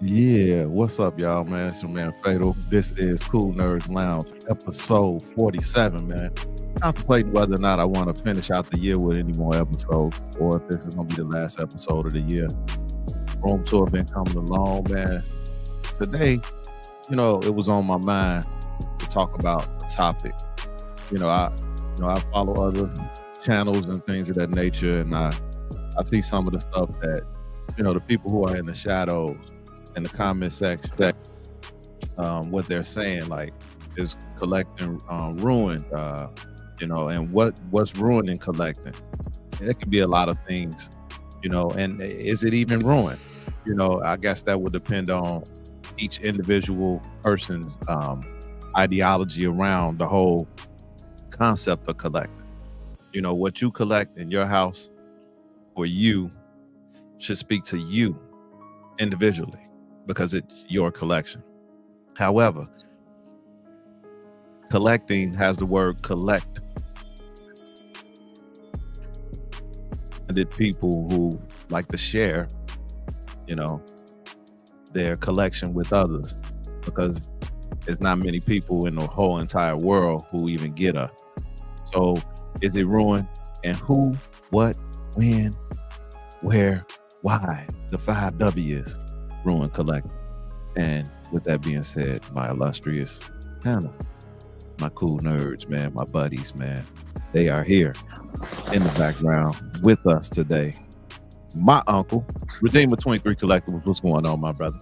Yeah, what's up, y'all, man? It's your man Fatal. This is KoolNerdz Lounge, episode 47, man. Contemplating whether or not I want to finish out the year with any more episodes, or if this is going to be the last episode of the year. Rome tour been coming along, man. Today, it was on my mind to talk about a topic. I follow other channels and things of that nature, and I see some of the stuff that, the people who are in the shadows in the comment section, what they're saying, like, is collecting ruined, and what's ruining collecting? And it could be a lot of things, and is it even ruined? I guess that would depend on each individual person's ideology around the whole concept of collecting. What you collect in your house for you should speak to you individually, because it's your collection. However, collecting has the word collect. And it's people who like to share, their collection with others, because there's not many people in the whole entire world who even get us. So is it ruined? And who, what, when, where, why? The 5 W's. Ruin collecting. And with that being said, my illustrious panel, my cool nerds, man, my buddies, man, they are here in the background with us today. My uncle, Redeemer 23 Collectibles. What's going on, my brother?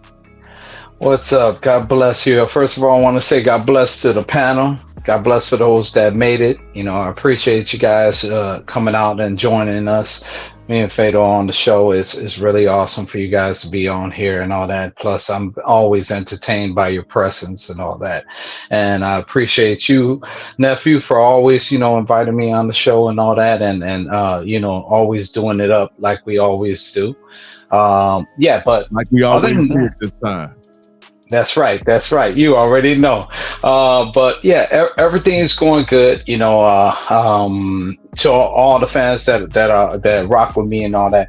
What's up? God bless you. First of all, I want to say God bless to the panel. God bless for those that made it. I appreciate you guys coming out and joining us. Me and Fatal on the show is really awesome for you guys to be on here and all that. Plus, I'm always entertained by your presence and all that. And I appreciate you, nephew, for always, inviting me on the show and all that, and always doing it up like we always do. But like we always do at this time. That's right. You already know. But yeah, everything is going good. To all the fans that rock with me and all that.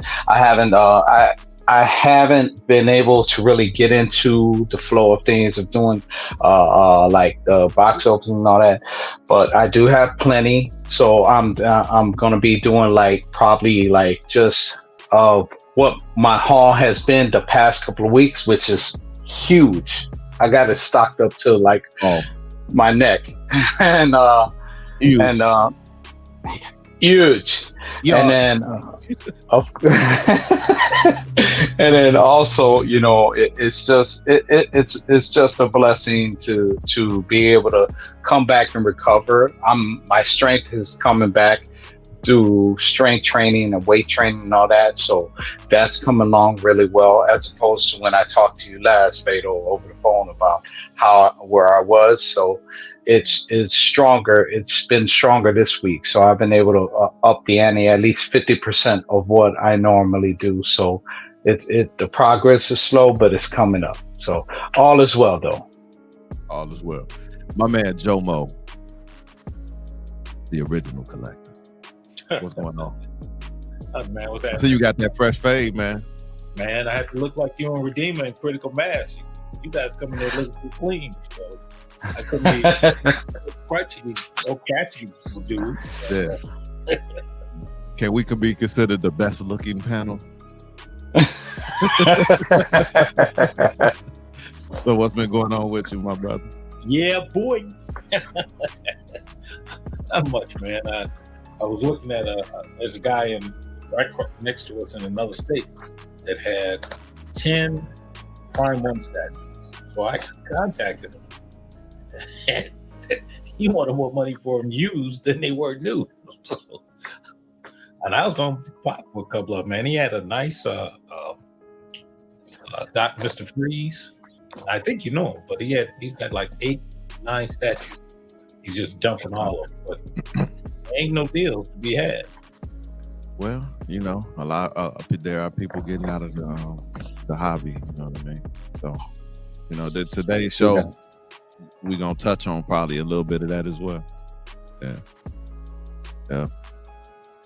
I haven't been able to really get into the flow of things of doing like the box opening and all that. But I do have plenty. So I'm gonna be doing probably just of what my haul has been the past couple of weeks, which is huge. I got it stocked up to my neck and huge. Yeah. And then and then also, it's just a blessing to be able to come back and recover. My strength is coming back through strength training and weight training and all that, so that's coming along really well, as opposed to when I talked to you last, Fatal, over the phone about where I was. So it's stronger. It's been stronger this week, so I've been able to up the ante at least 50% of what I normally do. So the progress is slow, but it's coming up. So all is well, though. All is well. My man Jomo, the original collector. What's going on? Man, what's that? So you got that fresh fade, man. Man, I have to look like you and Redeemer in Critical Mass. You guys come in there looking too clean. So I couldn't be catchy, dude. Yeah. Can we be considered the best looking panel? So what's been going on with you, my brother? Yeah, boy. Not much, man. I was looking at there's a guy right next to us in another state that had 10 Prime 1 statues. So I contacted him. And he wanted more money for them used than they were new. And I was going to pop for a couple of them, man. He had a nice Doc Mr. Freeze. I think you know him, but he's got 8, 9 statues. He's just dumping all of it. But there ain't no deals to be had. Well, you know, a lot. There are people getting out of the hobby. You know what I mean? So, you know, today's show, we're gonna touch on probably a little bit of that as well. Yeah.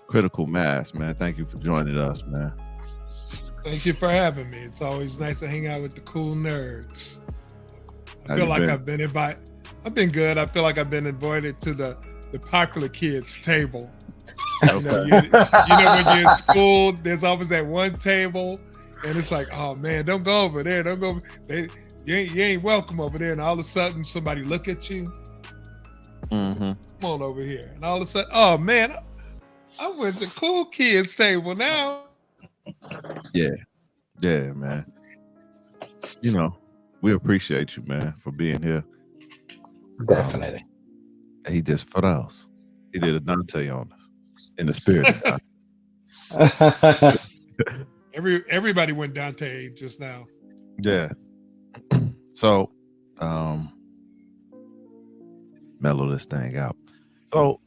Critical mass, man. Thank you for joining us, man. Thank you for having me. It's always nice to hang out with the cool nerds. I feel like I've been good. I feel like I've been invited to the popular kids table. You know, when you're in school, there's always that one table, and it's like, oh man, don't go over there. Don't go. You ain't welcome over there. And all of a sudden, somebody look at you. Mm-hmm. Come on over here. And all of a sudden, oh man, I went to cool kids table now. Yeah, man. You know, we appreciate you, man, for being here. Definitely. He just for us. He did a Dante on us in the spirit. Everybody went Dante just now. Yeah. So, mellow this thing out. So,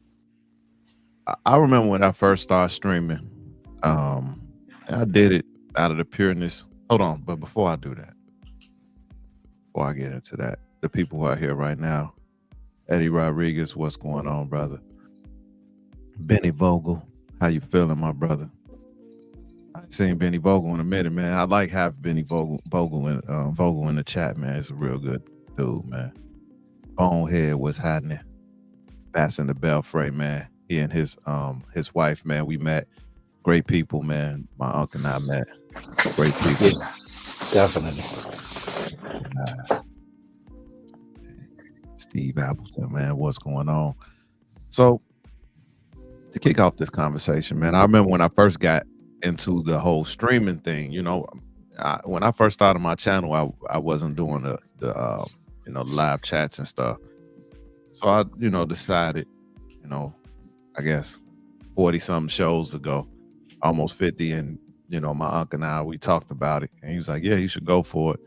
I remember when I first started streaming. I did it out of the pureness. Hold on, but before I do that, before I get into that, the people who are here right now, Eddie Rodriguez, what's going on, brother? Benny Vogel, how you feeling, my brother? I ain't seen Benny Vogel in a minute, man. I like having Benny Vogel in the chat, man. It's a real good dude, man. Bonehead was happening. Bats in the Belfry, man. He and his wife, man, we met. Great people, man. My uncle and I met. Great people. Yeah, definitely. Steve Appleton, man, what's going on? So, to kick off this conversation, man, I remember when I first got into the whole streaming thing. You know, when I first started my channel, I wasn't doing the live chats and stuff. So I, decided, I guess 40-something shows ago, almost 50, and my uncle and I, we talked about it, and he was like, yeah, you should go for it.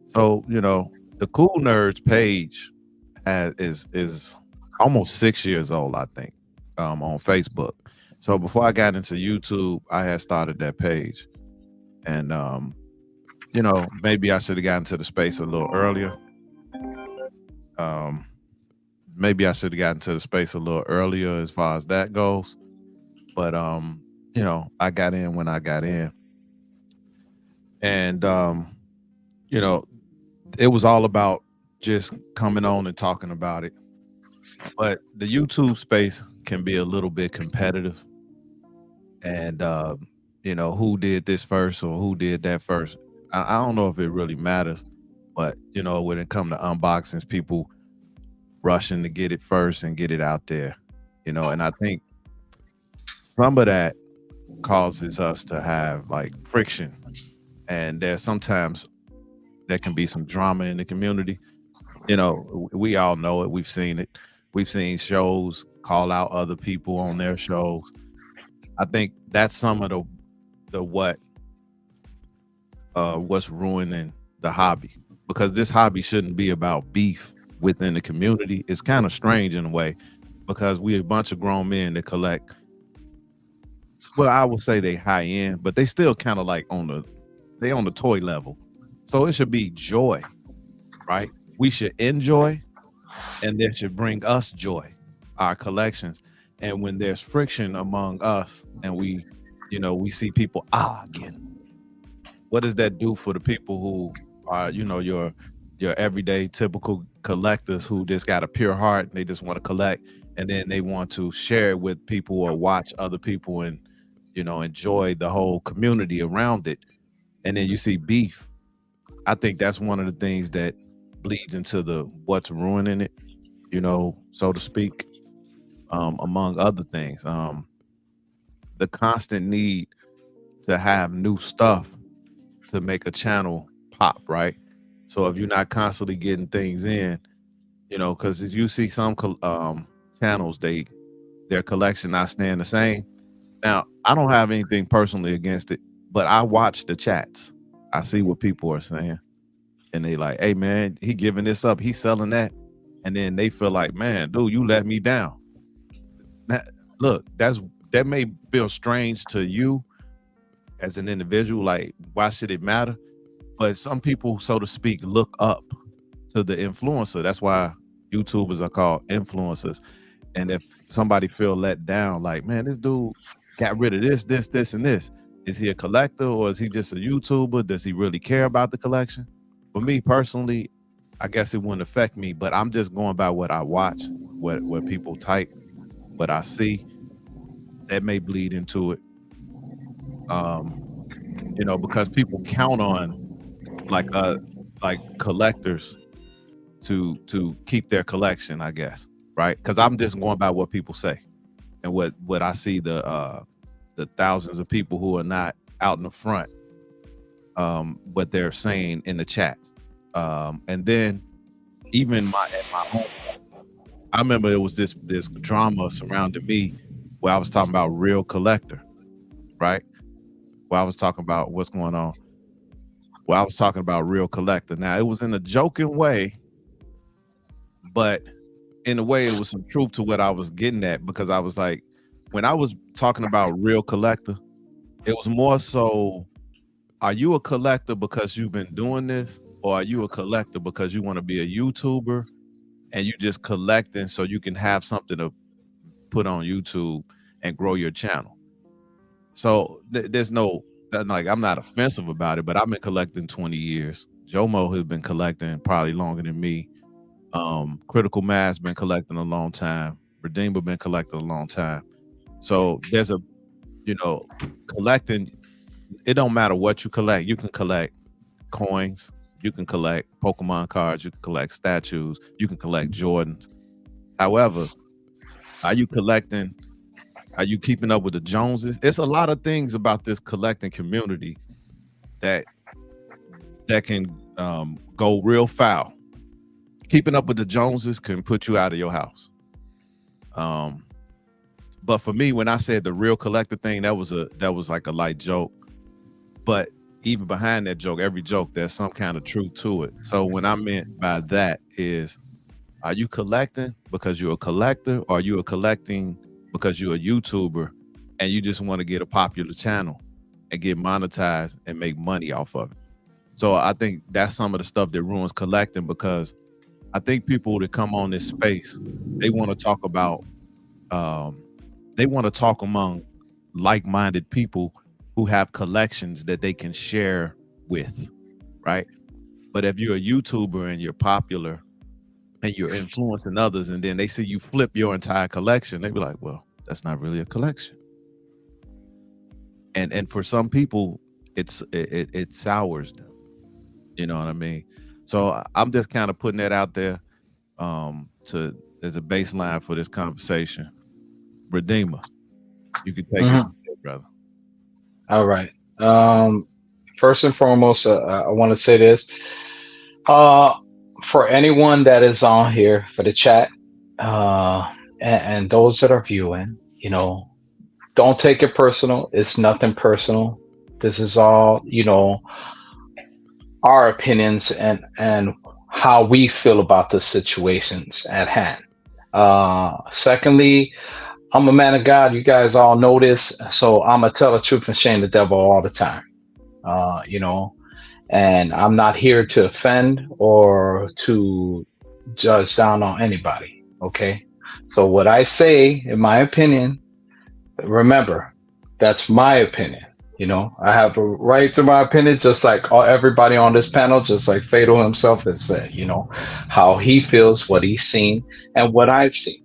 So, the KoolNerdz page is almost 6 years old, I think, on Facebook. So before I got into YouTube, I had started that page, and maybe I should have gotten to the space a little earlier. As far as that goes, but I got in when I got in, and it was all about just coming on and talking about it. But the YouTube space can be a little bit competitive, and who did this first or who did that first. I don't know if it really matters, but when it comes to unboxings, people rushing to get it first and get it out there, and I think some of that causes us to have like friction, and there's sometimes there can be some drama in the community. We all know it. We've seen it. We've seen shows call out other people on their shows. I think that's some of what's ruining the hobby, because this hobby shouldn't be about beef within the community. It's kind of strange in a way, because we're a bunch of grown men that collect. Well, I would say they high end, but they still kind of like on the toy level. So it should be joy, right? We should enjoy, and that should bring us joy, our collections. And when there's friction among us, and we see people again, what does that do for the people who are, your everyday typical collectors who just got a pure heart and they just want to collect, and then they want to share it with people or watch other people and enjoy the whole community around it, and then you see beef. I think that's one of the things that bleeds into what's ruining it, so to speak, among other things. The constant need to have new stuff to make a channel pop, right? So if you're not constantly getting things in, because if you see some channels, their collection not staying the same. Now, I don't have anything personally against it, but I watch the chats. I see what people are saying, and they like, hey man, he giving this up, he's selling that, and then they feel like, man, dude, you let me down. Look, that may feel strange to you as an individual, like, why should it matter? But some people, so to speak, look up to the influencer. That's why YouTubers are called influencers. And if somebody feel let down, like, man, this dude got rid of this, and this. Is he a collector or is he just a YouTuber? Does he really care about the collection? For me personally, I guess it wouldn't affect me, but I'm just going by what I watch, what people type, what I see. That may bleed into it. Because people count on like collectors to keep their collection, I guess, right? Because I'm just going by what people say and what I see the thousands of people who are not out in the front, what they're saying in the chat, and then even at my home, I remember it was this drama surrounding me where I was talking about real collector, right? Where I was talking about what's going on. Well, I was talking about real collector. Now, it was in a joking way, but in a way, it was some truth to what I was getting at, because I was like, when I was talking about real collector, it was more so, are you a collector because you've been doing this, or are you a collector because you want to be a YouTuber and you just collecting so you can have something to put on YouTube and grow your channel? So there's no, like, I'm not offensive about it, but I've been collecting 20 years. Jomo has been collecting probably longer than me. Critical Mass been collecting a long time. Redeemer been collecting a long time. So there's collecting, it don't matter what you collect. You can collect coins, you can collect Pokemon cards, you can collect statues, you can collect Jordans. However, are you collecting? Are you keeping up with the Joneses? It's a lot of things about this collecting community that can go real foul. Keeping up with the Joneses can put you out of your house. But for me, when I said the real collector thing, that was like a light joke. But even behind that joke, every joke, there's some kind of truth to it. So what I meant by that is, are you collecting because you're a collector, or are you collecting because you're a YouTuber and you just want to get a popular channel and get monetized and make money off of it? So I think that's some of the stuff that ruins collecting, because I think people that come on this space, they want to talk about, they want to talk among like-minded people who have collections that they can share with, right? But if you're a YouTuber and you're popular and you're influencing others, and then they see you flip your entire collection, they be like, well, that's not really a collection. And for some people, it sours them. You know what I mean? So I'm just kind of putting that out there as a baseline for this conversation. Redeemer, you can take it from there, brother. All right. First and foremost, I want to say this. For anyone that is on here for the chat, and those that are viewing, don't take it personal. It's nothing personal. This is all, our opinions and how we feel about the situations at hand. Secondly, I'm a man of God. You guys all know this. So I'm going to tell the truth and shame the devil all the time. And I'm not here to offend or to judge down on anybody. Okay. So what I say, in my opinion, remember, that's my opinion. I have a right to my opinion, just like everybody on this panel, just like Fatal himself has said, how he feels, what he's seen, and what I've seen.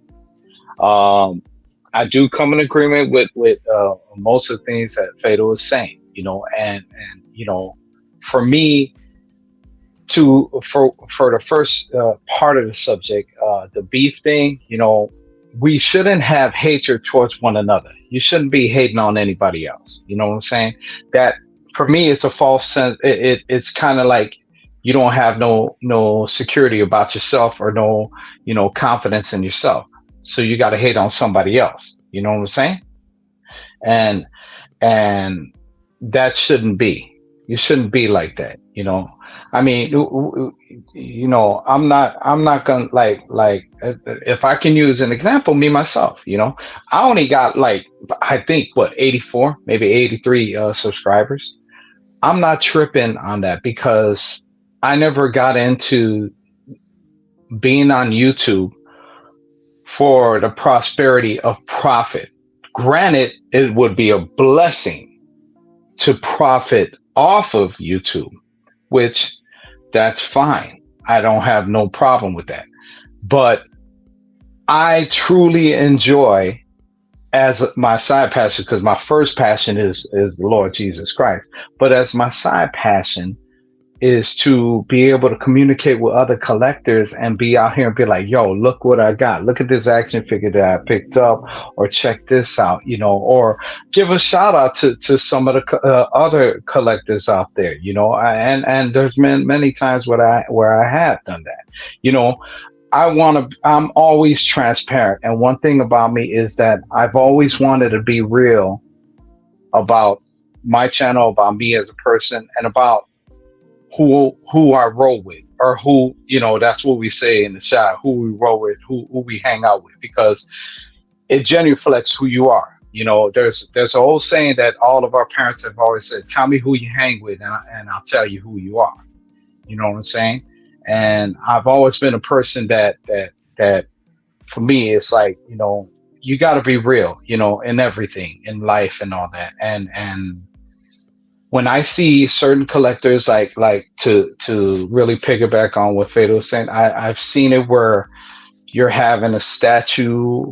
I do come in agreement with most of the things that Fatal is saying, and for me, for the first part of the subject, the beef thing, we shouldn't have hatred towards one another. You shouldn't be hating on anybody else. You know what I'm saying? That for me, it's a false sense. It's kind of like you don't have no security about yourself, or no, confidence in yourself. So you got to hate on somebody else. You know what I'm saying? And that shouldn't be. You shouldn't be like that. You know, I mean, I'm not gonna if I can use an example, me myself, I only got like, I think what, 84, maybe 83 subscribers. I'm not tripping on that because I never got into being on YouTube for the prosperity of profit. Granted, it would be a blessing to profit off of YouTube, which that's fine. I don't have no problem with that. But I truly enjoy as my side passion, because my first passion is the Lord Jesus Christ. But as my side passion is to be able to communicate with other collectors and be out here and be like, yo, look what I got. Look at this action figure that I picked up, or check this out, or give a shout out to some of the other collectors out there, and there's been many times where I have done that. I'm always transparent. And one thing about me is that I've always wanted to be real about my channel, about me as a person, and about who I roll with, or who, that's what we say in the shop, who we roll with, who we hang out with, because it genuinely reflects who you are. There's an old saying that all of our parents have always said, tell me who you hang with and I'll tell you who you are. You know what I'm saying? And I've always been a person that for me, it's like, you got to be real, in everything in life and all that. And when I see certain collectors, like to really piggyback on what Fado was saying, I've seen it where you're having a statue,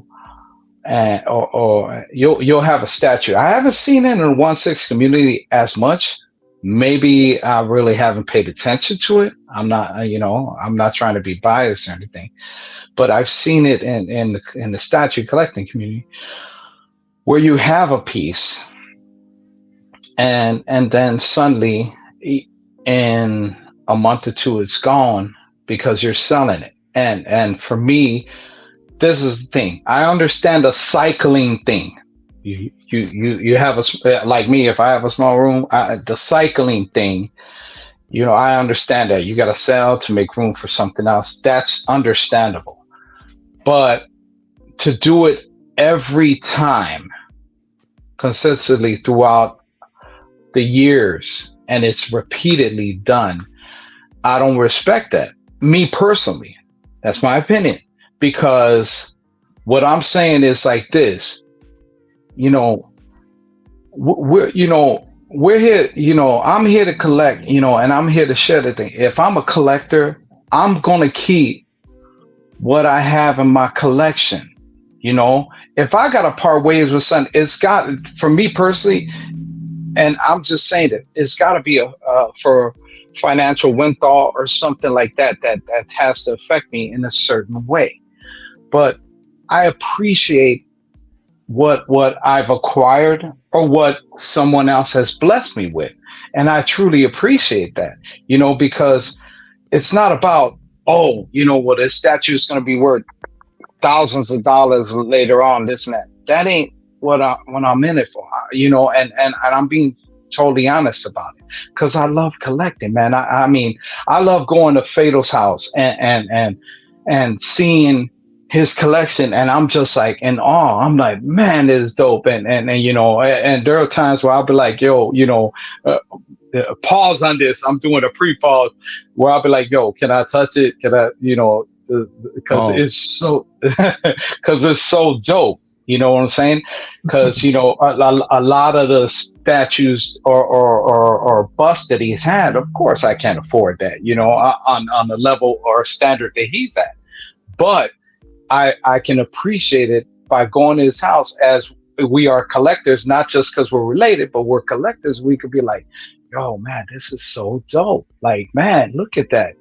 or you'll have a statue. I haven't seen it in the 1/6 community as much. Maybe I really haven't paid attention to it. I'm not, I'm not trying to be biased or anything, but I've seen it in the statue collecting community where you have a piece. And then suddenly, in a month or two, it's gone because you're selling it. And for me, this is the thing. I understand the cycling thing. You have like me. If I have a small room, the cycling thing. I understand that you got to sell to make room for something else. That's understandable. But to do it every time, consistently throughout the years, and it's repeatedly done, I don't respect that. Me personally, that's my opinion, because what I'm saying is like this, we're here, I'm here to collect, and I'm here to share the thing. If I'm a collector, I'm going to keep what I have in my collection. If I got to part ways with something, it's got, for me personally, and I'm just saying that it's got to be for financial windfall or something like that has to affect me in a certain way. But I appreciate what I've acquired or what someone else has blessed me with. And I truly appreciate that, because it's not about, this statue is going to be worth thousands of dollars later on, this and that. That ain't what I'm in it for, and I'm being totally honest about it, because I love collecting, man. I mean, I love going to Fado's house and seeing his collection, and I'm just like in awe. I'm like, man, this is dope. And there are times where I'll be like, yo, pause on this. I'm doing a pre-pause where I'll be like, yo, can I touch it? Can I, because it's so dope. You know what I'm saying? Because, a lot of the statues or busts that he's had, of course, I can't afford that, on the level or standard that he's at. But I can appreciate it by going to his house, as we are collectors, not just because we're related, but we're collectors. We could be like, yo, man, this is so dope. Like, man, look at that.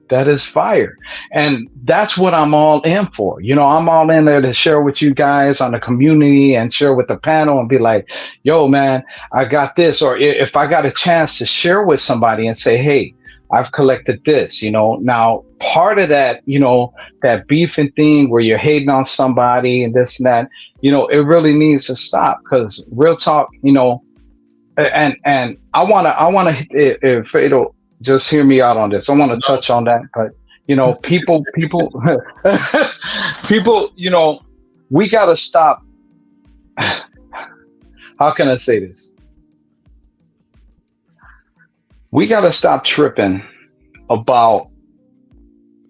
That is fire. And that's what I'm all in for. I'm all in there to share with you guys on the community and share with the panel and be like, yo, man, I got this. Or if I got a chance to share with somebody and say, hey, I've collected this, now part of that, that beefing thing where you're hating on somebody and this and that, it really needs to stop, because real talk, and I want to, if Fado, just hear me out on this. I want to touch on that, but people, people, we got to stop. How can I say this? We got to stop tripping about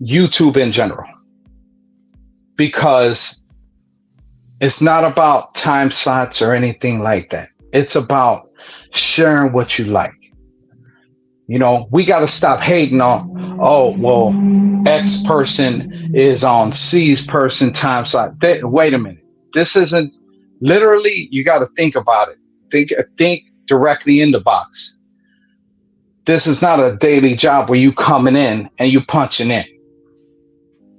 YouTube in general, because it's not about time slots or anything like that. It's about sharing what you like. We got to stop hating on, oh, well, X person is on C's person time slot. Wait a minute. This isn't literally, you got to think about it. Think directly in the box. This is not a daily job where you coming in and you punching in.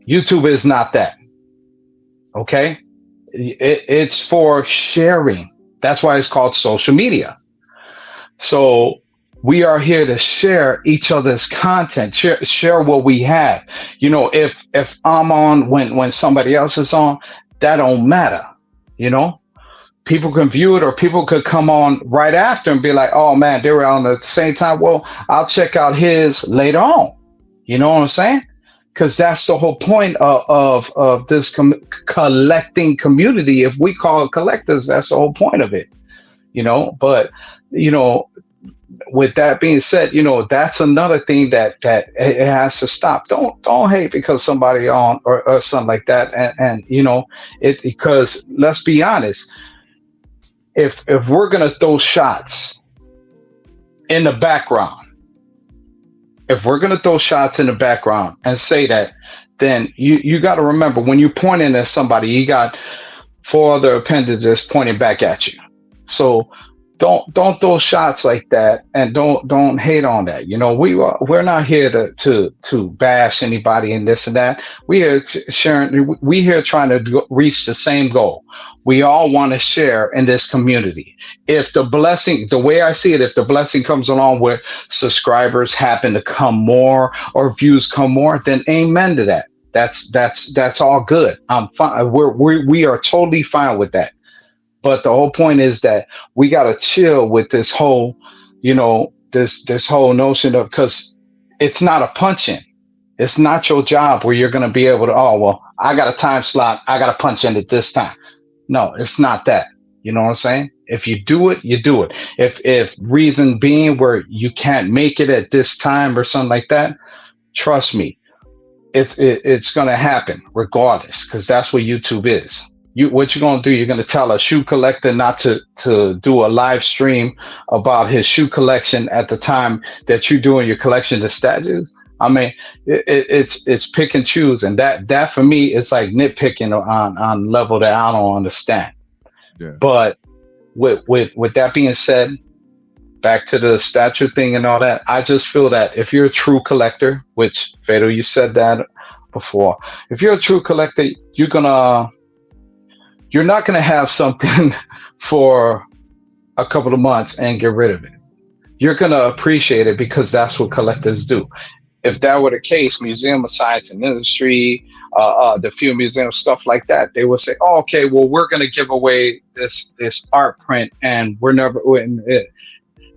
YouTube is not that. Okay? It's for sharing. That's why it's called social media. So we are here to share each other's content, share what we have. If I'm on when somebody else is on, that don't matter. People can view it, or people could come on right after and be like, oh man, they were on at the same time. Well, I'll check out his later on. You know what I'm saying? Because that's the whole point of this collecting community. If we call it collectors, that's the whole point of it. But with that being said, that's another thing that it has to stop. Don't hate because somebody on or something like that. And because let's be honest, if we're gonna throw shots in the background, and say that, then you got to remember, when you're pointing at somebody, you got 4 other appendages pointing back at you. So don't throw shots like that, and don't hate on that. We're not here to bash anybody in this and that. We are sharing. We here trying to reach the same goal. We all want to share in this community. If the blessing, the way I see it, if the blessing comes along where subscribers happen to come more or views come more, then amen to that. That's all good. I'm fine. We are totally fine with that. But the whole point is that we got to chill with this whole, this whole notion of, because it's not a punch in. It's not your job where you're going to be able to, oh, well, I got a time slot, I got to punch in at this time. No, it's not that. You know what I'm saying? If you do it, you do it. If reason being where you can't make it at this time or something like that, trust me, it's going to happen regardless, because that's what YouTube is. What you're going to do, you're going to tell a shoe collector not to do a live stream about his shoe collection at the time that you're doing your collection of statues. I mean, it's pick and choose, and that for me is like nitpicking on level that I don't understand. Yeah. But with that being said, back to the statue thing and all that, I just feel that if you're a true collector, which Fado, you said that before, if you're a true collector, you're not gonna have something for a couple of months and get rid of it. You're gonna appreciate it because that's what collectors do. If that were the case, Museum of Science and Industry, the Field Museum, stuff like that, they would say, oh, okay, well, we're going to give away this art print, and we're not going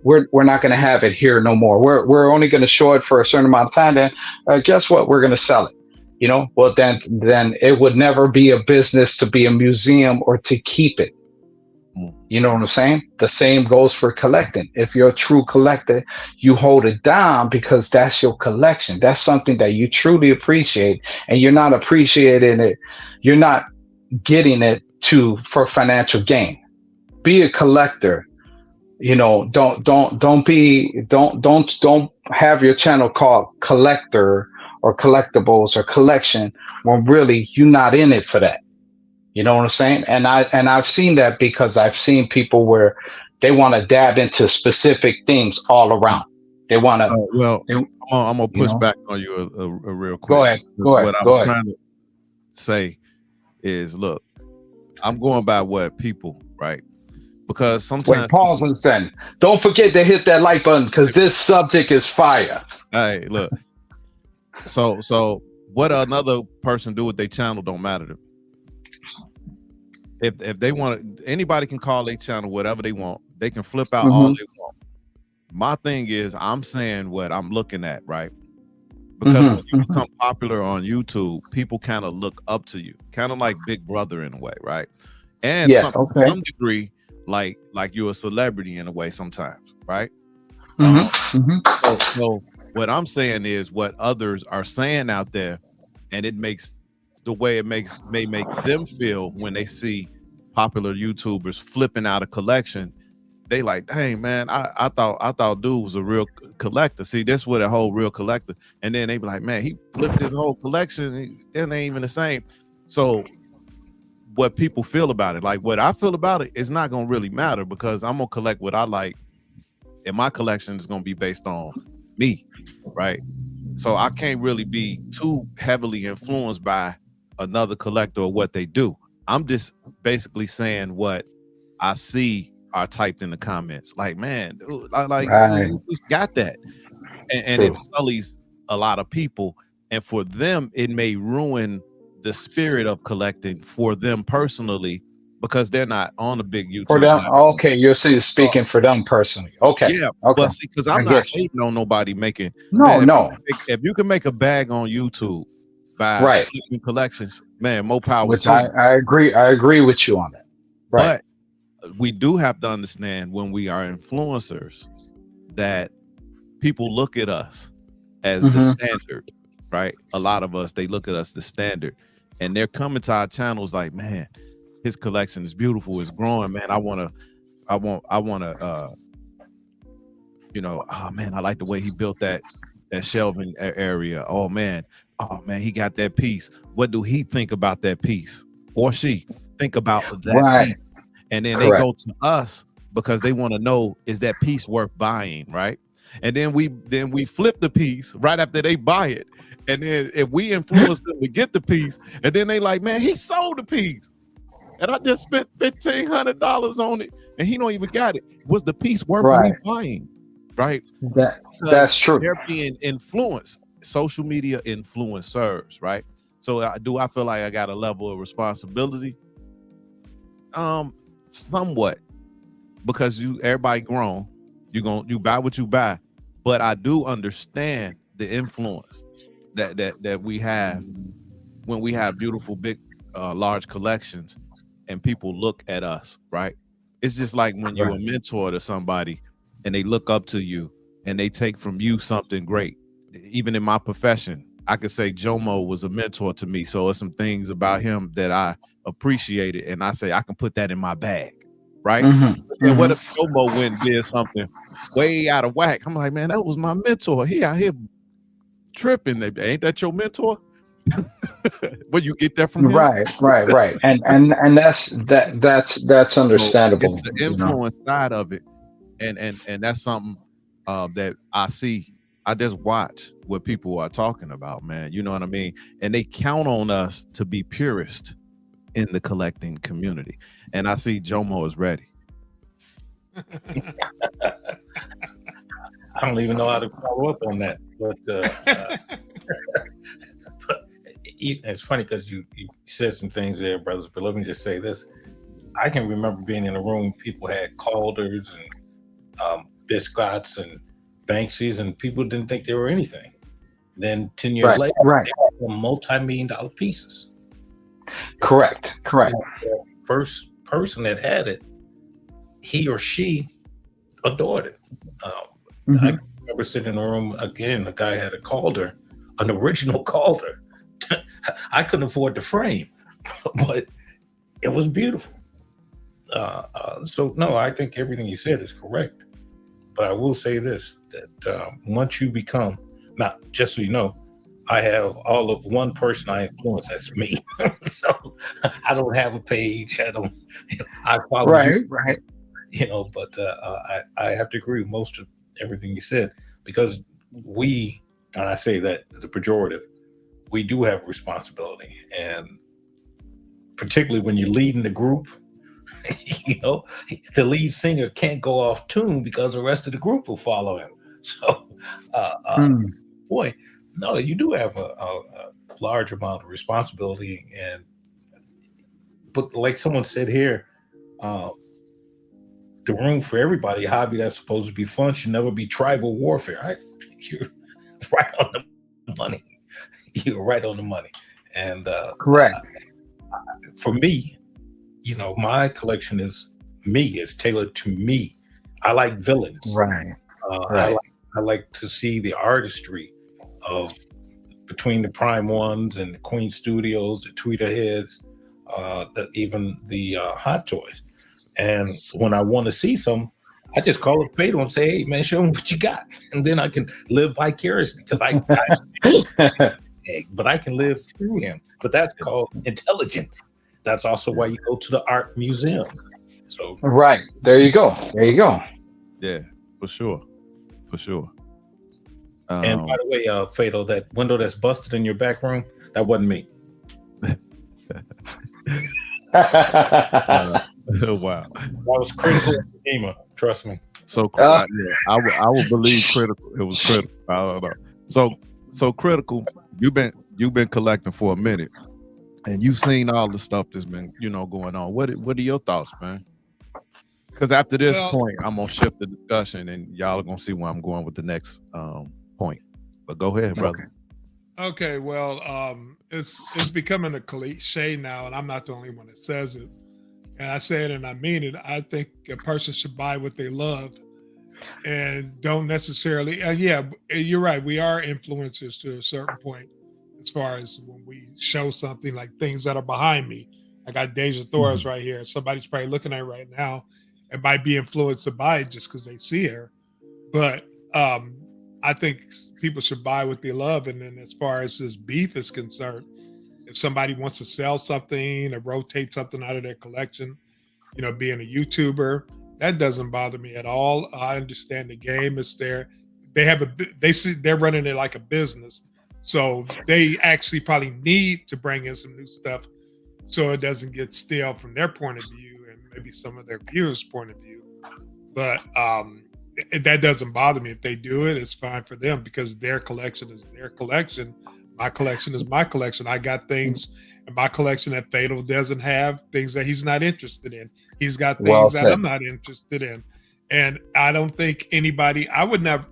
to have it here no more. We're only going to show it for a certain amount of time. Then guess what? We're going to sell it. Well, then it would never be a business to be a museum or to keep it. You know what I'm saying? The same goes for collecting. If you're a true collector, you hold it down because that's your collection. That's something that you truly appreciate, and you're not appreciating it. You're not getting it for financial gain. Be a collector. Don't have your channel called collector or collectibles or collection when really you're not in it for that. You know what I'm saying? And I've seen that because I've seen people where they want to dab into specific things all around. They want to. I'm gonna push back on you a real quick. Go ahead. What I'm trying to say is, look, I'm going by what people, right? Because sometimes. Wait, pause and send. Don't forget to hit that like button because this subject is fire. Hey, look. So what another person do with their channel don't matter to me. If they want, anybody can call their channel whatever they want. They can flip out all they want. my thing is, I'm saying what I'm looking at, right? Because when you become popular on YouTube, people kind of look up to you, kind of like Big Brother in a way, right? And Yeah. Okay. some degree, like you're a celebrity in a way sometimes, right? So what I'm saying is what others are saying out there, and it makes the way it may make them feel when they see popular YouTubers flipping out a collection. They like, dang man, I thought dude was a real collector. See, this what a whole real collector. And then they be like, man, he flipped his whole collection. It ain't even the same. So what people feel about it, like what I feel about it, is not gonna really matter because I'm gonna collect what I like, and my collection is gonna be based on me, right? So I can't really be too heavily influenced by another collector or what they do. I'm just basically saying what I see are typed in the comments. Like, man, dude, you just got that, and it sullies a lot of people. And for them, it may ruin the spirit of collecting for them personally because they're not on a big YouTube For them, platform. okay, you're speaking for them personally. Okay, Yeah, okay. but see, because I'm not hating on nobody making. No, Man, no. if you can make a bag on YouTube by Right. flipping collections, man, more power Which to you. I agree with you on that. Right. But we do have to understand when we are influencers that people look at us as the standard, right? A lot of us, they look at us the standard, and they're coming to our channels like, man, his collection is beautiful, it's growing, man. I want to you know, oh man, I like the way he built that shelving area. Oh man, he got that piece. What do he think about that piece? Or she think about that piece. And then they go to us because they want to know, is that piece worth buying, right? And then we flip the piece right after they buy it. And then if we influence them to get the piece, and then they like, man, he sold the piece. And I just spent $1,500 on it, and he don't even got it. Was the piece worth me buying? Right? That's true. They're being influenced, social media influencers, right? So do I feel like I got a level of responsibility? Somewhat, because everybody grown, you buy what you buy, but I do understand the influence that we have when we have beautiful big large collections and people look at us, right? It's just like when you're a mentor to somebody and they look up to you and they take from you something great. Even in my profession, I could say Jomo was a mentor to me. So there's some things about him that I appreciated, and I say I can put that in my bag, right? And what if Jomo went and did something way out of whack? I'm like, man, that was my mentor. He out here tripping. Ain't that your mentor? Where you get that from him? Right. And that's understandable. So it's the influence side of it, and that's something that I see. I just watch what people are talking about, man. You know what I mean? And they count on us to be purist in the collecting community. And I see Jomo is ready. I don't even know how to follow up on that, but it's funny because you said some things there, brothers. But let me just say this: I can remember being in a room, people had Calders and Biscots and Banksies, and people didn't think they were anything. Then 10 years later, they were multi-million-dollar pieces. Correct. The first person that had it, he or she adored it. I remember sitting in a room again. The guy had a Calder, an original Calder. I couldn't afford the frame, but it was beautiful. So no, I think everything you said is correct. But I will say this, that once you become, not just so you know, I have all of one person I influence, that's me. So I don't have a page. I follow right. But I have to agree with most of everything you said, because we, and I say that the pejorative, we do have a responsibility, and particularly when you're leading the group, the lead singer can't go off tune because the rest of the group will follow him. So, boy, no, you do have a large amount of responsibility, but like someone said here, the room for everybody. A hobby that's supposed to be fun should never be tribal warfare. You're right on the money. You're right on the money. And Correct. For me, my collection is me. It's tailored to me. I like villains. Right. I like to see the artistry of between the Prime Ones and the Queen Studios, the Tweeter Heads, even the Hot Toys. And when I want to see some, I just call up Fatal and say, "Hey, man, show me what you got," and then I can live vicariously because but I can live through him. But that's called intelligence. That's also why you go to the art museum. So right there you go. Yeah, for sure. And by the way, Fatal, that window that's busted in your back room, that wasn't me. Wow. That was critical edema. Trust me. So I would believe critical. It was critical. I don't know. So critical. You've been collecting for a minute, and you've seen all the stuff that's been going on. What are your thoughts, man? Because after this point, I'm gonna shift the discussion, and y'all are gonna see where I'm going with the next point. But go ahead, brother. Okay. Well, it's becoming a cliche now, and I'm not the only one that says it. And I say it and I mean it. I think a person should buy what they love, and don't necessarily. Yeah, you're right. We are influencers to a certain point, as far as when we show something like things that are behind me. I got Deja Thoris right here. Somebody's probably looking at it right now and might be influenced to buy it just because they see her. But I think people should buy what they love. And then as far as this beef is concerned, if somebody wants to sell something or rotate something out of their collection, being a YouTuber, that doesn't bother me at all. I understand the game is there. They're running it like a business. So they actually probably need to bring in some new stuff so it doesn't get stale from their point of view and maybe some of their viewers' point of view. But that doesn't bother me. If they do it, it's fine for them because their collection is their collection. My collection is my collection. I got things in my collection that Fatal doesn't have, things that he's not interested in. He's got things that I'm not interested in. And I don't think anybody, I wouldn't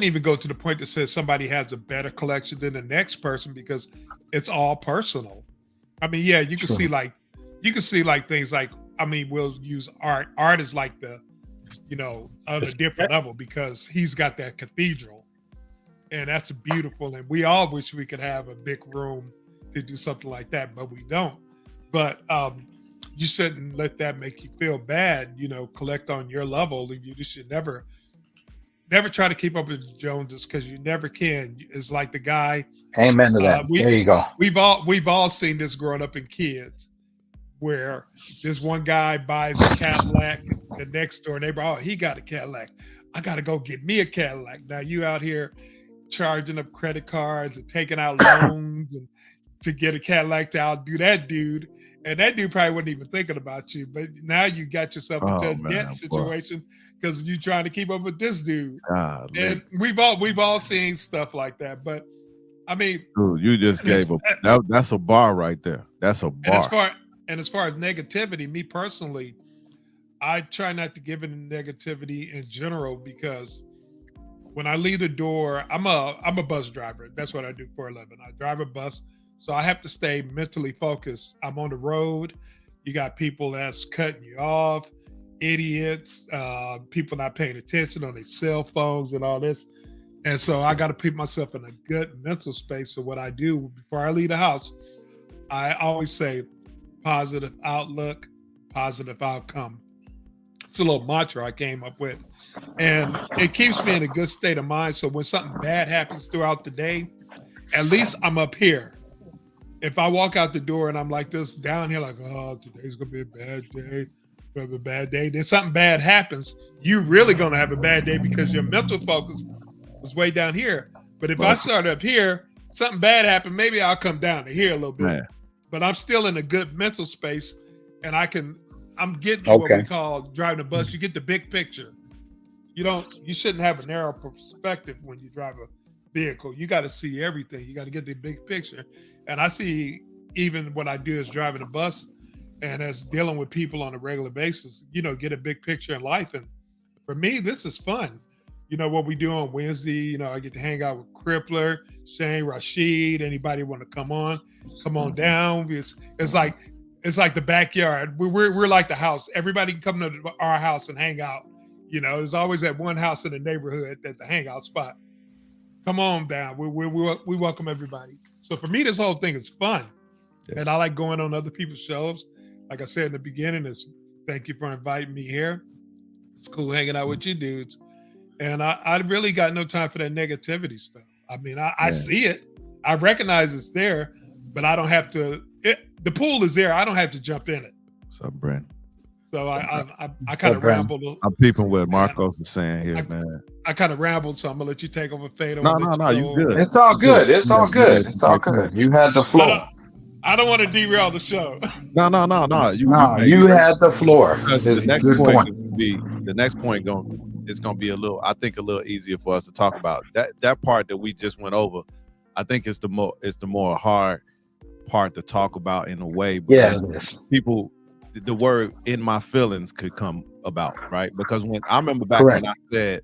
even go to the point that says somebody has a better collection than the next person because it's all personal. I mean, yeah, you can see like things like, we'll use art. Art is like the, on a different level because he's got that cathedral and that's beautiful. And we all wish we could have a big room to do something like that, but we don't. But you shouldn't let that make you feel bad, collect on your level. And you should never try to keep up with the Joneses because you never can. It's like the guy. Amen to that. There you go. We've all seen this growing up in kids, where this one guy buys a Cadillac, the next door neighbor, oh, he got a Cadillac. I got to go get me a Cadillac. Now you out here charging up credit cards and taking out loans and to get a Cadillac to outdo that dude. And that dude probably wasn't even thinking about you. But now you got yourself into a debt situation because you're trying to keep up with this dude. And we've all seen stuff like that. But I mean, dude, you just gave that's a bar right there. That's a bar. And as far as negativity, me personally, I try not to give it negativity in general because when I leave the door, I'm a bus driver. That's what I do for a living. I drive a bus, so I have to stay mentally focused. I'm on the road. You got people that's cutting you off, idiots, people not paying attention on their cell phones and all this. And so I got to put myself in a good mental space. So what I do before I leave the house, I always say positive outlook, positive outcome. It's a little mantra I came up with. And it keeps me in a good state of mind. So when something bad happens throughout the day, at least I'm up here. If I walk out the door and I'm like this down here, like, oh, today's going to be a bad day. We have a bad day. Then something bad happens. You're really going to have a bad day because your mental focus was way down here. But if I start up here, something bad happened, maybe I'll come down to here a little bit. Man. But I'm still in a good mental space and I'm getting what we call driving a bus. You get the big picture. You shouldn't have a narrow perspective when you drive a vehicle. You got to see everything. You got to get the big picture. And I see even what I do is driving a bus and as dealing with people on a regular basis, get a big picture in life. And for me, this is fun. What we do on Wednesday, I get to hang out with Crippler, Shane, Rashid. Anybody want to come on down. It's like the backyard. We're like the house. Everybody can come to our house and hang out. There's always that one house in the neighborhood at the hangout spot. Come on down. We welcome everybody. So for me, this whole thing is fun. Yeah. And I like going on other people's shows. Like I said in the beginning, thank you for inviting me here. It's cool hanging out with you dudes. And I really got no time for that negativity stuff. I mean, I see it. I recognize it's there, but I don't have to. The pool is there. I don't have to jump in it. What's up, Brent? So I kind of rambled. I'm peeping what Marcos is saying here, man. I kind of rambled, so I'm gonna let you take over, Fado. No, you good. It's all good. It's all good. It's all good. You had the floor. I don't want to derail the show. No. You had the floor. The next point it's gonna be a little easier for us to talk about. That part that we just went over, I think it's the more hard part to talk about in a way. Because people, the word "in my feelings" could come about, right? Because when I remember back when I said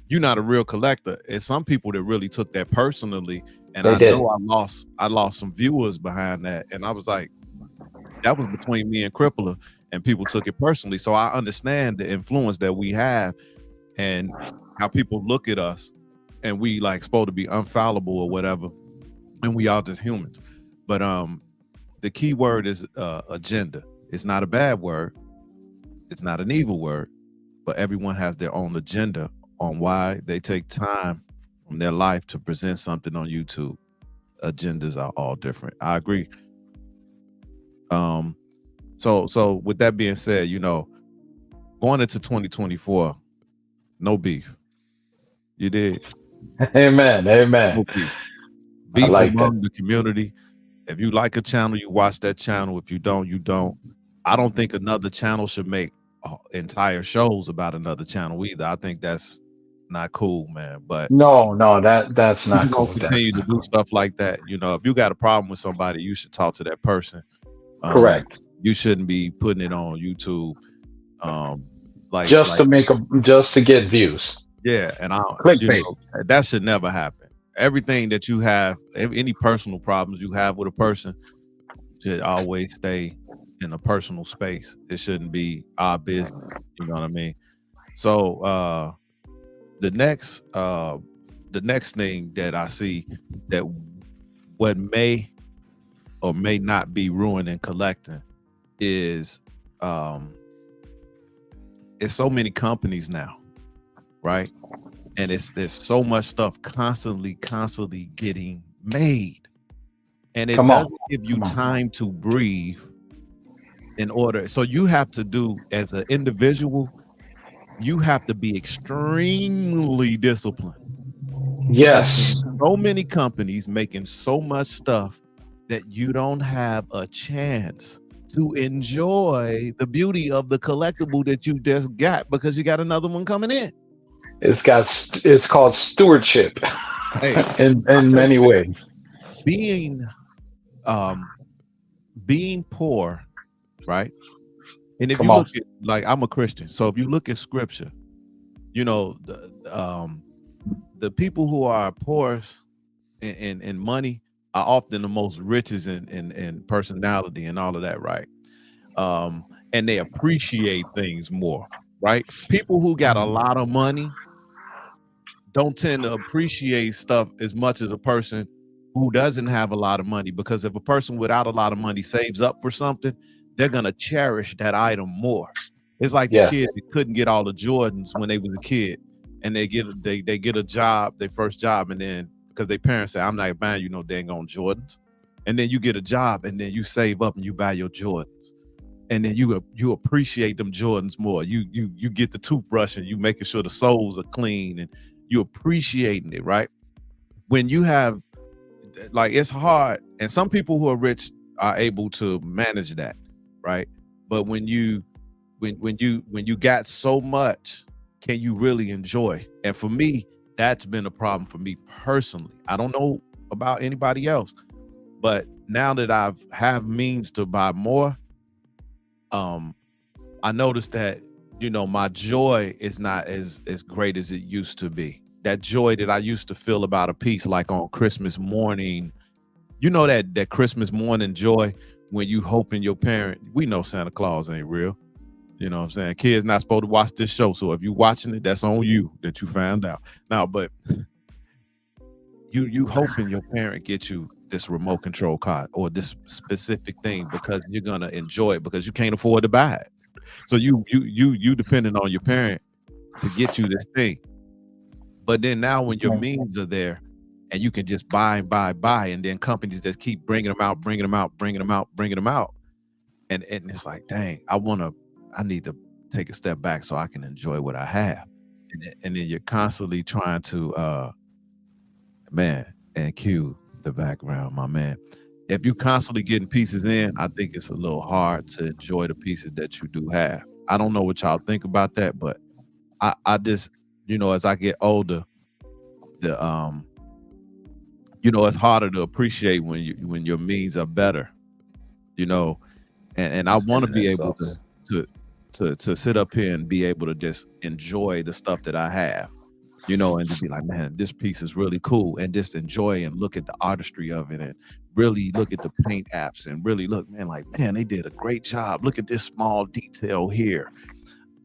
you're not a real collector, it's some people that really took that personally, and I lost some viewers behind that, and I was like, that was between me and Crippler, and people took it personally. So I understand the influence that we have and how people look at us, and we like supposed to be infallible or whatever, and we all just humans. But the key word is agenda. It's not a bad word. It's not an evil word, but everyone has their own agenda on why they take time from their life to present something on YouTube. Agendas are all different. I agree. So with that being said, going into 2024, no beef. You did. Amen. No beef. Beef like among the community. If you like a channel, you watch that channel. If you don't, you don't. I don't think another channel should make entire shows about another channel either. I think that's not cool, man. But no, that's not cool. Continue to do stuff like that. If you got a problem with somebody, you should talk to that person. Correct. You shouldn't be putting it on YouTube, just to get views. Yeah, and clickbait. That should never happen. Everything that you have, any personal problems you have with a person, should always stay in a personal space. It shouldn't be our business. You know what I mean? So the next thing that I see that what may or may not be ruining collecting is it's so many companies now, right? And there's so much stuff constantly getting made, and it doesn't give you time to breathe. In order, so you have to do as an individual, you have to be extremely disciplined. Yes, so many companies making so much stuff that you don't have a chance to enjoy the beauty of the collectible that you just got because you got another one coming in. It's called stewardship. Hey, in many ways. Being poor, right? And if you look at, like, I'm a Christian, so if you look at scripture, the people who are poorest in money are often the most richest in personality and all of that, right? And they appreciate things more, right? People who got a lot of money don't tend to appreciate stuff as much as a person who doesn't have a lot of money, because if a person without a lot of money saves up for something, they're gonna cherish that item more. It's like the kids that couldn't get all the Jordans when they was a kid, and they get a job, their first job, and then because their parents say, I'm not buying you no dang on Jordans, and then you get a job, and then you save up and you buy your Jordans, and then you appreciate them Jordans more. You get the toothbrush and you making sure the soles are clean and you appreciating it, right? When you have, like, it's hard, and some people who are rich are able to manage that, right? But when you got so much, can you really enjoy? And for me, that's been a problem for me personally. I don't know about anybody else, but now that I have means to buy more, I noticed that, my joy is not as great as it used to be. That joy that I used to feel about a piece, like on Christmas morning, that Christmas morning joy when you hoping your parent, we know Santa Claus ain't real. You know what I'm saying? Kids not supposed to watch this show. So if you watching it, that's on you that you found out. Now, but you hoping your parent get you this remote control car or this specific thing because you're gonna enjoy it because you can't afford to buy it. So you depending on your parent to get you this thing. But then now when your means are there and you can just buy, and then companies just keep bringing them out. And it's like, dang, I need to take a step back so I can enjoy what I have. And then you're constantly trying to, and cue the background, my man. If you constantly getting pieces in, I think it's a little hard to enjoy the pieces that you do have. I don't know what y'all think about that, but I just, as I get older, it's harder to appreciate when your means are better, and I want to be able to sit up here and be able to just enjoy the stuff that I have, and just be like, man, this piece is really cool, and just enjoy and look at the artistry of it and really look at the paint apps and really look, man, they did a great job. Look at this small detail here.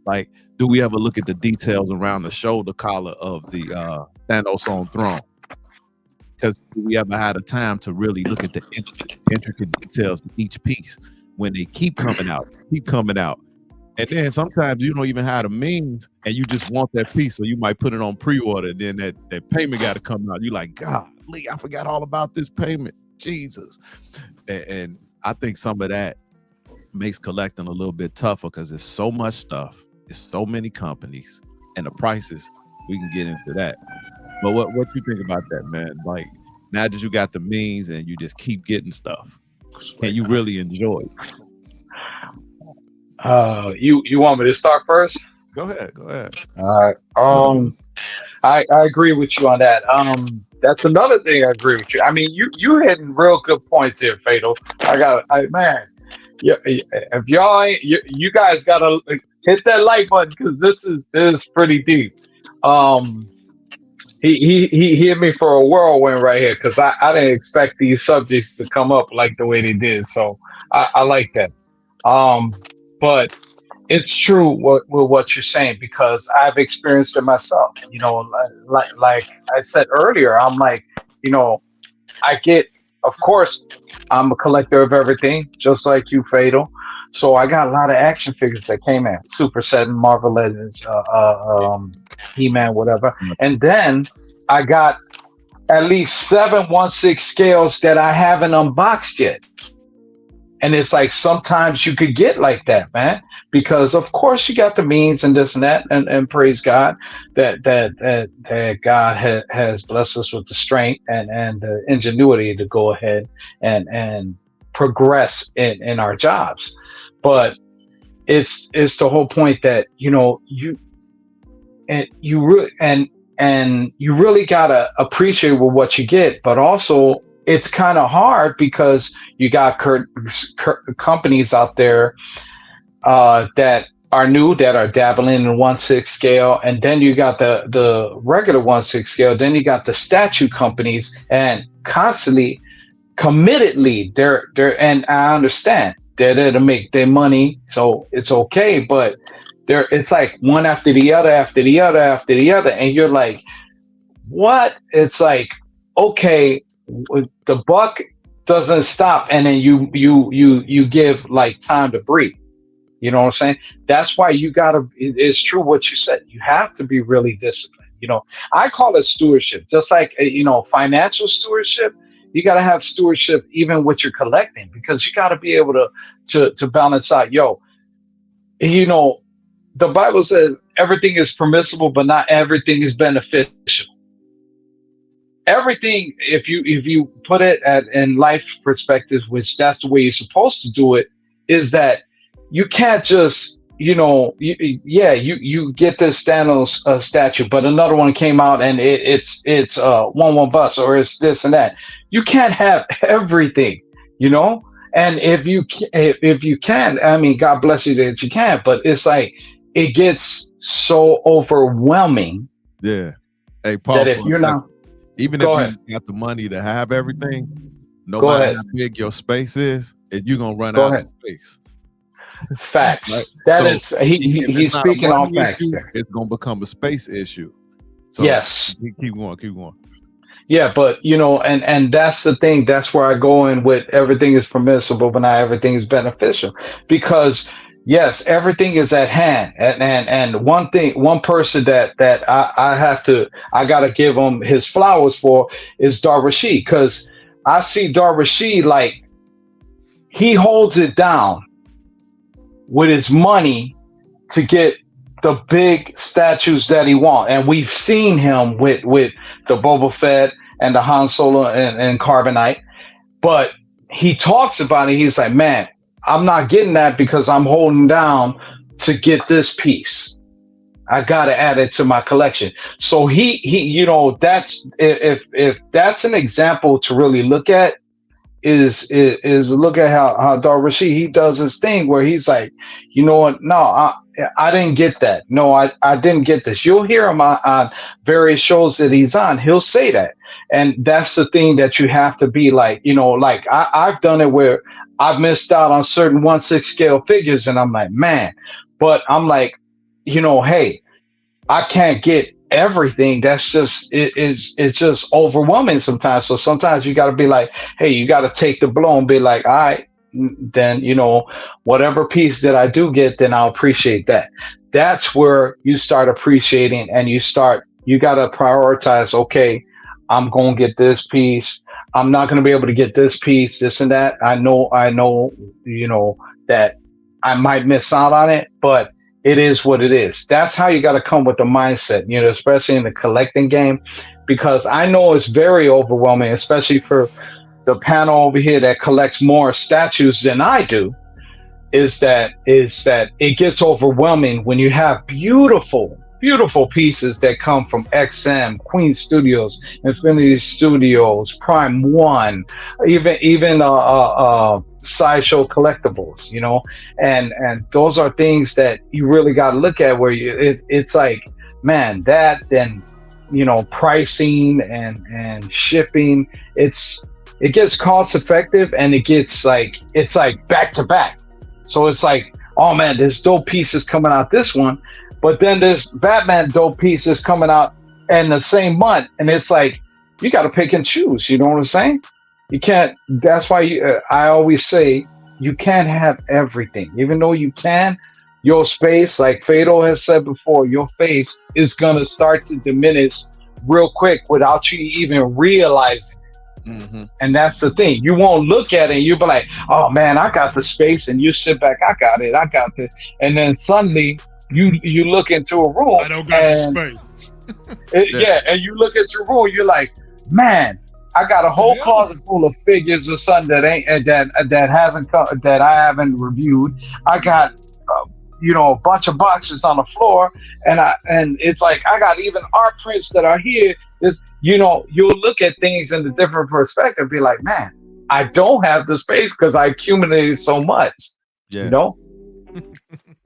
Like, do we ever look at the details around the shoulder collar of the Thanos on Throne? Because do we ever had a time to really look at the intricate details of each piece when they keep coming out? And then sometimes you don't even have the means and you just want that piece. So you might put it on pre-order. Then that payment got to come out. You're like, golly, I forgot all about this payment. Jesus. And I think some of that makes collecting a little bit tougher because there's so much stuff. There's so many companies and the prices. We can get into that. But what you think about that, man? Like, now that you got the means and you just keep getting stuff, can you really enjoy it? You want me to start first? Go ahead. All right. I agree with you on that. That's another thing I agree with you. I mean, you hitting real good points here, Fatal. Man. Yeah, if y'all ain't, you guys gotta hit that like button because this is pretty deep. He hit me for a whirlwind right here because I didn't expect these subjects to come up like the way they did. So I like that. But it's true what you're saying because I've experienced it myself. Like I said earlier, I'm like, I get. Of course, I'm a collector of everything, just like you, Fatal. So I got a lot of action figures that came in, Super 7, Marvel Legends, He-Man, whatever. And then I got at least 7 1/6 scales that I haven't unboxed yet. And it's like sometimes you could get like that, man, because of course you got the means and this and that, and praise God that God has blessed us with the strength and the ingenuity to go ahead and progress in our jobs. But it's the whole point that you really gotta appreciate what you get, but also it's kind of hard because you got companies out there that are new, that are dabbling in 1/6 scale, and then you got the regular 1/6 scale. Then you got the statue companies, and constantly, committedly, they're and I understand they're there to make their money, so it's okay. But it's like one after the other, and you're like, what? It's like, okay. The buck doesn't stop, and then you give like time to breathe. You know what I'm saying? That's why you gotta. It's true what you said. You have to be really disciplined. I call it stewardship, just like financial stewardship. You gotta have stewardship even with your collecting because you gotta be able to balance out. The Bible says everything is permissible, but not everything is beneficial. Everything, if you put it in life perspective, which that's the way you're supposed to do it, is that you can't just you get this Thanos statue, but another one came out and it's 1/1 bus, or it's this and that. You can't have everything, And if you can, I mean, God bless you that you can, but it's like it gets so overwhelming Yeah. Hey, Paul, that if you're not, even go if ahead, you got the money to have everything, no go matter ahead, how big your space is, you're gonna run go out of ahead. space. Right. Facts. That So is, if it's he's not a speaking all money facts issue, there. it's gonna become a space issue. So Yes. keep going, keep going. Yeah, but and that's the thing. That's where I go in with everything is permissible, but not everything is beneficial. Because yes, everything is at hand. And one person that I gotta give him his flowers for is Darvish, because I see Darvish like he holds it down with his money to get the big statues that he wants. And we've seen him with the Boba Fett and the Han Solo and Carbonite. But he talks about it. He's like, man, I'm not getting that because I'm holding down to get this piece. I got to add it to my collection. So he that's if that's an example to really look at, is look at how Darvish he does his thing where he's like, you know what? No, I didn't get that. No, I didn't get this. You'll hear him on various shows that he's on. He'll say that, and that's the thing that you have to be like. Like I've done it where I've missed out on certain 1/6 scale figures, and I'm like, man, but I'm like, hey, I can't get everything. That's just it's just overwhelming sometimes. So sometimes you got to be like, hey, you got to take the blow and be like, all right, then whatever piece that I do get, then I'll appreciate that. That's where you start appreciating, and you got to prioritize. Okay, I'm gonna get this piece. I'm not gonna be able to get this piece, this and that. I know, that I might miss out on it, but it is what it is. That's how you got to come with the mindset, especially in the collecting game, because I know it's very overwhelming, especially for the panel over here that collects more statues than I do, is that it gets overwhelming when you have beautiful pieces that come from XM, Queen Studios, Infinity Studios, Prime One, even Sideshow Collectibles, and those are things that you really got to look at. Where it's like, man, that then pricing and shipping, it gets cost effective, and it's like back to back. So it's like, oh man, there's dope pieces coming out this one. But then there's Batman dope pieces coming out in the same month, and it's like you got to pick and choose. You know what I'm saying? You can't. That's why I always say you can't have everything. Even though you can, your space, like Fado has said before, your face is gonna start to diminish real quick without you even realizing. Mm-hmm. And that's the thing. You won't look at it and you'll be like, oh man, I got the space, and you sit back, I got this, and then suddenly you look into a room. I don't got the space. Yeah, and you look into a room, you're like, man, I got a whole closet full of figures or something that hasn't come, that I haven't reviewed. I got a bunch of boxes on the floor, and it's like I got even art prints that are here. You'll look at things in a different perspective, be like, man, I don't have the space because I accumulated so much. Yeah.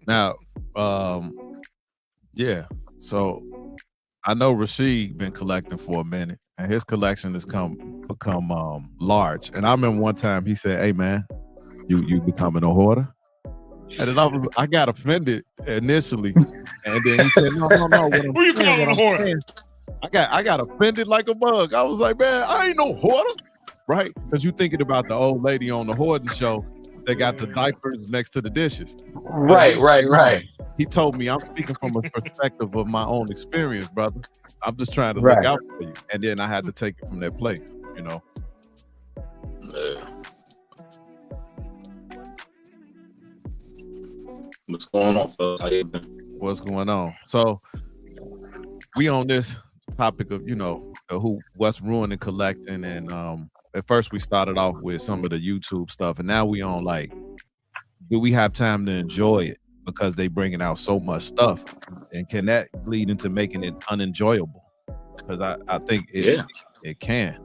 Now, yeah. So I know Rashid been collecting for a minute, and his collection has become large. And I remember one time he said, "Hey man, you becoming a hoarder?" And then I got offended initially, and then he said, "No. Who you calling a hoarder?" I got offended like a bug. I was like, "Man, I ain't no hoarder," right? Because you thinking about the old lady on the hoarding show. They got the diapers next to the dishes. Right. He told me, I'm speaking from a perspective of my own experience, brother. I'm just trying to look out for you. And then I had to take it from that place, What's going on, fellas? How you been? What's going on? So we on this topic of, what's ruining collecting. And at first we started off with some of the YouTube stuff, and now we on like, do we have time to enjoy it because they bringing out so much stuff, and can that lead into making it unenjoyable? Because I think it can.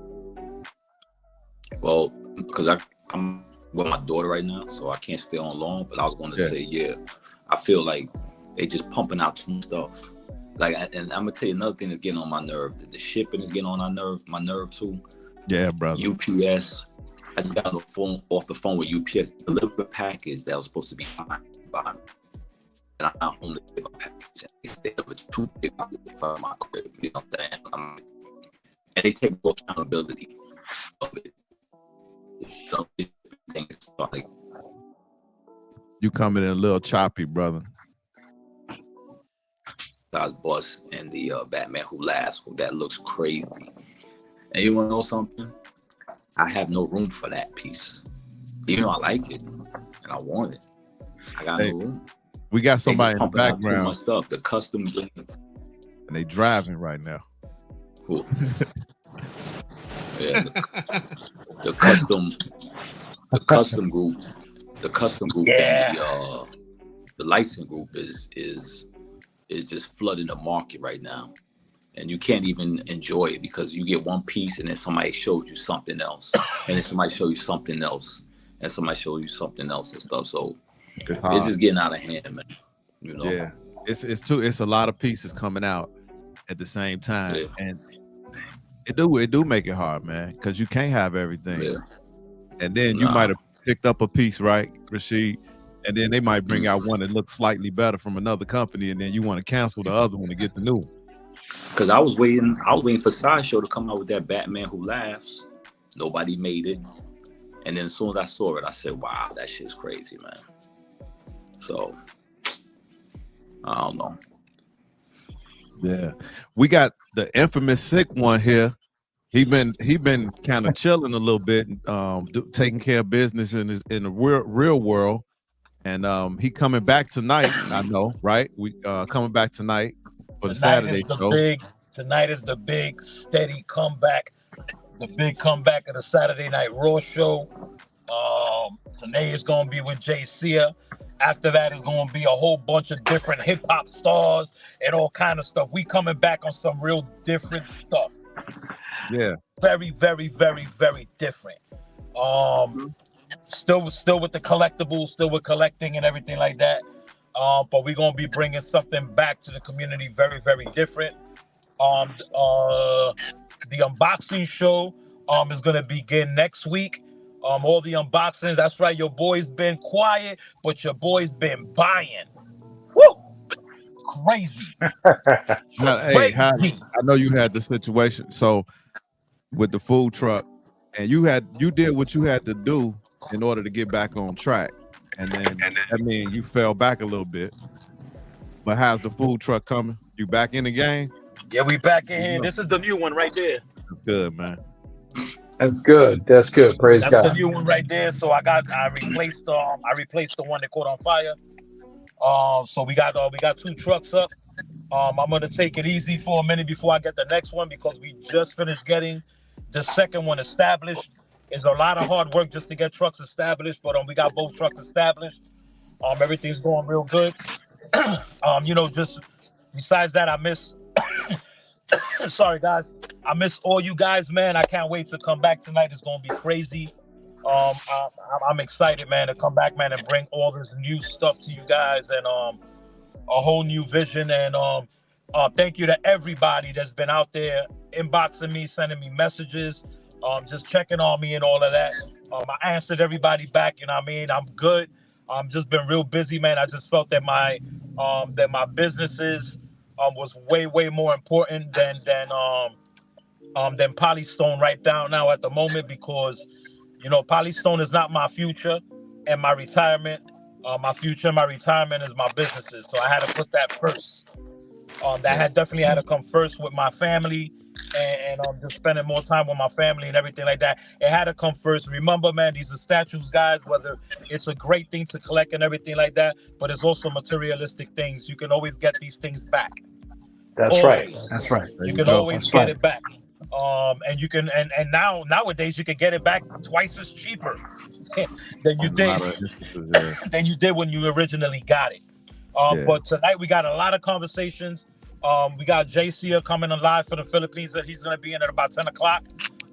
Well, because I'm with my daughter right now, so I can't stay on long. But I was going to say, yeah, I feel like they just pumping out too much stuff. Like, and I'm gonna tell you another thing that's getting on my nerve. The shipping is getting on my nerve too. Yeah, brother. UPS. I just got off the phone with UPS. Delivered a package that was supposed to be by me. And I only give a package. They delivered 2 big packages from my crib. You know what I'm saying? And they take full accountability of it. So it's like, you coming in a little choppy, brother. Boss and the Batman Who Laughs. That looks crazy. And you want to know something? I have no room for that piece. Even though I like it and I want it, I got no room. We got somebody in the background. My stuff, the custom, and they driving right now. Cool. Yeah, the custom group, Yeah. and the license group is just flooding the market right now, and you can't even enjoy it because you get one piece and then somebody shows you something else, and then somebody shows you something else, and somebody shows you something else and stuff. So it's just getting out of hand, man. You know? Yeah, it's a lot of pieces coming out at the same time, and it do make it hard, man, because you can't have everything. Yeah. And then you might have picked up a piece, right, Rashid? And then they might bring out one that looks slightly better from another company, and then you want to cancel the other one to get the new one. Because I was waiting for Sideshow to come out with that Batman Who Laughs. Nobody made it. And then as soon as I saw it, I said, wow, that shit's crazy, man. So, I don't know. Yeah. We got the infamous Sick One here. He been kind of chilling a little bit, taking care of business in the real world. And he coming back tonight. I know, right? We coming back tonight for the Saturday show. Tonight is the big steady comeback. The big comeback of the Saturday Night Raw show. Tonight is gonna be with Jay Sia. After that is gonna be a whole bunch of different hip hop stars and all kind of stuff. We coming back on some real different stuff. Yeah. Very, very, very, very different. Still with the collectibles, still with collecting and everything like that. But we're gonna be bringing something back to the community, very, very different. The unboxing show is gonna begin next week. All the unboxings. That's right. Your boy's been quiet, but your boy's been buying. Woo! Crazy. Now, hey, I know you had the situation. So with the food truck, and you did what you had to do in order to get back on track, and then I mean you fell back a little bit. But how's the food truck coming? You back in the game? Yeah, we back in here. This is the new one right there. That's good, man. That's good. That's good. Praise God. That's the new one right there. So I replaced the one that caught on fire. So we got 2 trucks up. I'm gonna take it easy for a minute before I get the next one because we just finished getting the second one established. It's a lot of hard work just to get trucks established, but we got both trucks established. Everything's going real good. Just besides that, I miss sorry guys. I miss all you guys, man. I can't wait to come back tonight. It's gonna be crazy. I'm excited, man, to come back, man, and bring all this new stuff to you guys and a whole new vision. And thank you to everybody that's been out there inboxing me, sending me messages, just checking on me and all of that. I answered everybody back. You know what I mean? I'm good. Just been real busy, man. I just felt that my businesses was way more important than Polystone right now at the moment, because Polystone is not my future and my retirement. My future and my retirement is my businesses, so I had to put that first. That had definitely had to come first with my family and just spending more time with my family and everything like that. It had to come first. Remember, man, these are statues, guys. Whether it's a great thing to collect and everything like that, but it's also materialistic things. You can always get these things back. That's always. right. That's right. You can always get it back. And you can and nowadays you can get it back twice as cheaper than you did when you originally got it. But tonight we got a lot of conversations. We got JC coming live for the Philippines. He's going to be in at about 10 o'clock.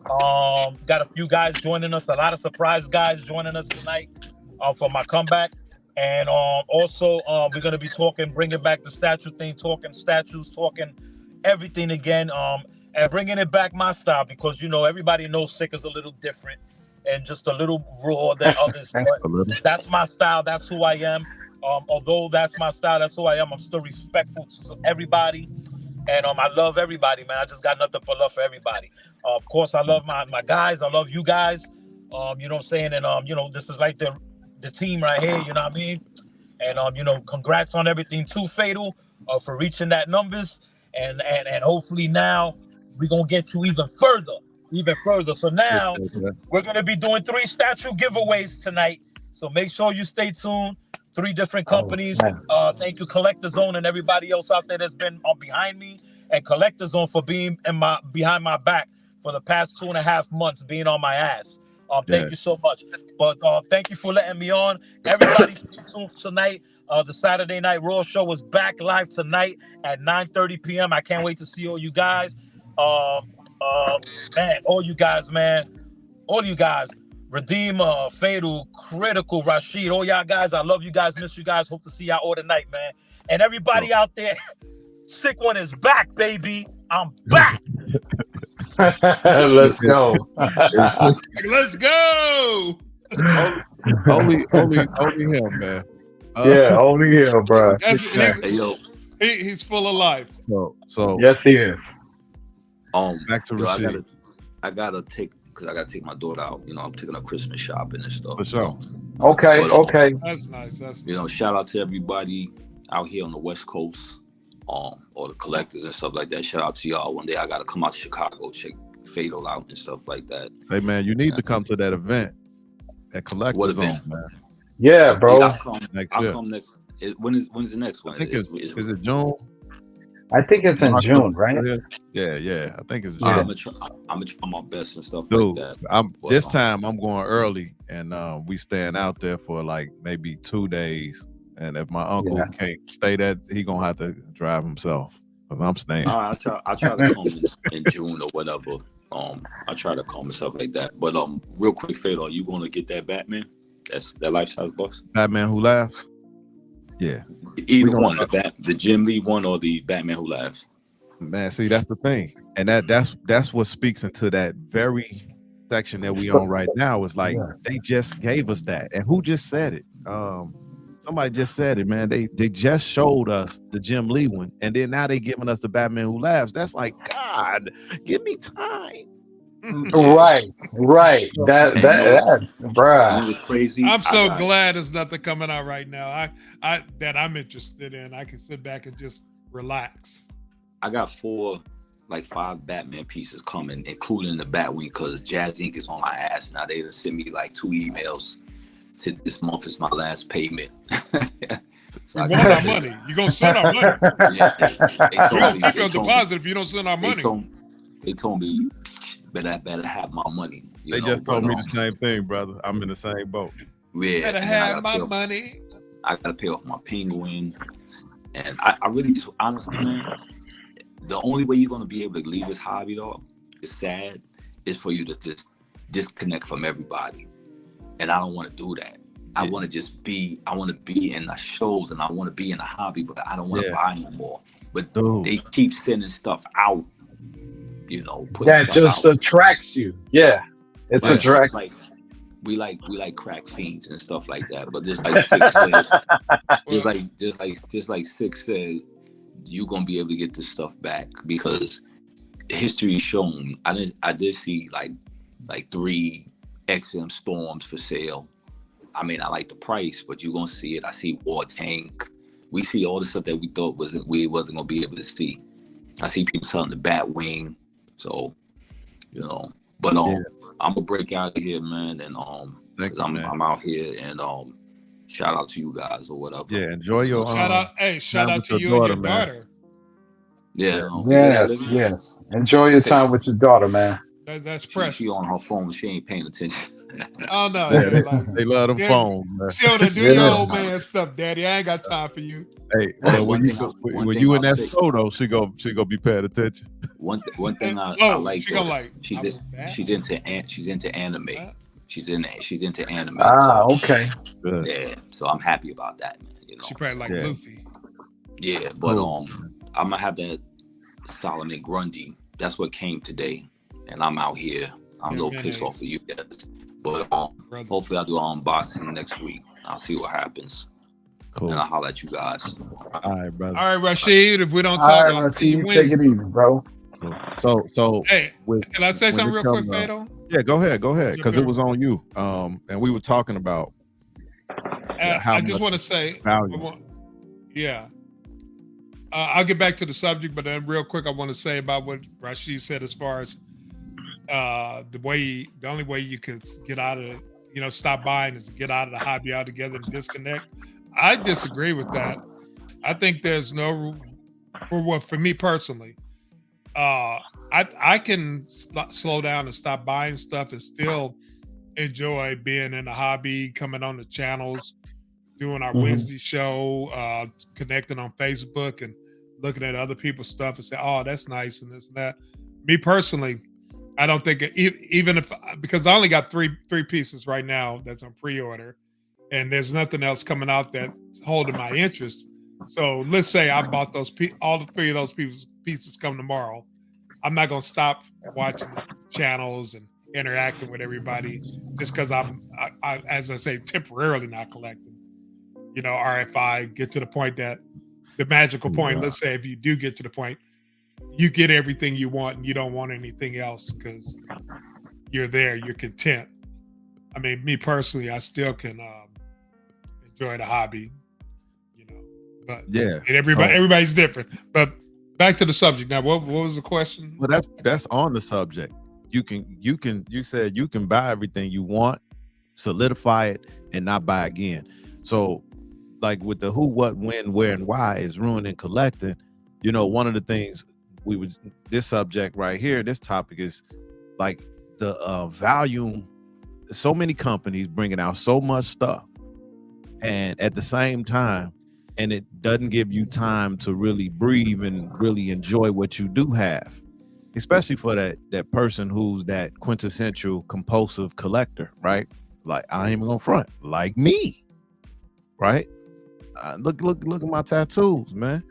Got a few guys joining us, a lot of surprise guys joining us tonight for my comeback. And also, we're going to be bringing back the statue thing, talking statues, talking everything again, and bringing it back my style, because, everybody knows Sick is a little different and just a little raw than others. But that's my style. That's who I am. Although that's my style, that's who I am. I'm still respectful to everybody. And I love everybody, man. I just got nothing but love for everybody. Of course, I love my guys. I love you guys. You know what I'm saying? And, this is like the team right here, you know what I mean? And congrats on everything too, Fatal, for reaching that numbers, and hopefully now we're gonna get you even further. So now we're gonna be doing 3 statue giveaways tonight. So make sure you stay tuned. 3 different companies. Thank you, Collector Zone, and everybody else out there that's been behind me, and Collector Zone for being behind my back for the past 2.5 months, being on my ass. Thank you so much. But thank you for letting me on. Everybody stay tuned tonight. The Saturday Night Raw show is back live tonight at 9:30 p.m. I can't wait to see all you guys. Man, all you guys, Redeemer, Fatal, Critical, Rashid, all y'all guys, I love you guys, miss you guys, hope to see y'all all tonight, man. And everybody out there, Sick One is back, baby. I'm back. Let's go. Let's go. Only him, man. Yeah, only him, bro. He's full of life. So yes, he is. Back to Rashid. I gotta take my daughter out. I'm taking her Christmas shopping and stuff. For sure. Okay. That's nice. Shout out to everybody out here on the West Coast, all the collectors and stuff like that. Shout out to y'all. One day I gotta come out to Chicago, check Fatal out and stuff like that. Hey man, you need to come to that event at Collector Zone, man. Yeah, bro. I'll come next. When's the next one? I think is it June? I think it's in June, right? Yeah. I think it's June. I'm gonna try my best and stuff like that. This time I'm going early, and we staying out there for like maybe 2 days. And if my uncle can't stay, he gonna have to drive himself, because I'm staying. I'll try to come in June or whatever. I try to come and stuff like that. But real quick, Fatal, are you gonna get that Batman? That's that life-size box. Batman Who Laughs. Yeah. Either one, the Jim Lee one or the Batman Who Laughs. Man, see, that's the thing, and that's what speaks into that very section that we on right now. Is like they just gave us that, and who just said it? Somebody just said it, man. They just showed us the Jim Lee one, and then now they giving us the Batman Who Laughs. That's like, God, give me time. Right. That bruh. It was crazy. I'm so glad there's nothing coming out right now. That I'm interested in. I can sit back and just relax. I got 5 Batman pieces coming, including the Batwing, because Jazz Inc. is on my ass now. They done sent me like 2 emails to this month is my last payment. So we want our money. You gonna send our money? Yeah, they told me, keep your deposit if you don't send our money. They told me better have my money. They just told me the same thing, brother. I'm in the same boat. Yeah, better have my money. I gotta pay off my Penguin, and I really just honestly, man, the only way you're gonna be able to leave this hobby, though, it's sad, is for you to just disconnect from everybody. And I don't want to do that. I want to just be in the shows, and I want to be in the hobby, but I don't want to buy no more. But they keep sending stuff out, that just attracts you. Yeah, it's attracts. Like, we like crack fiends and stuff like that. But just like Six said, just like Six said, you're gonna be able to get this stuff back, because history is shown. I did see like 3 XM Storms for sale. I mean, I like the price, but you're gonna see it. I see War Tank. We see all the stuff that we thought we wasn't gonna be able to see. I see people selling the Batwing. So, but I'm gonna break out of here, man, and because I'm out here, and shout out to you guys or whatever. Yeah, enjoy your shout out to you and your daughter. Yeah. Yes. Enjoy your time with your daughter, man. That's precious. She on her phone, she ain't paying attention. Oh no, they love them phones. Man. She on do your old man stuff, Daddy. I ain't got time for you. Hey, when you in that store though, she go be paying attention. One thing I like she though, gonna like. she's into anime. What? She's into anime. Ah, So, okay. Good. yeah, so I'm happy about that, man. You know, She probably like Yeah. Luffy. yeah, but Cool. I'm gonna have that Solomon Grundy. That's what came today, and I'm out here. I'm a little pissed off of you guys, but Brother. hopefully I'll do an unboxing next week. I'll see what happens, Cool. and I'll holler at you guys. All right, brother. All right, Rashid. If we don't All talk, right, I'll see you Rasheed, take it Wednesday. easy, bro. Cool. So Hey, with, can I say when something it real quick, come, Fatal? yeah, go ahead, because it was on you. And we were talking about how I just much want to say, value. yeah. I'll get back to the subject, but then real quick, I want to say about what Rashid said as far as the only way you could get out of, stop buying is to get out of the hobby altogether and disconnect. I disagree with that. I think there's no, for me personally, I can slow down and stop buying stuff and still enjoy being in the hobby, coming on the channels, doing our Wednesday show, connecting on Facebook and looking at other people's stuff and say, oh, that's nice and this and that. Me personally, I don't think even if, because I only got three pieces right now that's on pre-order and there's nothing else coming out that's holding my interest. So let's say I bought all the three of those pieces come tomorrow. I'm not going to stop watching the channels and interacting with everybody just because I'm, as I say, temporarily not collecting. Or if I get to the point that the magical point, let's say if you do get to the point, you get everything you want and you don't want anything else because you're there, you're content. I mean, me personally, I still can enjoy the hobby, but Yeah, and everybody's different. But back to the subject now. What was the question? Well, that's on the subject. You said you can buy everything you want, solidify it, and not buy again. So, like with the who, what, when, where, and why is ruining collecting. One of the things this subject right here, this topic is like the volume. So many companies bringing out so much stuff, and at the same time, and it doesn't give you time to really breathe and really enjoy what you do have, especially for that person who's that quintessential compulsive collector, right? Like I ain't even gonna front, like me, right? Look at my tattoos, man.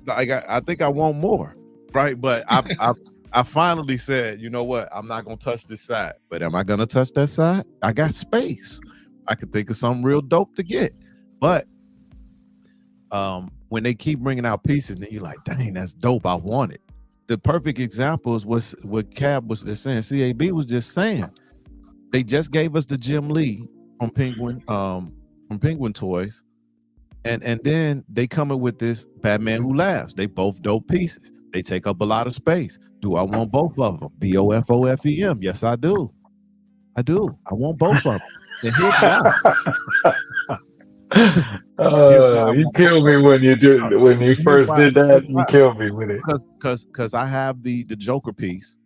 Like I think I want more, right? But I finally said, you know what? I'm not gonna touch this side, but am I gonna touch that side? I got space. I could think of something real dope to get, but when they keep bringing out pieces, then you're like, dang, that's dope. I want it. The perfect example is what Cab was just saying. CAB was just saying. They just gave us the Jim Lee from Penguin Toys. And then they come in with this Batman Who Laughs. They both dope pieces. They take up a lot of space. Do I want both of them? BOFOFEM. Yes, I do. I want both of them. And here's why. You killed me when you first did that. You killed me with it. Because I have the Joker piece,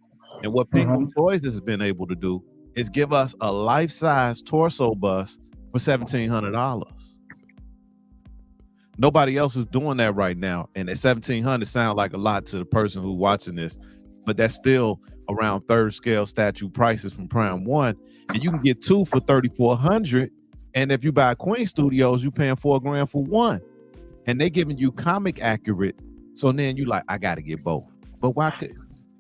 and what Penguin Toys has been able to do is give us a life-size torso bust for $1,700. Nobody else is doing that right now, and at $1,700 sounds like a lot to the person who's watching this, but that's still around third scale statue prices from Prime One, and you can get two for $3,400. And if you buy Queen Studios, you paying $4,000 for one, and they giving you comic accurate. So then you like, I got to get both. But why could?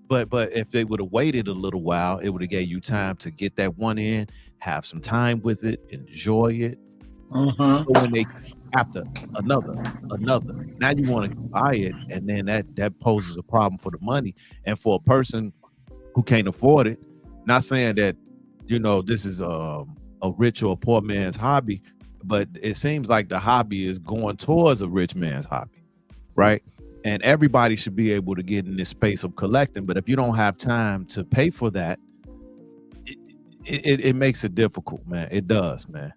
But if they would have waited a little while, it would have gave you time to get that one in, have some time with it, enjoy it. So when they after another, now you want to buy it, and then that poses a problem for the money, and for a person who can't afford it. Not saying that this is a rich or a poor man's hobby, but it seems like the hobby is going towards a rich man's hobby, right? And everybody should be able to get in this space of collecting. But if you don't have time to pay for that, it makes it difficult, man. It does, man.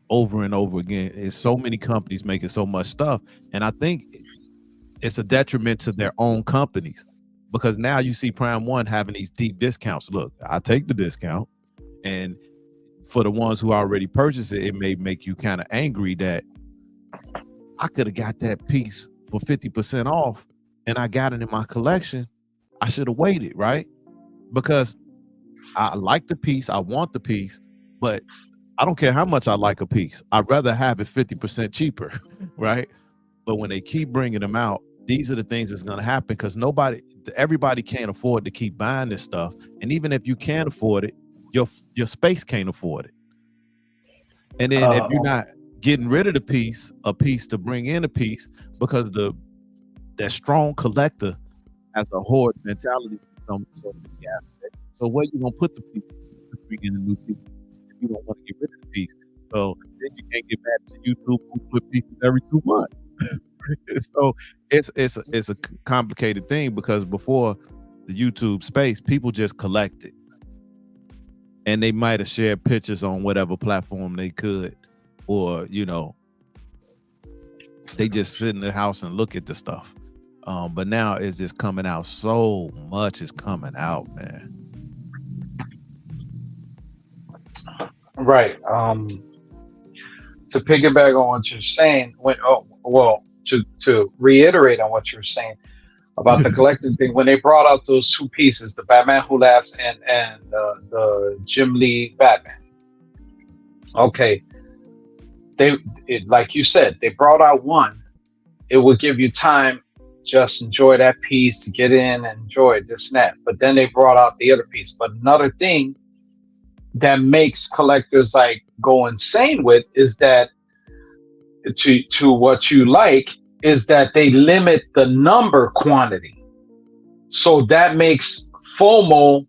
Over and over again. It's so many companies making so much stuff. And I think it's a detriment to their own companies, because now you see Prime One having these deep discounts. Look, I take the discount, and for the ones who already purchased it, it may make you kind of angry that I could have got that piece for 50% off and I got it in my collection, I should have waited, right? Because I like the piece, I want the piece, but I don't care how much I like a piece. I'd rather have it 50% cheaper, right? But when they keep bringing them out, these are the things that's going to happen because everybody can't afford to keep buying this stuff. And even if you can't afford it, your space can't afford it. And then if you're not getting rid of a piece to bring in a piece, because that strong collector has a hoard mentality. So where you gonna put the piece to bring in a new piece if you don't want to get rid of the piece? So then you can't get mad to YouTube who flip pieces every 2 months. So it's a complicated thing because before the YouTube space, people just collected. And they might have shared pictures on whatever platform they could, or they just sit in the house and look at the stuff. But now it's just coming out. So much is coming out, man. Right. To piggyback on what you're saying, to reiterate on what you're saying about the collecting thing, when they brought out those 2 pieces, the Batman Who Laughs and the Jim Lee Batman. Okay. Like you said, they brought out one. It would give you time, just enjoy that piece, to get in and enjoy this and that. But then they brought out the other piece. But another thing that makes collectors like go insane with is that to what you like is that they limit the number quantity. So that makes FOMO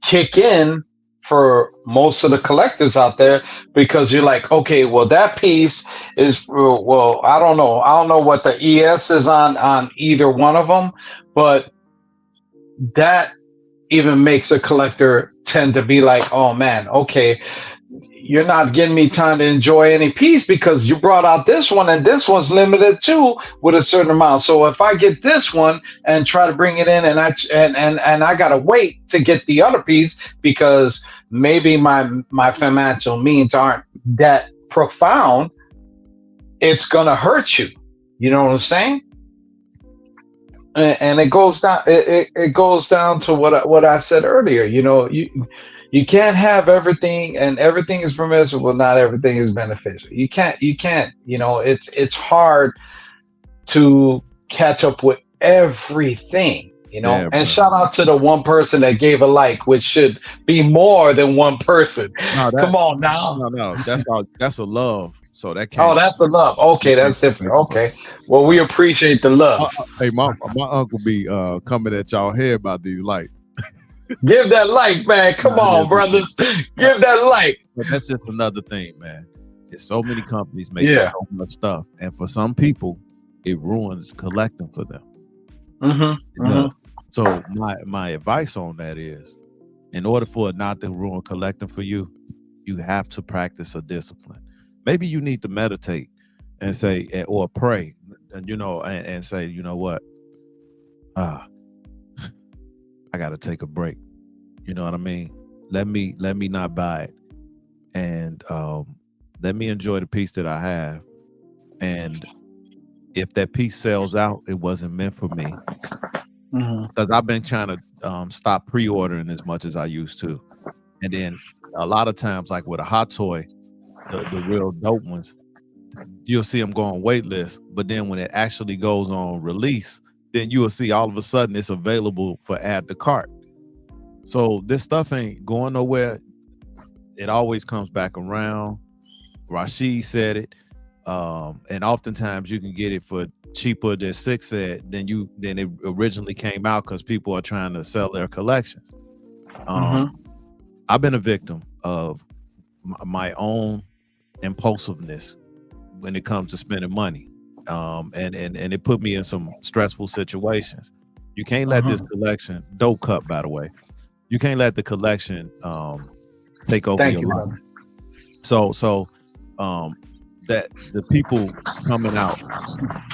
kick in for most of the collectors out there, because you're like, okay, well, that piece is, well, I don't know what the ES is on either one of them, but that even makes a collector tend to be like, oh man, okay, you're not giving me time to enjoy any piece because you brought out this one, and this one's limited too with a certain amount. So if I get this one and try to bring it in, and I gotta wait to get the other piece because maybe my financial means aren't that profound, it's gonna hurt you. You know what I'm saying? And it goes down. It goes down to what I said earlier. You can't have everything, and everything is permissible. Not everything is beneficial. You can't. It's hard to catch up with everything. Yeah, and shout out to the one person that gave a like, which should be more than one person. Come on now. No, that's a love. So that can't. Oh, that's a love. Okay, that's different. Okay, well, we appreciate the love. Hey, my uncle be coming at y'all here about these lights. Give that like, man. Come on, brothers. Give that like. But that's just another thing, man. There's so many companies making so much stuff, and for some people, it ruins collecting for them. So my advice on that is, in order for it not to ruin collecting for you, you have to practice a discipline. Maybe you need to meditate and say, or pray, and say, you know what? I got to take a break. You know what I mean? Let me not buy it, and let me enjoy the piece that I have. And if that piece sells out, it wasn't meant for me. Because I've been trying to stop pre-ordering as much as I used to. And then a lot of times, like with a hot toy, the real dope ones, you'll see them go on wait list, but then when it actually goes on release, then you will see all of a sudden it's available for add to cart. So this stuff ain't going nowhere. It always comes back around. Rashid said it. And oftentimes you can get it for cheaper than Six said than it originally came out, because people are trying to sell their collections. I've been a victim of my own impulsiveness when it comes to spending money, and it put me in some stressful situations. You can't let this collection, dope cup by the way, you can't let the collection take over your life. So that the people coming out,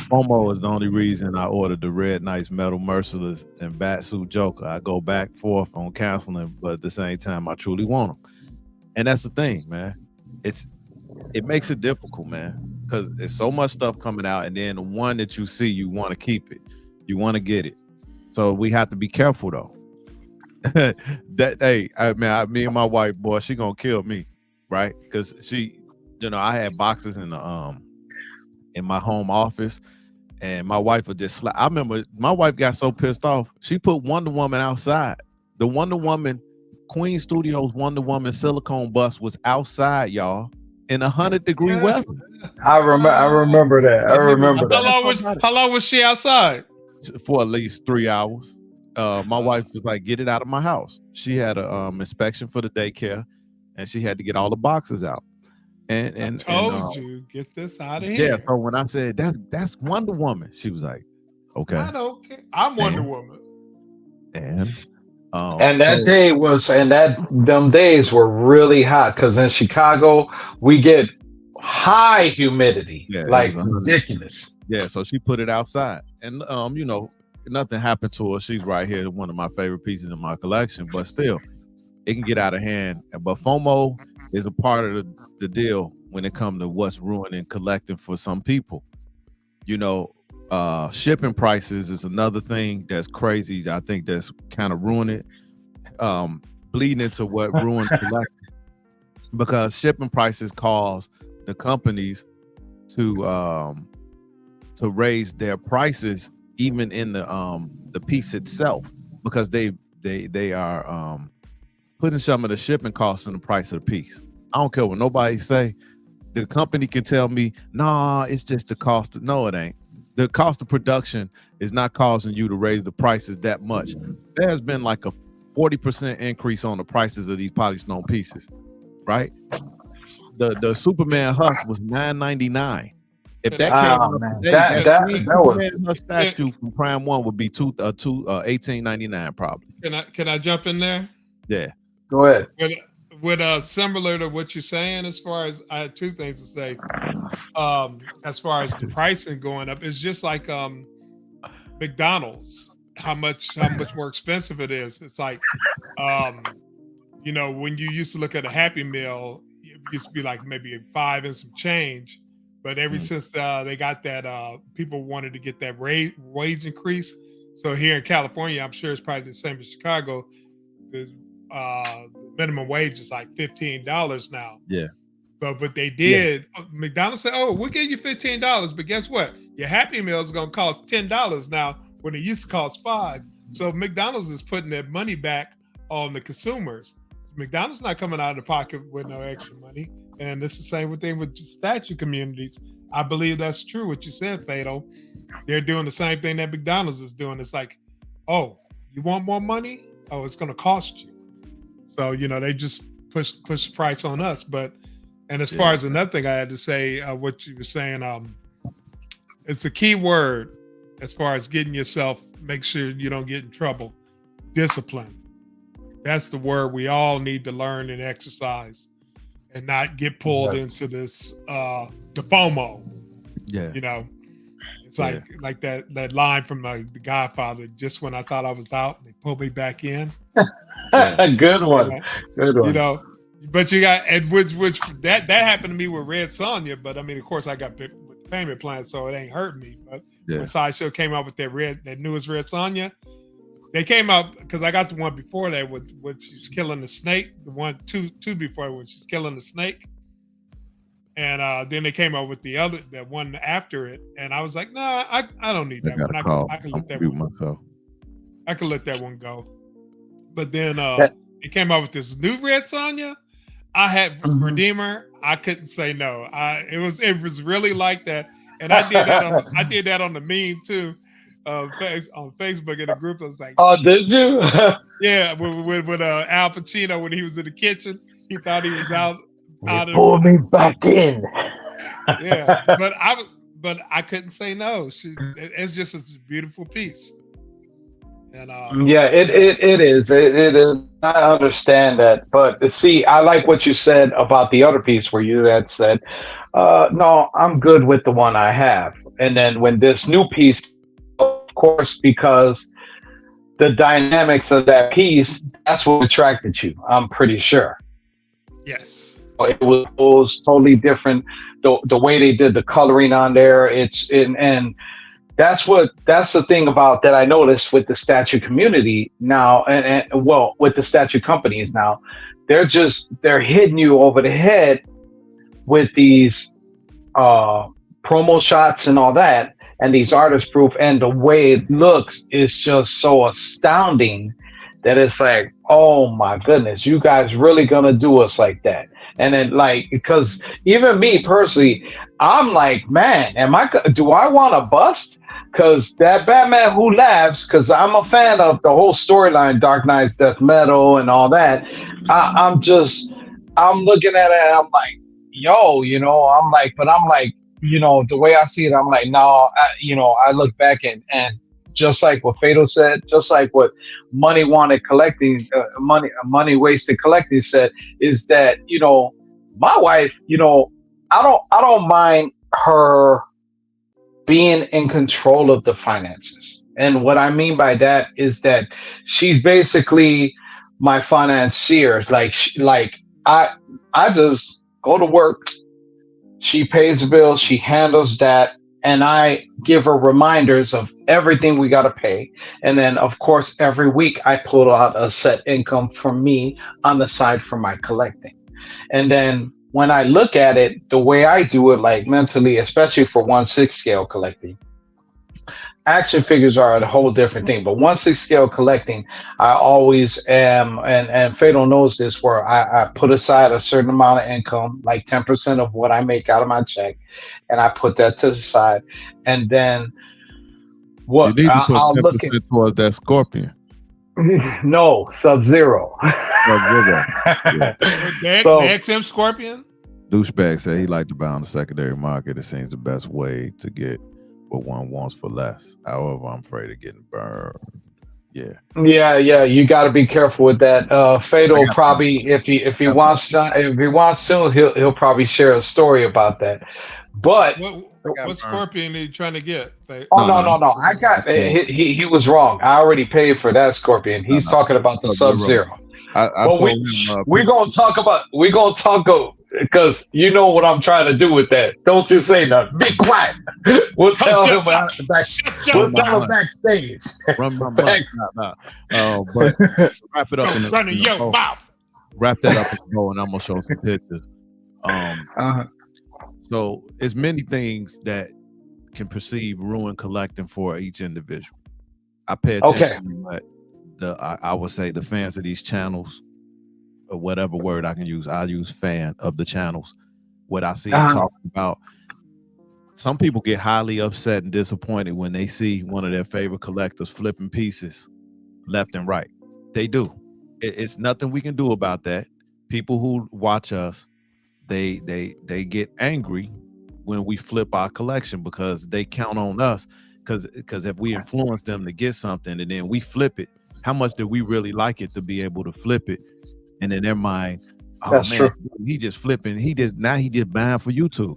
FOMO is the only reason I ordered the Red Knights, Metal Merciless, and Batsuit Joker. I go back and forth on canceling, but at the same time, I truly want them. And that's the thing, man. It makes it difficult, man, because there's so much stuff coming out, and then the one that you see, you want to keep it. You want to get it. So we have to be careful though. Me and my wife, boy, she gonna kill me, right? Because she, I had boxes in my home office, and my wife would just I remember my wife got so pissed off, she put Wonder Woman outside. The Wonder Woman, Queen Studios Wonder Woman silicone bus was outside, y'all, in 100-degree weather. I remember that. I remember that. How long was she outside? For at least 3 hours. My wife was like, "Get it out of my house." She had a inspection for the daycare, and she had to get all the boxes out. And told you, get this out of here. Yeah. So when I said that's Wonder Woman, she was like, "Okay, I don't care. I'm Wonder Woman." And them days were really hot because in Chicago we get high humidity, like ridiculous. Yeah. So she put it outside, and nothing happened to her. She's right here, one of my favorite pieces in my collection, but still, it can get out of hand. But FOMO is a part of the deal when it comes to what's ruining collecting for some people. Shipping prices is another thing that's crazy. I think that's kind of ruining it, bleeding into what ruined collecting, because shipping prices cause the companies to raise their prices even in the piece itself, because they are putting some of the shipping costs in the price of the piece. I don't care what nobody say. The company can tell me, nah, it's just the cost. No, it ain't. The cost of production is not causing you to raise the prices that much. There has been like a 40% increase on the prices of these polystone pieces, right? The Superman Husk was $9.99. If that came out today, that was statue from Prime One would be $18.99 probably. Can I jump in there? Yeah, go ahead. With similar to what you're saying, as far as I had two things to say. As far as the pricing going up, it's just like McDonald's. How much more expensive it is. It's like when you used to look at a Happy Meal, it used to be like maybe $5 and some change. But ever since they got that, people wanted to get that wage increase. So here in California, I'm sure it's probably the same as Chicago. The minimum wage is like $15 now. Yeah. But they did. Yeah. McDonald's said, "Oh, we'll give you $15, but guess what? Your Happy Meal is going to cost $10 now when it used to cost $5." So McDonald's is putting their money back on the consumers. So McDonald's not coming out of the pocket with no extra money. And it's the same thing with statue communities. I believe that's true what you said, Fatal. They're doing the same thing that McDonald's is doing. It's like, oh, you want more money? Oh, it's going to cost you. So, they just push the price on us. And as far as another thing I had to say, what you were saying, it's a key word as far as getting yourself, make sure you don't get in trouble. Discipline. That's the word we all need to learn and exercise. And not get pulled into this the FOMO. Yeah. It's like that line from the Godfather, just when I thought I was out, they pulled me back in. Good one. Good one. But you got, and which that happened to me with Red Sonja, but I mean, of course I got with the payment plan, so it ain't hurt me. But when Sideshow came out with that newest Red Sonja, they came out, because I got the one before that when she's killing the snake, the two before when she's killing the snake. And then they came out with that one after it. And I was like, nah, I don't need that one. I can let that one go. I can let that one go. But then it came out with this new Red Sonja. I had Redeemer. I couldn't say no. It was really like that. And I did that on the meme too. On Facebook in a group. I was like, "Oh, did you?" Yeah, with Al Pacino when he was in the kitchen, he thought he was out. Pull me back in. Yeah, but I couldn't say no. It's just a beautiful piece. And it is. It is. I understand that, but see, I like what you said about the other piece where you had said, "No, I'm good with the one I have." And then when this new piece, of course, because the dynamics of that piece, that's what attracted you. I'm pretty sure. Yes. It was totally different. The way they did the coloring on there, and that's the thing about that I noticed with the statue community now, and well, with the statue companies now, they're hitting you over the head with these promo shots and all that, and these artist proof, and the way it looks is just so astounding that it's like, oh my goodness, you guys really gonna do us like that? And then, like, because even me personally, I'm like, man, do I want to bust? Because that Batman Who Laughs, because I'm a fan of the whole storyline, Dark Knight's Death Metal and all that. I'm looking at it, I'm like, yo, I'm like, the way I see it, I'm like, no, I look back and just like what Fatal said, just like what Money Wasted Collecting said, is that, my wife, I don't mind her being in control of the finances. And what I mean by that is that she's basically my financier. Like I just go to work, she pays the bill, she handles that, and I give her reminders of everything we got to pay. And then, of course, every week I pull out a set income for me on the side for my collecting. And then when I look at it, the way I do it, like mentally, especially for 1/6 scale collecting, action figures are a whole different thing. But 1/6 scale collecting, I always am, and Fatal knows this, where I put aside a certain amount of income, like 10% of what I make out of my check, and I put that to the side. And then what you need to put I'll look at towards that Scorpion. no, Sub-Zero. So Next him Scorpion. Douchebag said he liked to buy on the secondary market. It seems the best way to get what one wants for less. However, I'm afraid of getting burned. Yeah. You got to be careful with that. Fatal probably, if he wants to, he'll probably share a story about that. But what Scorpion are you trying to get? Oh no! I got he was wrong. I already paid for that Scorpion. He's talking about the Sub-Zero. We're gonna talk because you know what I'm trying to do with that. Don't you say nothing. Be quiet. We'll tell him backstage. Run my mouth. But wrap it up in the mouth. Wrap that up in the bow, and I'm gonna show some pictures. So it's many things that can perceive ruin collecting for each individual. I pay attention to what I would say the fans of these channels, or whatever word I can use, I use fan of the channels. What I see talking about, some people get highly upset and disappointed when they see one of their favorite collectors flipping pieces left and right. They do. It's nothing we can do about that. People who watch us, they get angry when we flip our collection because they count on us. Because if we influence them to get something and then we flip it, how much do we really like it to be able to flip it? And in their mind, that's true. He just flipping. He just buying for YouTube.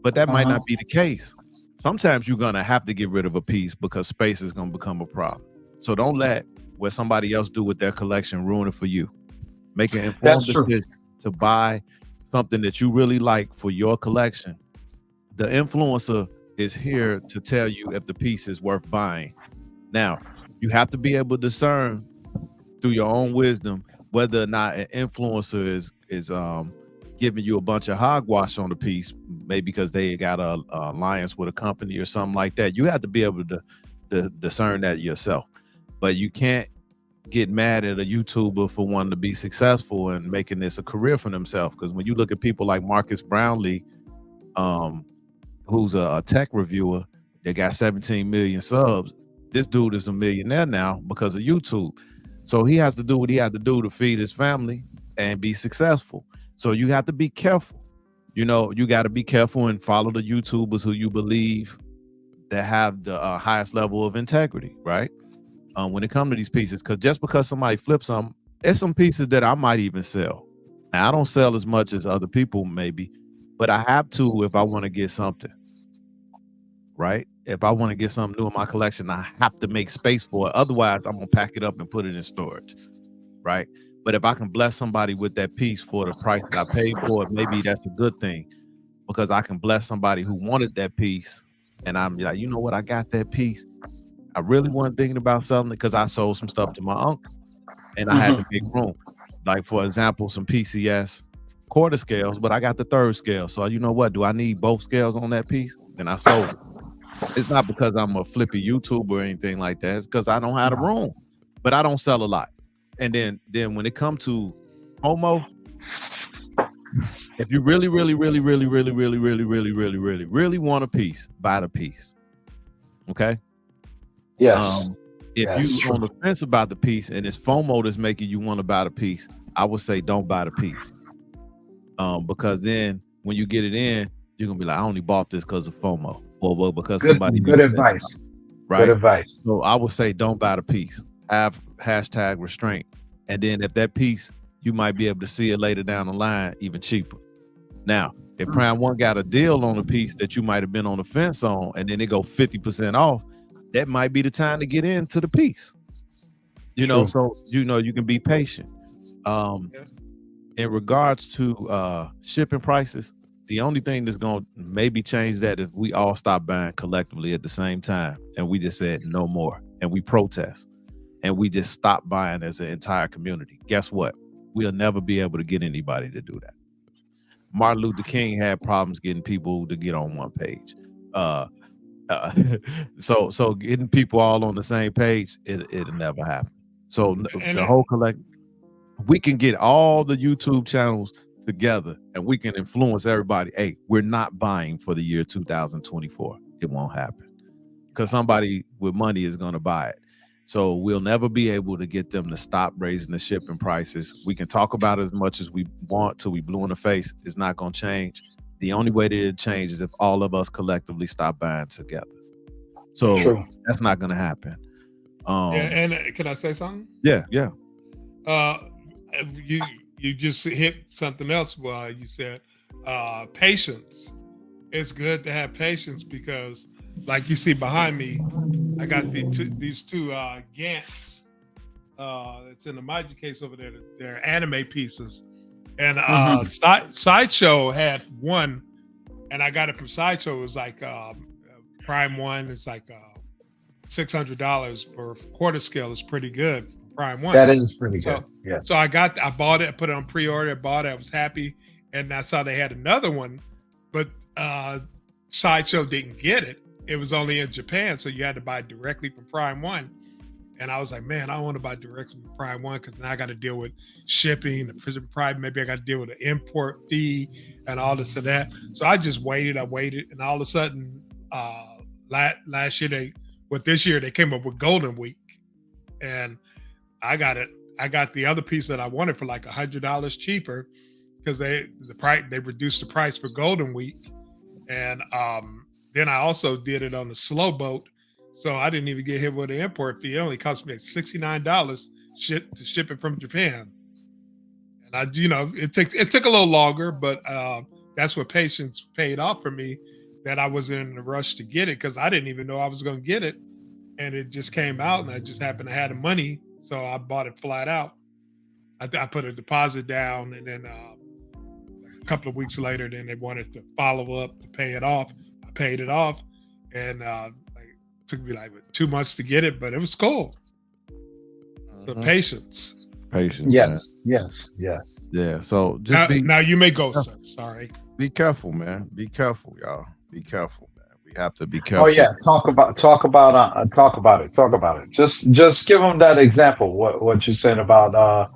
But that might not be the case. Sometimes you're gonna have to get rid of a piece because space is gonna become a problem. So don't let what somebody else do with their collection ruin it for you. Make an informed decision to buy something that you really like for your collection. The influencer is here to tell you if the piece is worth buying. Now, you have to be able to discern through your own wisdom whether or not an influencer is giving you a bunch of hogwash on the piece, maybe because they got a alliance with a company or something like that. You have to be able to discern that yourself. But you can't get mad at a YouTuber for wanting to be successful and making this a career for themselves. Because when you look at people like Marcus Brownlee, who's a tech reviewer that got 17 million subs, this dude is a millionaire now because of YouTube. So he has to do what he had to do to feed his family and be successful. So you have to be careful. You got to be careful and follow the YouTubers who you believe that have the highest level of integrity, right? When it comes to these pieces, because just because somebody flips some, there's some pieces that I might even sell. Now, I don't sell as much as other people maybe, but I have to if I want to get something, right? If I want to get something new in my collection, I have to make space for it. Otherwise, I'm going to pack it up and put it in storage, right? But if I can bless somebody with that piece for the price that I paid for it, maybe that's a good thing, because I can bless somebody who wanted that piece and I'm like, you know what, I got that piece. I really wasn't thinking about selling it because I sold some stuff to my uncle, and I had to make room. Like, for example, some PCS quarter scales, but I got the third scale. So you know what? Do I need both scales on that piece? Then I sold it. It's not because I'm a flippy YouTuber or anything like that. It's because I don't have the room, but I don't sell a lot. And then when it comes to homo, if you really want a piece, buy the piece. Okay. Yes. If you're on the fence about the piece and it's FOMO that's making you want to buy the piece, I would say don't buy the piece. Because then when you get it in, you're gonna be like, I only bought this because of FOMO, or because somebody. Good advice. Right. Good advice. So I would say don't buy the piece. Have hashtag restraint, and then if that piece, you might be able to see it later down the line even cheaper. Now, if Prime One got a deal on a piece that you might have been on the fence on, and then they go 50% off, that might be the time to get into the piece. You know, so you can be patient. In regards to shipping prices, the only thing that's going to maybe change that is we all stop buying collectively at the same time, and we just said no more, and we protest, and we just stop buying as an entire community. Guess what? We'll never be able to get anybody to do that. Martin Luther King had problems getting people to get on one page. So getting people all on the same page, it'll never happen. So the whole collective, we can get all the YouTube channels together and we can influence everybody. Hey, we're not buying for the year 2024. It won't happen because somebody with money is going to buy it. So we'll never be able to get them to stop raising the shipping prices. We can talk about it as much as we want till we blue in the face. It's not going to change. The only way that it changes is if all of us collectively stop buying together. So that's not going to happen. And can I say something? Yeah. You just hit something else while you said patience. It's good to have patience because, like you see behind me, I got these two Gants. It's in the Maji case over there. They're anime pieces, and Sideshow had one, and I got it from Sideshow. It was like Prime One. It's like $600 for quarter scale. Is pretty good for Prime One. That is pretty good. Yeah. So I bought it. I put it on pre-order. I bought it. I was happy, and I saw they had another one, but Sideshow didn't get it. It was only in Japan, so you had to buy directly from Prime One. And I was like, man, I want to buy directly from Prime One because now I got to deal with shipping, the prison Prime. Maybe I got to deal with the import fee and all this and that. So I just waited. And all of a sudden, last year this year they came up with Golden Week, and I got it. I got the other piece that I wanted for like $100 cheaper because they reduced the price for Golden Week, and then I also did it on the slow boat, so I didn't even get hit with an import fee. It only cost me like $69 to ship it from Japan. And it took a little longer, but that's what patience paid off for me. That I was in a rush to get it because I didn't even know I was going to get it, and it just came out, and I just happened to have the money, so I bought it flat out. I put a deposit down, and then a couple of weeks later, then they wanted to follow up to pay it off. Paid it off, and it took me like 2 months to get it, but it was cool. So patience. Yes. Yeah. So just now you may go, sir. Sorry. Be careful, man. Be careful, y'all. Be careful, man. We have to be careful. Oh yeah, talk about it. Just give them that example. What you said about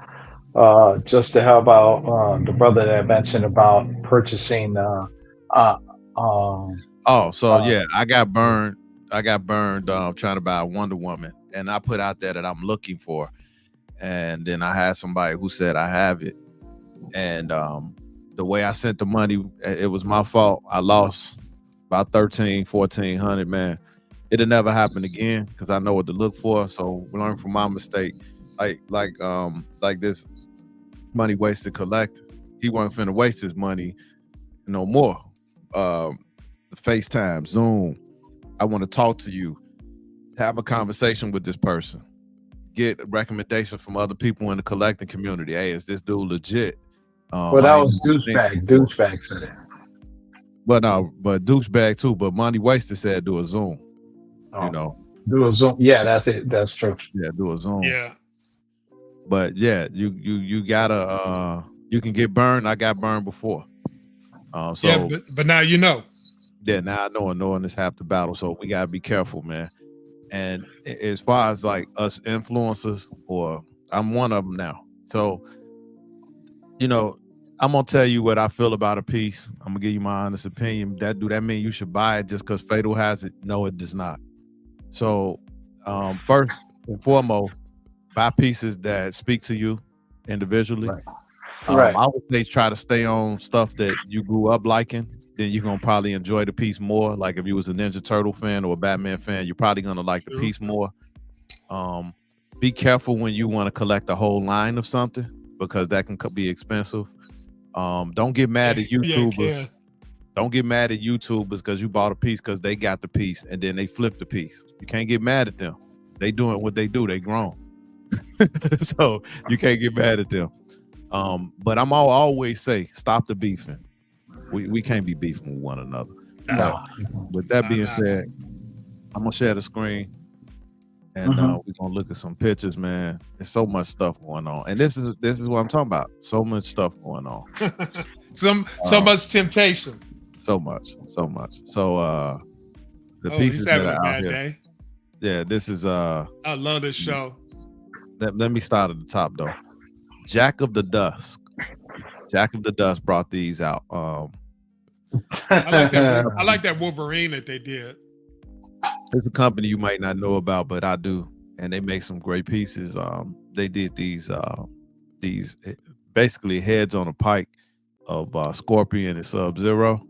just to help out the brother that mentioned about purchasing. I got burned. Trying to buy a Wonder Woman, and I put out there that I'm looking for, and then I had somebody who said I have it, and the way I sent the money, it was my fault. I lost about $1,400, man. It'll never happen again because I know what to look for. So we learn from my mistake. Like this money wasted collector. He wasn't finna waste his money no more. The FaceTime, Zoom. I want to talk to you. Have a conversation with this person. Get recommendations from other people in the collecting community. Hey, is this dude legit? Well, that was Douchebag. Douchebag said it. But no, but douchebag too. But Monty Wasted said do a Zoom. Oh, You know, do a Zoom. Yeah, that's it. That's true. yeah, do a Zoom. Yeah. But yeah, you gotta you can get burned. I got burned before. So yeah, but now you know. yeah, now I know, and knowing is half the battle. So we gotta be careful, man. And as far as like us influencers, or I'm one of them now. So you know, I'm gonna tell you what I feel about a piece. I'm gonna give you my honest opinion. That mean you should buy it just because Fatal has it? No, it does not. So first and foremost, buy pieces that speak to you individually. Right. I would say try to stay on stuff that you grew up liking. Then you're gonna probably enjoy the piece more. Like if you was a Ninja Turtle fan or a Batman fan, you're probably gonna like the piece more. Be careful when you want to collect a whole line of something, because that can be expensive. Don't get mad at YouTubers. Don't get mad at YouTubers because you bought a piece because they got the piece and then they flipped the piece. You can't get mad at them. They doing what they do. They grown. So you can't get mad at them. But always say, stop the beefing. We can't be beefing with one another. No. With that being said, I'm gonna share the screen and we're gonna look at some pictures, man. There's so much stuff going on. And this is what I'm talking about. So much stuff going on. so much temptation. So much. So the pieces he's having that a are bad out here. day. Yeah, this is I love this show. Let me start at the top though. Jack of the Dusk. Jack of the Dusk brought these out. I like that Wolverine that they did. It's a company you might not know about, but I do, and they make some great pieces. They did these basically heads on a pike of Scorpion and Sub-Zero,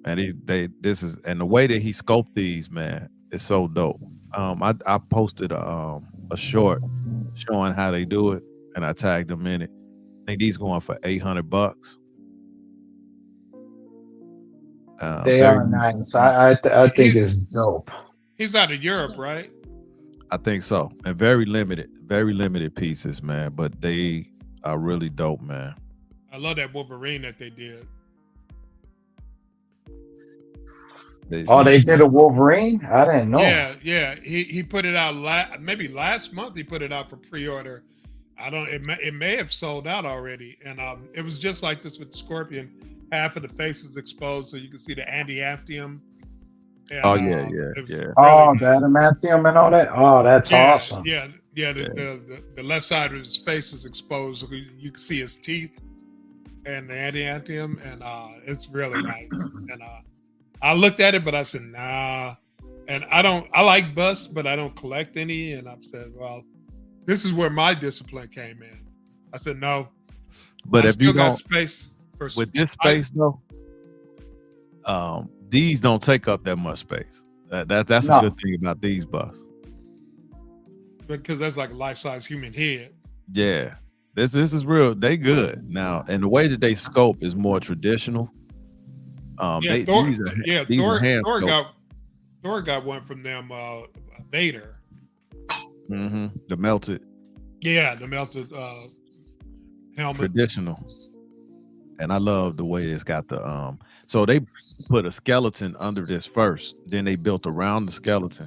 and the way that he sculpted these, man, is so dope. I posted a short showing how they do it, and I tagged them in it. I think these going for $800. They are nice. I think it's dope. He's out of Europe, right? I think so. And very limited pieces, man. But they are really dope, man. I love that Wolverine that they did. They did a Wolverine? I didn't know. Yeah. He put it out maybe last month. He put it out for pre-order. It may have sold out already. And it was just like this with Scorpion. Half of the face was exposed, so you can see the adamantium. And, yeah. The adamantium and all that. Oh, that's awesome. Yeah. The left side of his face is exposed, so you can see his teeth and the adamantium, and it's really nice. And I looked at it, but I said nah. And I like busts, but I don't collect any. And I've said, well, this is where my discipline came in. I said no, but if you got space. With this space though, these don't take up that much space. That's a good thing about these busts. Because that's like a life-size human head. Yeah. This is real. They good now. And the way that they sculpt is more traditional. Thor got one from them, Vader. The melted. Yeah, the melted helmet. Traditional. And I love the way it's got the so they put a skeleton under this first, then they built around the skeleton,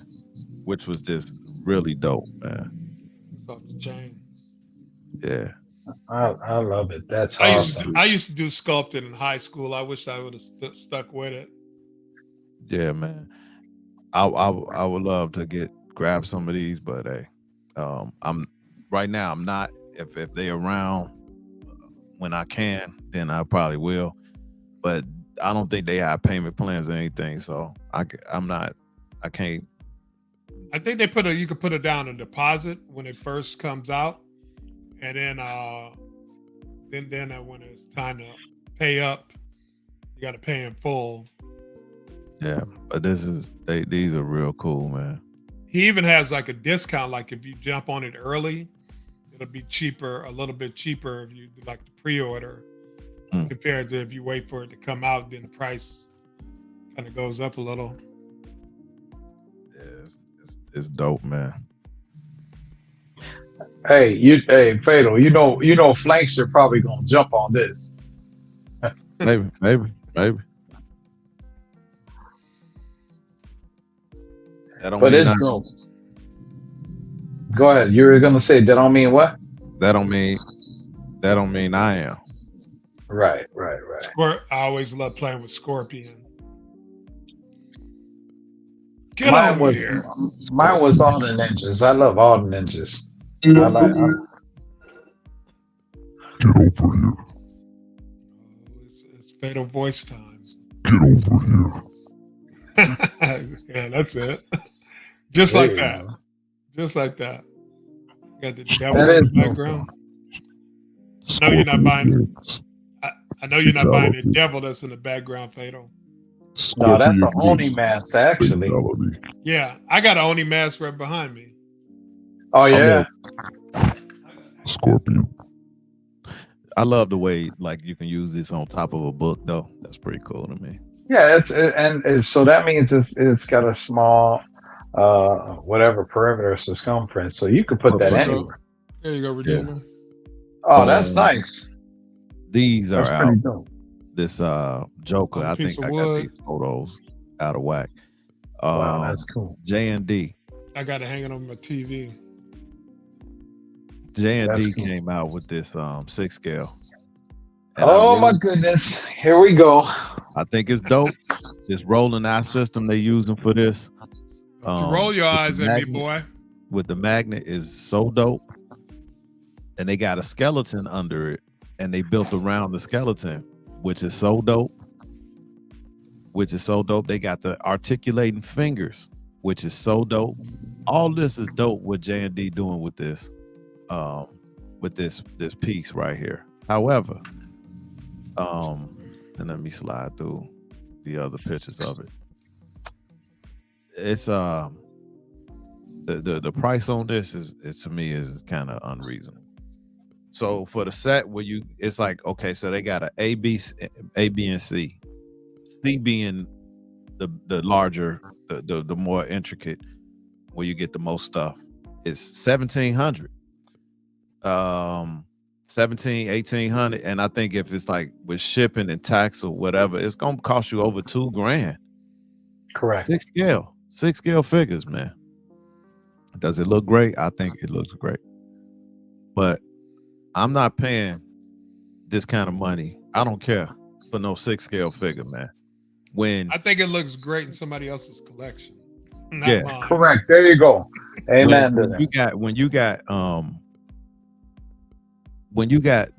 which was just really dope, man. It's off the chain. Yeah. I love it. That's awesome. I used to do sculpting in high school. I wish I would have stuck with it. Yeah, man. I would love to grab some of these, but hey, I'm not. If they around when I can, then I probably will. But I don't think they have payment plans or anything, so I can't. I think you could put it down a deposit when it first comes out, and then when it's time to pay up, you got to pay in full. Yeah, but these are real cool, man. He even has like a discount, like if you jump on it early, it'll be cheaper, a little bit cheaper if you do like the pre-order compared to if you wait for it to come out, then the price kind of goes up a little. Yeah, it's dope, man. Hey, Fatal, you know, Flanks are probably gonna jump on this. maybe. That don't But mean it's dope. Go ahead. You were gonna say that don't mean what? that don't mean I am. Right. I always love playing with Scorpion. Get Mine over was here. all the ninjas. I love all the ninjas. Get over here. It's fatal voice time. Get over here. Yeah, that's it. Just There like you that. go. Just like that. Got the devil That in is the so background. No, you're not buying. I know you're not buying the Fatality. devil that's in the background, Fatal. No, that's Scorpion the Oni Gates. mask, actually. Fatality. Yeah, I got an Oni mask right behind me. Oh yeah. Scorpion. I love the way like you can use this on top of a book though. That's pretty cool to me. Yeah, so that means it's got a small whatever perimeter circumference, so you could put that There you anywhere. go. There you go, Redeemer. Oh, that's nice. These are That's out. pretty dope. This Joker, On a I piece think of I got wood. these photos out of whack. Wow, that's cool. J&D. I got it hanging on my TV. J&D That's cool. came out with this 6 scale. Oh my goodness. Here we go. I think it's dope. This rolling eye system they using for this. Don't you roll your with the eyes at me, magnet- boy. With the magnet is so dope. And they got a skeleton under it. And they built around the skeleton, which is so dope. They got the articulating fingers, which is so dope. All this is dope what J&D doing with this piece right here. However, and let me slide through the other pictures of it. It's the price on this is to me is kind of unreasonable. So for the set where it's like, okay, so they got A, B, and C. C being the larger, the more intricate, where you get the most stuff. It's 1,700. 17, 1,800. And I think if it's like with shipping and tax or whatever, it's gonna cost you over $2,000. Correct. 6 scale figures, man. Does it look great? I think it looks great. But I'm not paying this kind of money. I don't care for no 6 scale figure, man. When I think it looks great in somebody else's collection. Not Yeah. mine. Correct. There you go. Amen to that. when you got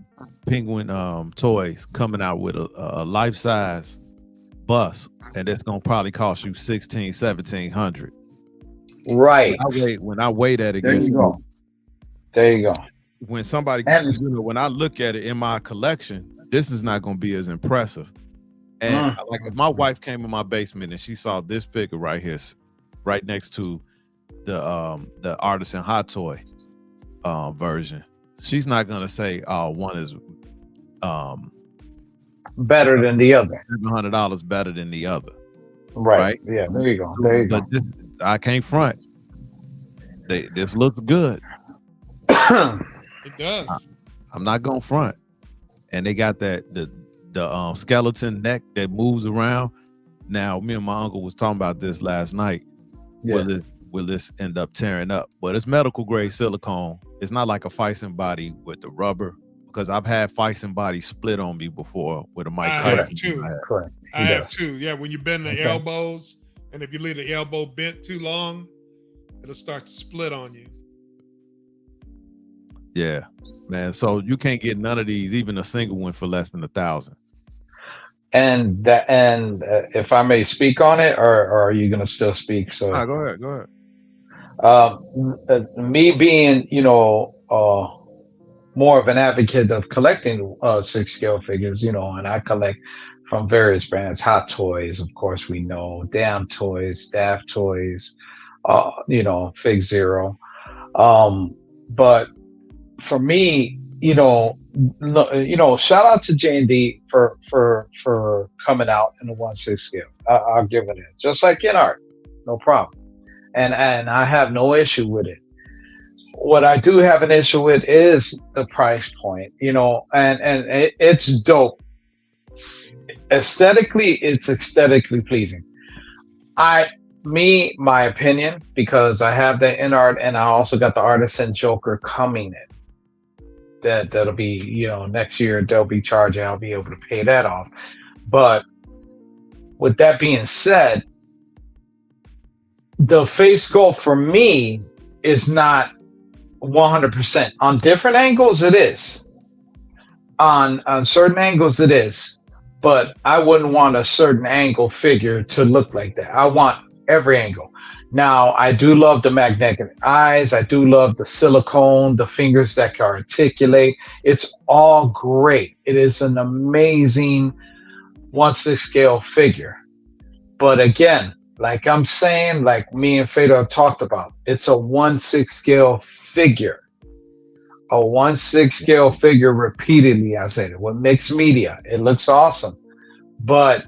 Penguin toys coming out with a life size bus, and it's gonna probably cost you 1,600, 1,700. Right. When I weigh that There against you go. There you go. when somebody, And- when I look at it in my collection, this is not going to be as impressive. And like if my wife came in my basement and she saw this figure right here, right next to the Artisan Hot Toy version, she's not going to say, "Oh, one is Better than the other. $700 better than the other." Right. Yeah. There you go. There you go. But this, I can't front. This looks good. It does. I'm not gonna front. And they got the skeleton neck that moves around. Now, me and my uncle was talking about this last night. Yeah. Will this end up tearing up? But it's medical grade silicone. It's not like a Fison body with the rubber, because I've had Fison body split on me before with a Mike I Tyson. have too. Correct. I have too. Yeah, when you bend the Okay. elbows, and if you leave the elbow bent too long, it'll start to split on you. Yeah, man. So you can't get none of these, even a single one, for less than 1,000. And if I may speak on it, or are you going to still speak? So Go ahead. me being, more of an advocate of collecting 6 scale figures, and I collect from various brands, Hot Toys, of course, we know, Damn Toys, Staff Toys, Fig Zero. But for me, shout out to J&D for coming out in the 1/6 scale. I'll give it that. Just like in art, no problem. And I have no issue with it. What I do have an issue with is the price point, and it's dope. Aesthetically, it's aesthetically pleasing. my opinion, because I have the in art and I also got the Artisan Joker coming in. That'll be, next year they'll be charging. I'll be able to pay that off. But with that being said, the face sculpt for me is not 100%. On different angles, it is. On certain angles, it is. But I wouldn't want a certain angle figure to look like that. I want every angle. Now, I do love the magnetic eyes. I do love the silicone, the fingers that can articulate. It's all great. It is an amazing 1/6 scale figure. But again, like I'm saying, like me and Fado have talked about, it's a 1/6 scale figure. A 1/6 scale figure repeatedly, I said it, with mixed media. It looks awesome. But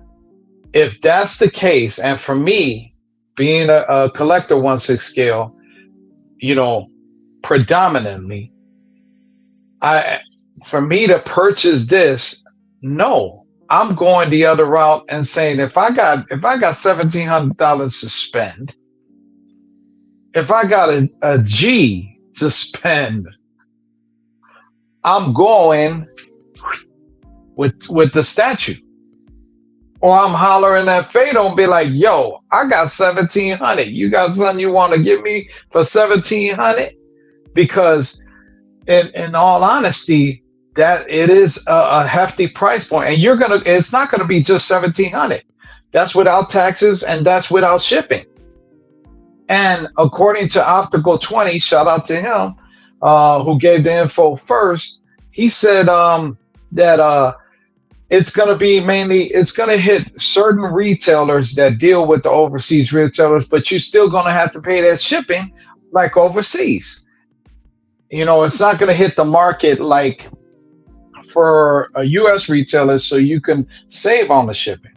if that's the case, and for me, being a collector 1/6 scale, predominantly, for me to purchase this, no, I'm going the other route and saying if I got $1,700 to spend, if I got a G to spend, I'm going with the statue. Or I'm hollering at Fado and be like, yo, I got $1,700. You got something you want to give me for $1,700? Because in all honesty, that it is a hefty price point. And it's not gonna be just $1,700. That's without taxes and that's without shipping. And according to Optical 20, shout out to him, who gave the info first, he said that it's going to be it's going to hit certain retailers that deal with the overseas retailers, but you're still going to have to pay that shipping like overseas. It's not going to hit the market like for a U.S. retailer, so you can save on the shipping.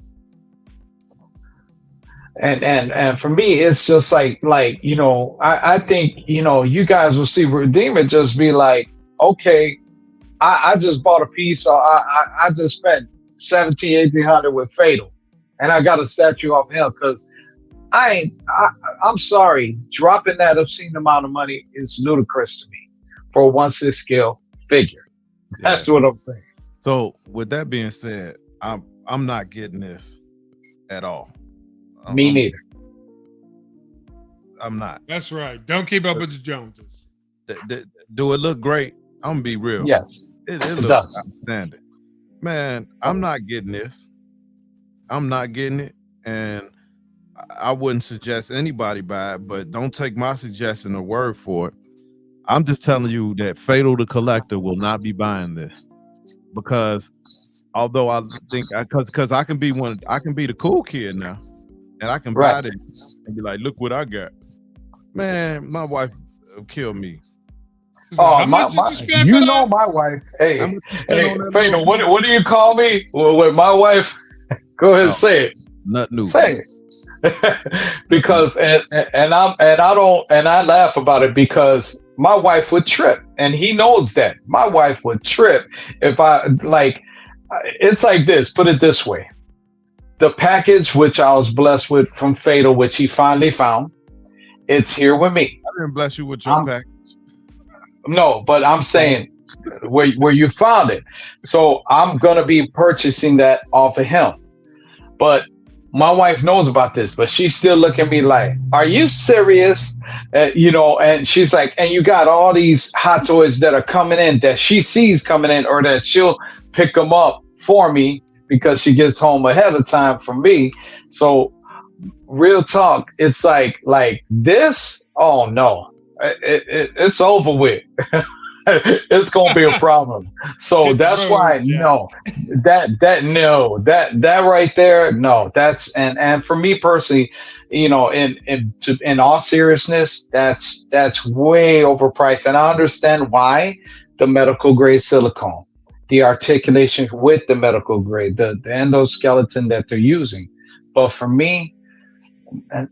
And for me, it's just like I think, you guys will see Redeemer just be like, okay, I just bought a piece, so I just spent $1,700-$1,800 with Fatal, and I got a statue off him because I'm sorry, dropping that obscene amount of money is ludicrous to me for a 1/6 scale figure. That's what I'm saying. So with that being said, I'm not getting this at all. Me neither. I'm not. That's right. Don't keep up with the Joneses. Do it look great? I'm gonna be real. Yes, it looks outstanding. Man, I'm not getting this. I'm not getting it, and I wouldn't suggest anybody buy it. But don't take my suggestion or word for it. I'm just telling you that Fatal the Collector will not be buying this, because although I think because I can be the cool kid now, and I can buy it and be like, look what I got. Man, my wife will kill me. Oh, my wife. Hey, Fatal, what do you call me? With my wife, go ahead and say it. Nut new. Say it. Because and I laugh about it because my wife would trip, and he knows that. My wife would trip if it's like this. Put it this way: the package which I was blessed with from Fatal, which he finally found, it's here with me. I didn't bless you with your package. No, but I'm saying where you found it. So I'm gonna be purchasing that off of him. But my wife knows about this, but she's still looking at me like, "Are you serious?" And she's like, "And you got all these hot toys that are coming in that she sees coming in, or that she'll pick them up for me because she gets home ahead of time from me." So, real talk, it's like this. Oh no. It's over with. It's gonna be a problem. So that's why that right there, no, that's and for me personally, in all seriousness, that's way overpriced, and I understand why. The medical grade silicone, the articulation with the medical grade, the endoskeleton that they're using, but for me.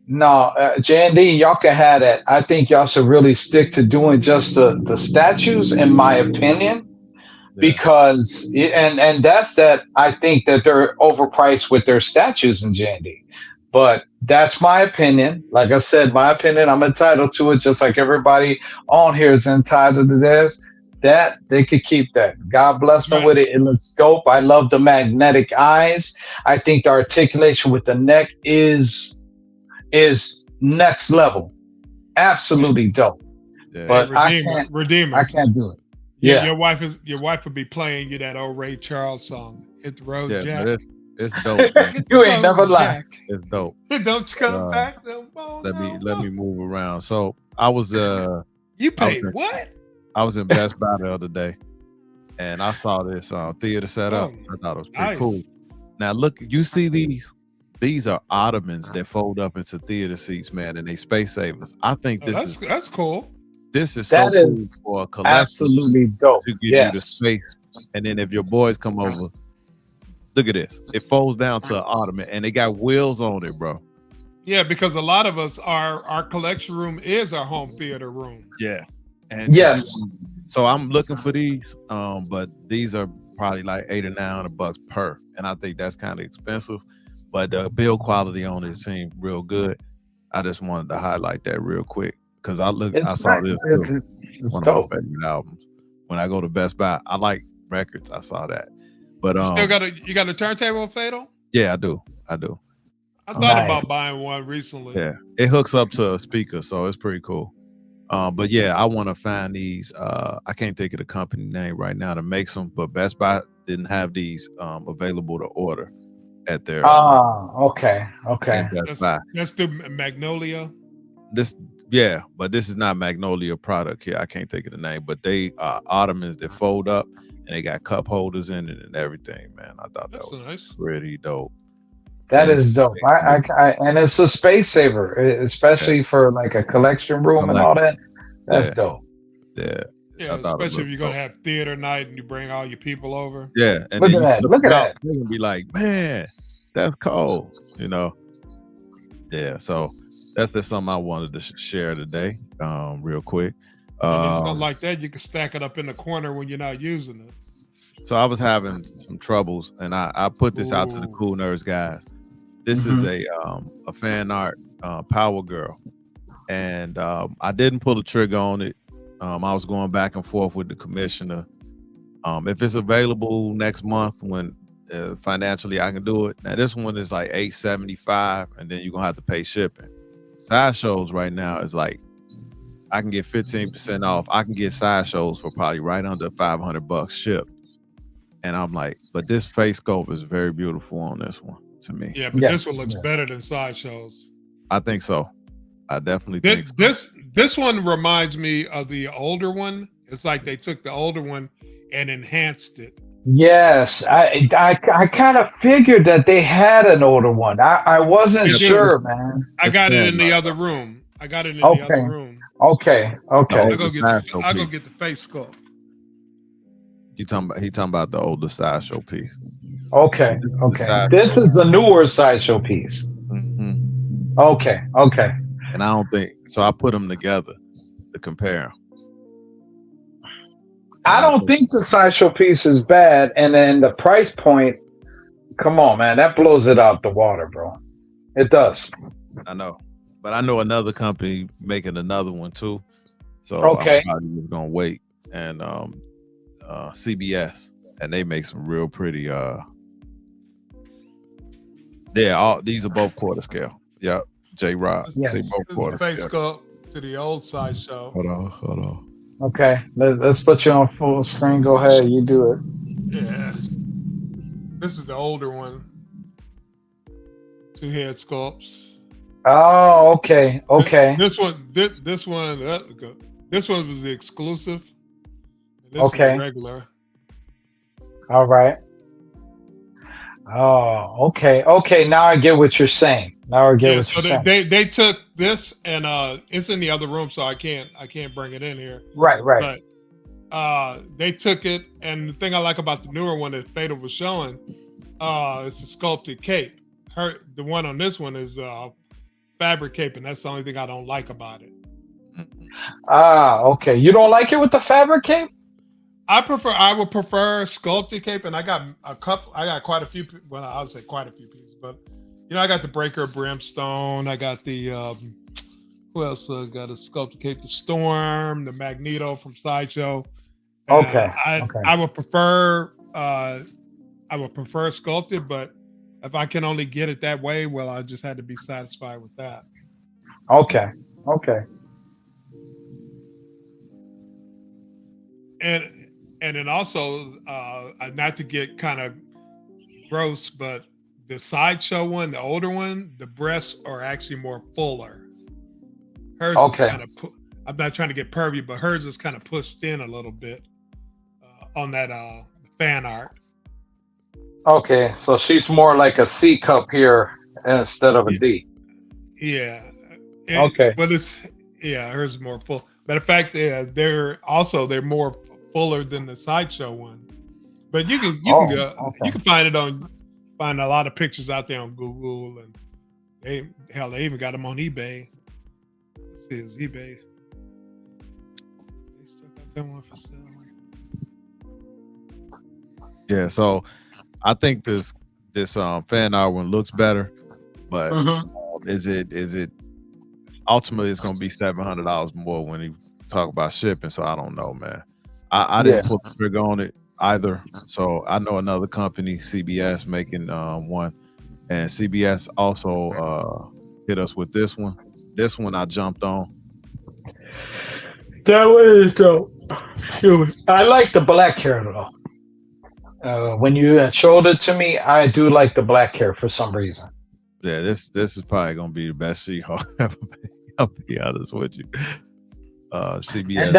No, J&D, y'all can have that. I think y'all should really stick to doing just the statues, in my opinion, because and that's that. I think that they're overpriced with their statues in J&D, But that's my opinion. Like I said, my opinion, I'm entitled to it just like everybody on here is entitled to this. That they could keep that. God bless That's them right. with it. It looks dope. I love the magnetic eyes. I think the articulation with the neck is next level. Absolutely dope. Yeah. But I Redeemer. can't do it. Yeah, Yeah. your wife would be playing you that old Ray Charles song, "Hit the Road, Yeah, Jack." but it's dope. Man. Hit the You ain't road, never lied. Jack. It's dope. Don't you come back no more. Let no me more. move around. So I was You paid okay. what? I was in Best Buy the other day, and I saw this theater set up. Oh, I thought it was pretty nice. cool. Now look, you see these? These are ottomans that fold up into theater seats, man, and they space savers. I think Oh, this that's cool. is That so cool is for a collector absolutely dope. to give you the Yes. space. And then if your boys come over, look at this. It folds down to an ottoman, and they got wheels on it, bro. Yeah, because a lot of us, our collection room is our home theater room. Yeah. And Yes. so I'm looking for these, but these are probably like $800 or $900 per, and I think that's kind of expensive. But the build quality on it seemed real good. I just wanted to highlight that real quick because I saw nice. this too. It's One dope. of my favorite albums. When I go to Best Buy, I like records. I saw that, but You got a turntable, Fatal? yeah, I do. I thought Nice. about buying one recently. Yeah, it hooks up to a speaker, so it's pretty cool. But yeah, I want to find these. I can't think of the company name right now to make them, but Best Buy didn't have these available to order at their Okay. in Best Buy. That's the Magnolia. But this is not Magnolia product here. I can't think of the name, but they are ottomans that fold up and they got cup holders in it and everything, man. I thought that That's was nice. pretty dope. That And is it's dope. I and it's a space saver, especially for like a collection room and all that. That's dope. Yeah. Yeah, I thought it especially if looked you're gonna dope. have theater night and you bring all your people over. Yeah. And Look then at you that. Look at that. They're gonna be like, man, that's cold, you know. Yeah, so that's just something I wanted to share today, real quick. And then something like that, you can stack it up in the corner when you're not using it. So I was having some troubles, and I put this out to the Ooh. KoolNerdz guys. This is a fan art Power Girl, and I didn't pull the trigger on it. I was going back and forth with the commissioner. If it's available next month when financially I can do it. Now this one is like $875, and then you're gonna have to pay shipping. Sideshows right now is like I can get 15% off. I can get Sideshows for probably right under $500 shipped. And I'm like, but this face sculpt is very beautiful on this one to me. Yeah, but this one looks better than Sideshows. I think so. I definitely think so. This one reminds me of the older one. It's like they took the older one and enhanced it. Yes, I kind of figured that they had an older one. I wasn't sure, man. I got it in the other room. Okay. Okay. I'll go get the face sculpt. He talking about the older Sideshow piece. Okay. This is a newer Sideshow piece. Mm-hmm. Okay. And I don't think so. I put them together to compare. I don't think the Sideshow piece is bad, and then the price point. Come on, man, that blows it out the water, bro. It does. I know, but I know another company making another one too. So okay, I'm probably just gonna wait. And CBS, and they make some real pretty. These are both quarter scale. Yep, J Rob. Yes. They both quarter face scale. sculpt to the old Sideshow. Hold on. Okay, let's put you on full screen. Go ahead, you do it. Yeah, this is the older one. 2 head sculpts. Oh, okay. This one was the exclusive. This okay. is the regular. All right. Oh, okay. Now I get what you're saying. They took this and it's in the other room, so I can't bring it in here. Right. But they took it, and the thing I like about the newer one that Fatal was showing, it's a sculpted cape. The one on this one is fabric cape, and that's the only thing I don't like about it. Okay. You don't like it with the fabric cape? I would prefer sculpted cape, and I got quite a few. Well, I would say quite a few pieces, but I got the Breaker of Brimstone. I got the who else? Got a Sculpticate the Storm, the Magneto from Sideshow. Okay. I would prefer sculpted, but if I can only get it that way, well, I just had to be satisfied with that. Okay. And then also, not to get kind of gross, but the Sideshow one, the older one, the breasts are actually more fuller. Hers is kind of. I'm not trying to get pervy, but hers is kind of pushed in a little bit on that fan art. Okay, so she's more like a C cup here instead of a D. Yeah. Okay. But hers is more full. Matter of fact, they're more fuller than the Sideshow one. But you can find a lot of pictures out there on Google, and they even got them on eBay. This is eBay. They still got that one for sale. Yeah, so I think this fan art one looks better, but is it ultimately it's gonna be $700 more when you talk about shipping? So I don't know, man. I didn't put the trigger on it either. So I know another company, CBS, making one, and CBS also hit us with this one. This one I jumped on. That one is dope. I like the black hair though. When you showed it to me, I do like the black hair for some reason. Yeah, this is probably gonna be the best She-Hulk ever made. I'll be honest with you. CBS, and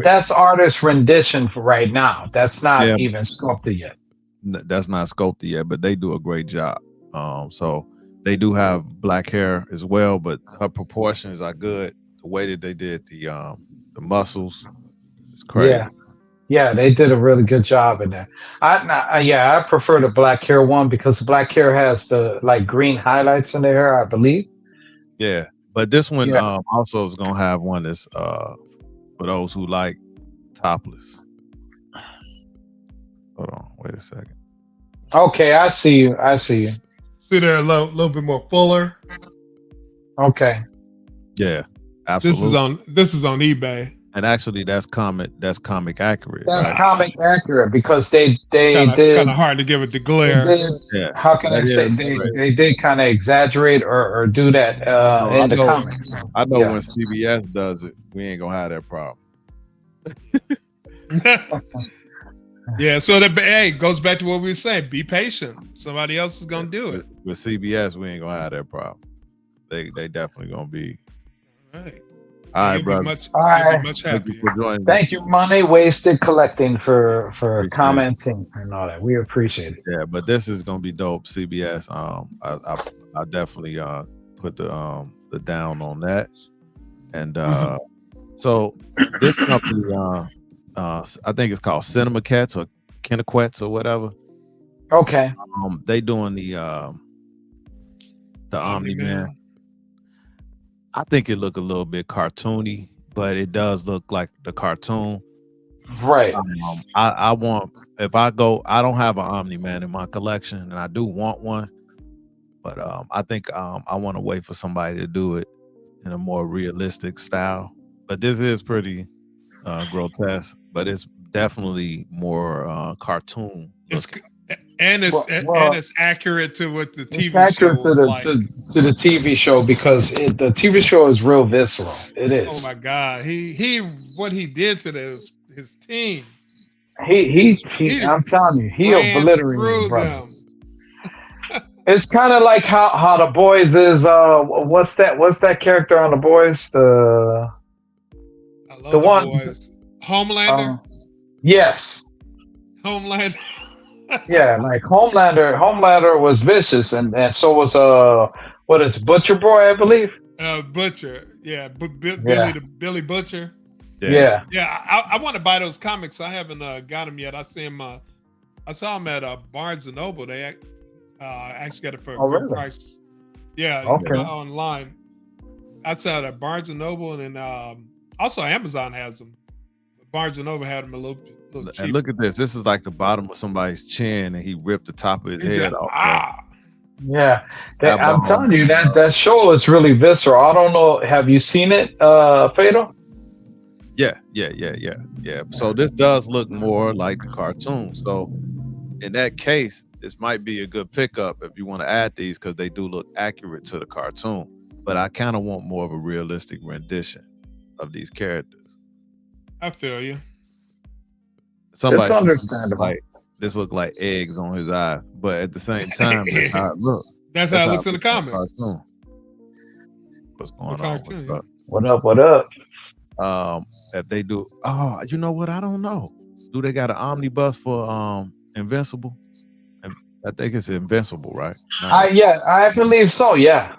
that's artist rendition for right now. That's not even sculpted yet. That's not sculpted yet, but they do a great job. So they do have black hair as well, but her proportions are good. The way that they did the muscles is crazy. Yeah, they did a really good job in that. I prefer the black hair one because the black hair has the like green highlights in the hair, I believe. Yeah, but this one also is gonna have one that's for those who like topless. Hold on, wait a second. Okay, I see you. See they're a little bit more fuller. Okay. Yeah, absolutely. This is on eBay. And actually, that's comic accurate. That's comic accurate because they did kind of hard to give it the glare. How can I say they did kind of exaggerate or do that in the comics? I know when CBS does it, we ain't gonna have that problem. Yeah, so it goes back to what we were saying. Be patient. Somebody else is gonna do it. With CBS, we ain't gonna have that problem. They definitely gonna be. All right. All right, brother. Much happier. Thank you, Money Wasted Collecting, for commenting and all that. We appreciate it. Yeah, but this is gonna be dope. CBS. I definitely put the down on that. And so this company, I think it's called Cinema Cats or Kinequets or whatever. Okay. They doing the Omni-Man. I think it look a little bit cartoony, but it does look like the cartoon. Right. I want, if I go, I don't have an Omni-Man in my collection, and I do want one, but I think I want to wait for somebody to do it in a more realistic style. But this is pretty grotesque, but it's definitely more cartoon. It's accurate to what the TV show. It's accurate to the TV show because the TV show is real visceral. It is. Oh my God, what he did to his team. I'm telling you, he obliterated them. It's kind of like how the Boys is. What's that character on the Boys? The one. Boys. Homelander. Yes. Homelander. Yeah, like Homelander was vicious, and so was what is Butcher Boy, I believe. Butcher, yeah, Billy Butcher. Yeah. I want to buy those comics. I haven't got them yet. I saw them at Barnes and Noble. They actually got it for a good price. Yeah, online. I saw it at Barnes and Noble, and then also Amazon has them. Barnes and Noble had them a little cheaper. And look at this. This is like the bottom of somebody's chin, and he ripped the top of his head off. Yeah, Have, I'm telling you that show is really visceral. I don't know. Have you seen it, Fatal? Yeah. So this does look more like the cartoon. So in that case, this might be a good pickup if you want to add these because they do look accurate to the cartoon. But I kind of want more of a realistic rendition of these characters. I feel you. Somebody It's said understandable. like this look like eggs on his eyes, but at the same time, that's how it looks. That's how it looks in the comic. Cartoon. What's going on? Cartoon, What up? If they do, you know what? I don't know. Do they got an omnibus for Invincible? I think it's Invincible, right? I believe so. Yeah,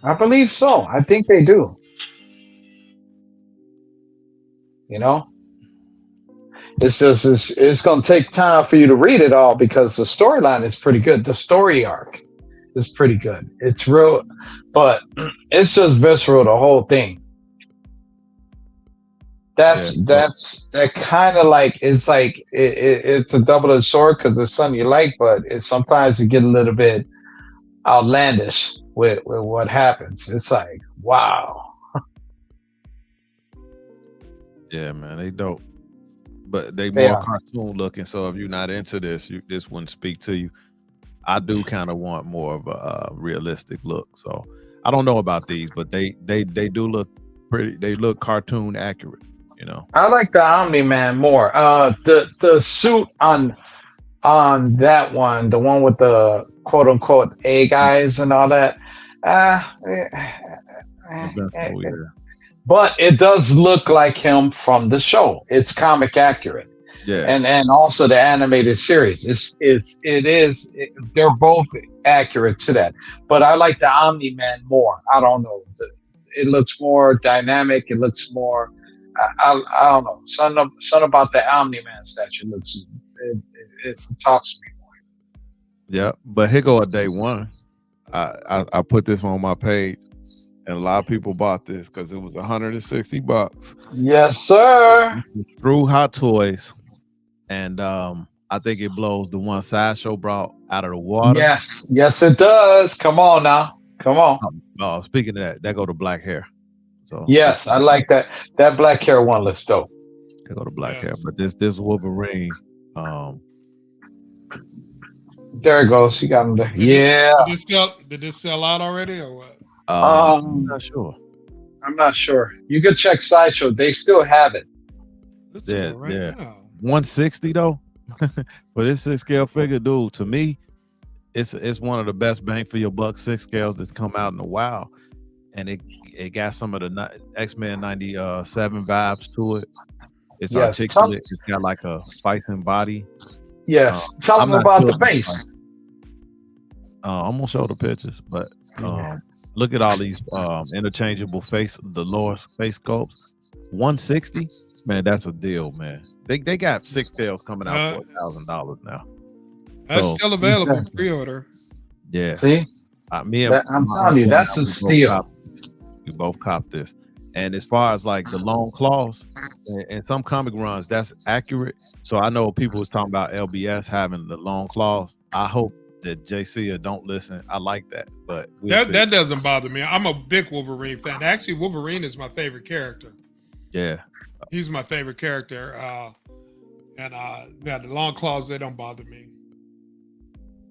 I believe so. I think they do. You know, it's just it's going to take time for you to read it all because the storyline is pretty good. The story arc is pretty good. It's real, but it's just visceral. The whole thing. That kind of like it's a double-edged sword because it's something you like, but sometimes it get a little bit outlandish with what happens. It's like wow. Yeah, man, they dope, but they more cartoon looking. So if you're not into this, this wouldn't speak to you. I do kind of want more of a realistic look. So I don't know about these, but they do look pretty. They look cartoon accurate. You know, I like the Omni-Man more. The suit on that one, the one with the quote unquote egg eyes and all that. But it does look like him from the show. It's comic accurate. Yeah, and also the animated series. They're both accurate to that. But I like the Omni-Man more. I don't know. It looks more dynamic. It looks more. I don't know. Something about the Omni-Man statue looks. It talks to me more. Yeah, but here go a day one. I put this on my page, and a lot of people bought this because it was $160. Yes, sir. Through Hot Toys, and I think it blows the one Sideshow brought out of the water. Yes, it does. Come on now, come on. Speaking of that go to black hair. So yes, I like that. That black hair one looks dope. They go to black hair, but this Wolverine. There it goes. You got him there. Did this sell out already or what? I'm not sure. I'm not sure. You could check Sideshow. They still have it. Yeah. 160 though. But this 6 scale figure, dude, to me, it's one of the best bang for your buck 6 scales that's come out in a while. And it got some of the X-Men 97 vibes to it. It's articulate. It's got like a fighting body. Yes. Tell them about the face. I'm gonna show the pictures, but look at all these interchangeable the lower face sculpts. 160, man, that's a deal, man. They got 6 scales coming out for $1,000 now. That's still available pre-order. Yeah. See, I'm telling you, that's a steal. We both copped this. And as far as like the long claws and some comic runs, that's accurate. So I know people was talking about LBS having the long claws. I hope that JC don't listen. I like that, but that doesn't bother me. I'm a big Wolverine fan. Actually, Wolverine is my favorite character. Yeah, he's my favorite character. And the long claws, they don't bother me.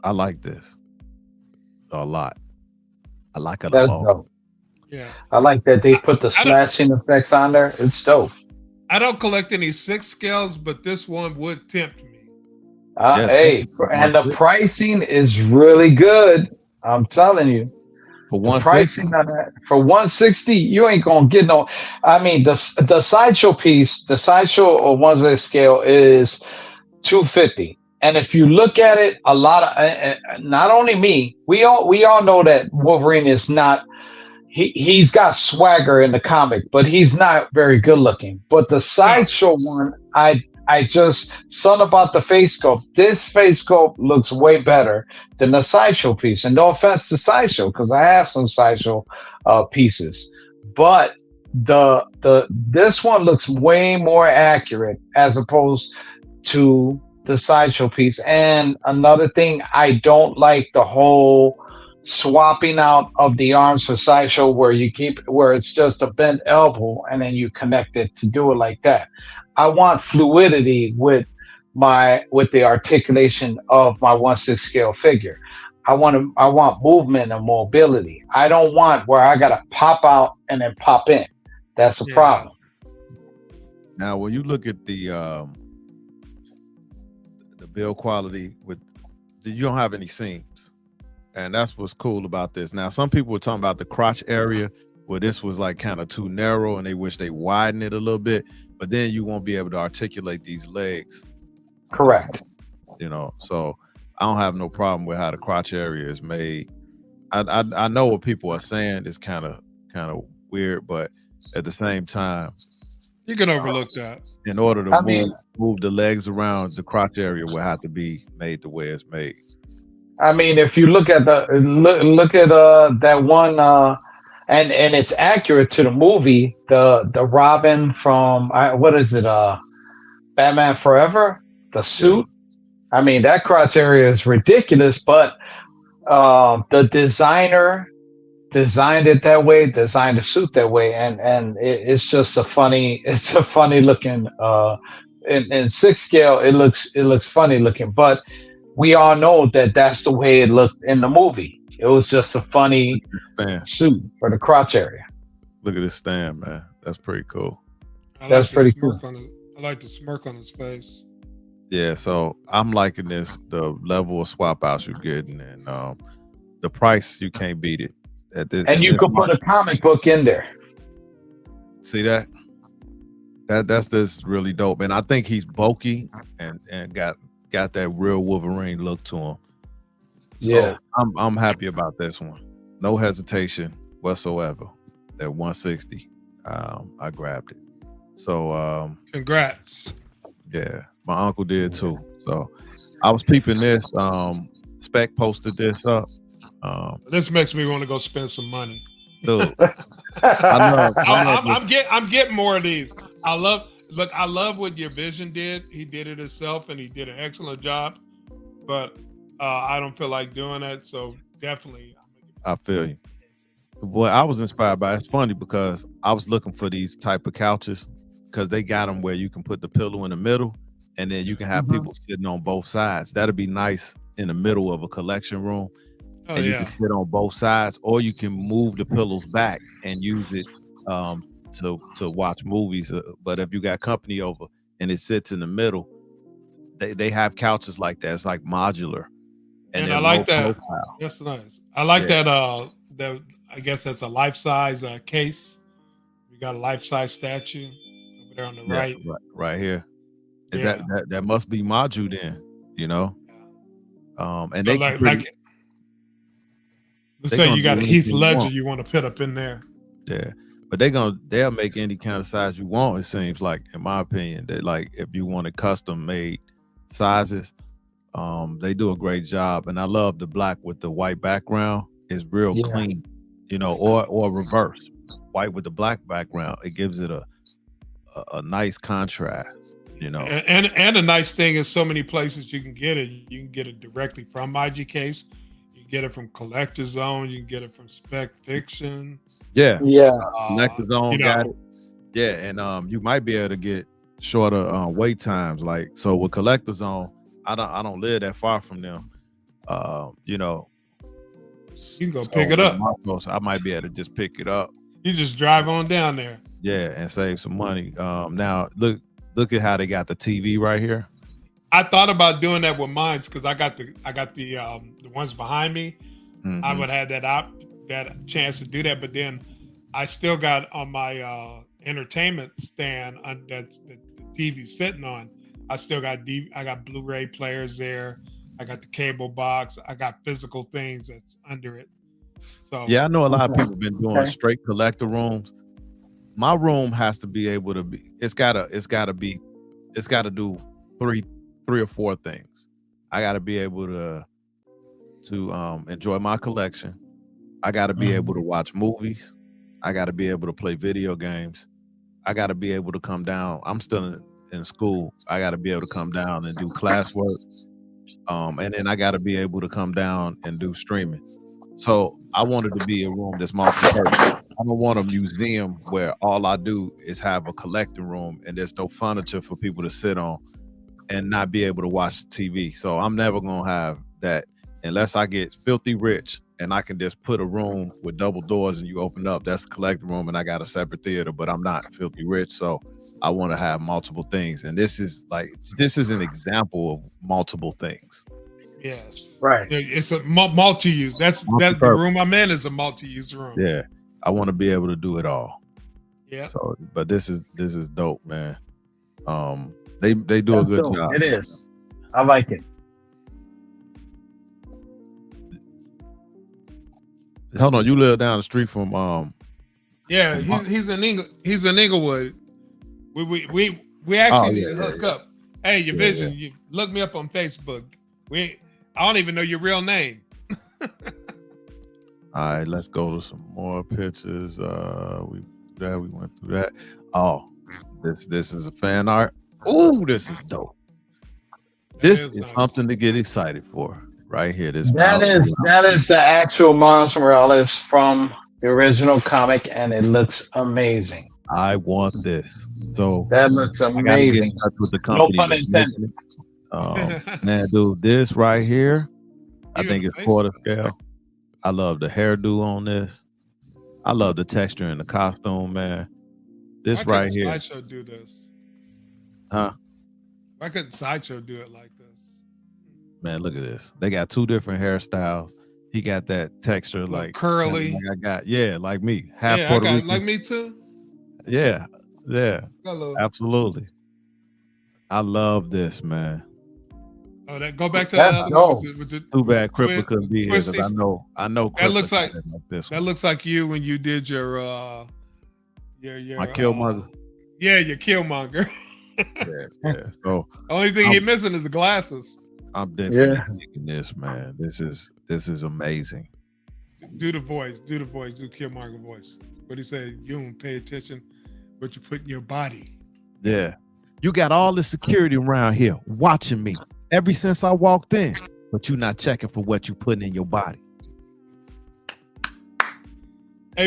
I like this a lot. I like it. That's dope. Yeah, I like that they put the slashing effects on there. It's dope. I don't collect any 6 scales, but this one would tempt me. And the pricing is really good. I'm telling you. For 160, pricing on that for 160, you ain't gonna get no. I mean, the Sideshow piece, the Sideshow or 1 scale is $250. And if you look at it, a lot of not only me, we all know that Wolverine is not. He's got swagger in the comic, but he's not very good looking. But the Sideshow one, I just something about the face sculpt. This face sculpt looks way better than the Sideshow piece. And no offense to Sideshow, because I have some Sideshow pieces, but this one looks way more accurate as opposed to the sideshow piece. And another thing, I don't like the whole swapping out of the arms for sideshow where it's just a bent elbow and then you connect it to do it like that. I want fluidity with the articulation of my 1/6 scale figure. I want movement and mobility. I don't want where I gotta pop out and then pop in. That's a problem. Now, when you look at the build quality you don't have any seams, and that's what's cool about this. Now, some people were talking about the crotch area where this was like kind of too narrow, and they wish they widened it a little bit. But then you won't be able to articulate these legs. Correct. So I don't have no problem with how the crotch area is made. I know what people are saying is kind of weird, but at the same time, you can overlook that. In order to move the legs around, the crotch area will have to be made the way it's made. I mean, if you look at that one, and it's accurate to the movie, the Robin from what is it? Batman Forever, the suit. I mean, that crotch area is ridiculous, but the designer designed it that way, designed the suit that way, and it's just a funny looking. In 6 scale, it looks funny looking, but we all know that that's the way it looked in the movie. It was just a funny suit for the crotch area. Look at this stand, man. That's pretty cool. That's pretty cool. I like the smirk on his face. Yeah, so I'm liking this, the level of swap outs you're getting, and the price, you can't beat it. And you could put a comic book in there. See that? That's just really dope. And I think he's bulky and got that real Wolverine look to him. So yeah, I'm happy about this one. No hesitation whatsoever. At 160, I grabbed it. So congrats. Yeah, my uncle did too. So I was peeping this. Spec posted this up. This makes me want to go spend some money. Dude, I'm getting more of these. I love what your vision did. He did it himself, and he did an excellent job. But I don't feel like doing that, so definitely. I feel you. Boy, I was inspired by it. It's funny because I was looking for these type of couches because they got them where you can put the pillow in the middle, and then you can have people sitting on both sides. That'd be nice in the middle of a collection room. And you can sit on both sides, or you can move the pillows back and use it to watch movies. But if you got company over and it sits in the middle, they have couches like that. It's like modular. And I like that. Profile. That's nice. I like that. That I guess that's a life-size case. We got a life-size statue over there on the right. Right here. That must be module then, you know. And they let's say you got a Heath Ledger you want to put up in there. Yeah, but they'll make any kind of size you want. It seems like, in my opinion, that like if you wanted custom made sizes, they do a great job. And I love the black with the white background. It's real clean, you know, or reverse, white with the black background. It gives it a nice contrast, you know. And a nice thing is so many places you can get it. You can get it directly from IG Case. Get it from Collector Zone. You can get it from Spec Fiction. Yeah. Collector Zone got it. Yeah, and you might be able to get shorter wait times. Like, so with Collector Zone, I don't live that far from them. You know, you can go pick it up. I might be able to just pick it up. You just drive on down there. Yeah, and save some money. Now look at how they got the TV right here. I thought about doing that with mine because I got the ones behind me. Mm-hmm. I would have that chance to do that, but then I still got on my entertainment stand that the TV's sitting on. I still got I got Blu-ray players there. I got the cable box. I got physical things that's under it. So yeah, I know a lot of people been doing straight collector rooms. My room has to be able to be. It's got to do three or four things. I got to be able to enjoy my collection. I got to be able to watch movies. I got to be able to play video games. I got to be able to come down. I'm still in school. I got to be able to come down and do classwork. And then I got to be able to come down and do streaming. So I wanted to be a room that's multi-purpose. I don't want a museum where all I do is have a collecting room and there's no furniture for people to sit on and not be able to watch TV. So I'm never going to have that unless I get filthy rich and I can just put a room with double doors and you open up. That's a collecting room and I got a separate theater, but I'm not filthy rich. So I want to have multiple things. And this is an example of multiple things. Yes. Right. It's a multi-use. That's the room I'm in is a multi-use room. Yeah. I want to be able to do it all. Yeah. So, but this is dope, man. They do a good job. It is. I like it. Hold on, you live down the street from Yeah, he's in Inglewood. We actually need to hook up. Hey, your vision. You look me up on Facebook. I don't even know your real name. All right, let's go to some more pictures. We went through that. Oh, this is a fan art. Oh, this is dope. This is nice. Something to get excited for right here. That is the actual Miles Morales from the original comic, and it looks amazing. I want this. So that looks amazing. I get in touch with the company. No pun intended. Man, dude, this right here, I think it's quarter scale. I love the hairdo on this. I love the texture in the costume, man. This right here. Why couldn't Sideshow do this? Huh? Why couldn't Sideshow do it like this? Man, look at this. They got two different hairstyles. He got that texture like curly. Like I got, like me. Half I Puerto got Rican. like me too. Yeah. Hello. Absolutely. I love this, man. Oh, go back to that's dope. Too bad Cripple couldn't be here because I know. That looks like this. That looks like you when you did your my Killmonger. Your Killmonger. yeah. So only thing he's missing is the glasses. I'm definitely thinking this, man. This is amazing. Do the voice. Do Killmonger voice. What he said, you don't pay attention, but you put in your body. Yeah. You got all the security around here watching me ever since I walked in, but you're not checking for what you putting in your body. A+.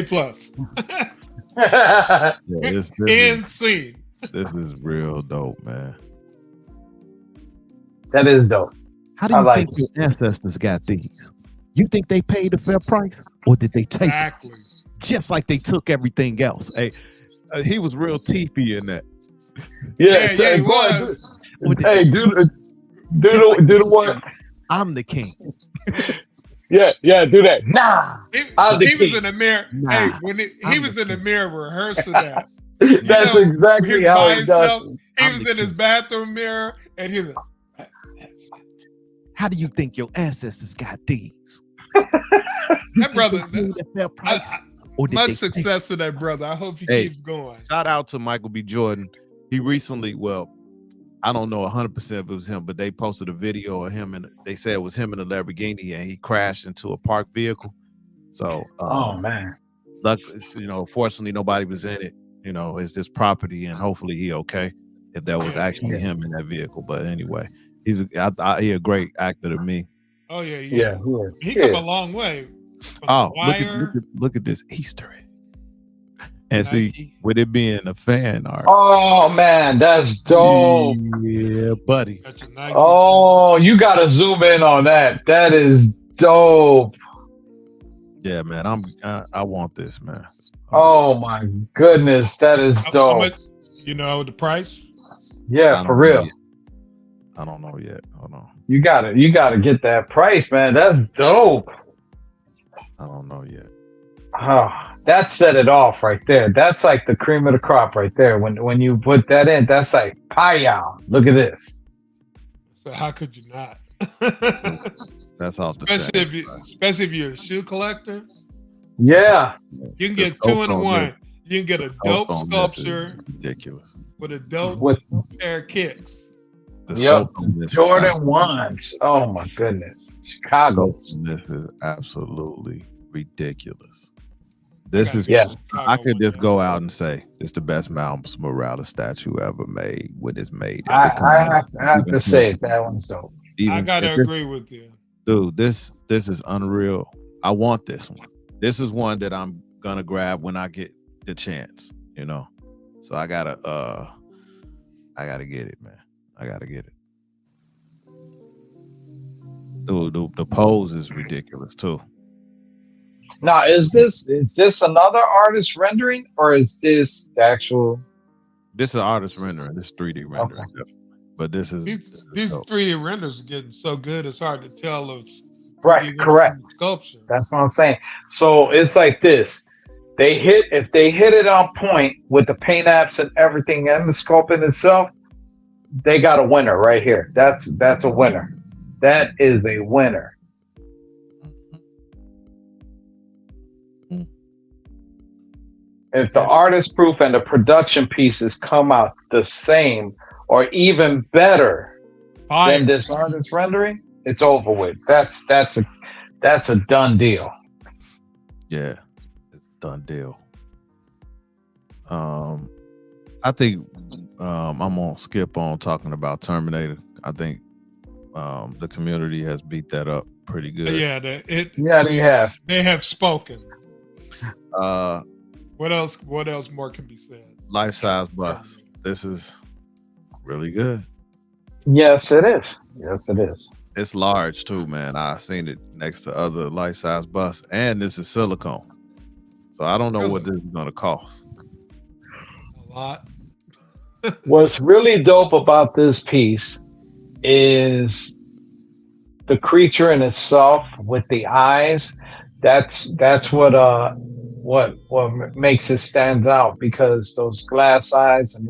End scene. This is real dope, man. That is dope. How do you think your ancestors got these? You think they paid a fair price, or did they take it? Just like they took everything else? Hey, he was real teethy in that. Yeah, he was. Hey, do the one. I'm the king. Yeah, do that. Nah, he was in the mirror. Nah, hey, when he was in the mirror rehearsing that. That's exactly how he does. He was in his bathroom mirror, and he was like, how do you think your ancestors got these? That brother, fair price. Much success to that brother. I hope he keeps going. Shout out to Michael B. Jordan. He recently, I don't know 100% if it was him, but they posted a video of him, and they said it was him in a Lamborghini, and he crashed into a parked vehicle. So, oh man, fortunately nobody was in it. It's this property, and hopefully he okay if that was actually him in that vehicle. But anyway, he a great actor to me. Oh yeah. He come a long way. Look at this Easter egg. And see, with it being a fan art. Oh man, that's dope. Yeah, buddy. Oh, you gotta zoom in on that. That is dope. Yeah, man. I want this, man. Oh my goodness, that is dope. You know the price? Yeah, for real. I don't know yet. Hold on. You gotta get that price, man. That's dope. I don't know yet. Oh, that set it off right there. That's like the cream of the crop right there. When you put that in, that's like pie-yow. Look at this. So how could you not? That's off the especially if you're a shoe collector. Yeah. You can get 2-in-1. You can get a dope sculpture. Ridiculous. With a dope pair of kicks. Yep. Jordan 1s. Oh my goodness. Chicago. This is absolutely ridiculous. This is Yeah. I could just go out and say it's the best Miles Morales statue ever made. What is made? I have to say that one's dope. I gotta agree with you, dude. This is unreal. I want this one. This is one that I'm gonna grab when I get the chance. You know, so I gotta get it, man. I gotta get it. Dude, the pose is ridiculous too. Now, is this another artist rendering, or is this the actual? This is artist rendering. This is 3D rendering. Okay. But this is these 3D renders are getting so good it's hard to tell if it's Right, correct. sculpture. That's what I'm saying. So it's like this. If they hit it on point with the paint apps and everything and the sculpting itself, they got a winner right here. That's a winner. That is a winner. If the artist proof and the production pieces come out the same or even better than this artist rendering, it's over with. That's a done deal. Yeah, it's a done deal. I think I'm gonna skip on talking about Terminator. I think the community has beat that up pretty good. Yeah, they have spoken. What else more can be said? Life-size bus. This is really good. Yes, it is. Yes, it is. It's large too, man. I seen it next to other life-size bus, and this is silicone. So I don't know what this is gonna cost. A lot. What's really dope about this piece is the creature in itself with the eyes. That's what makes it stands out, because those glass eyes and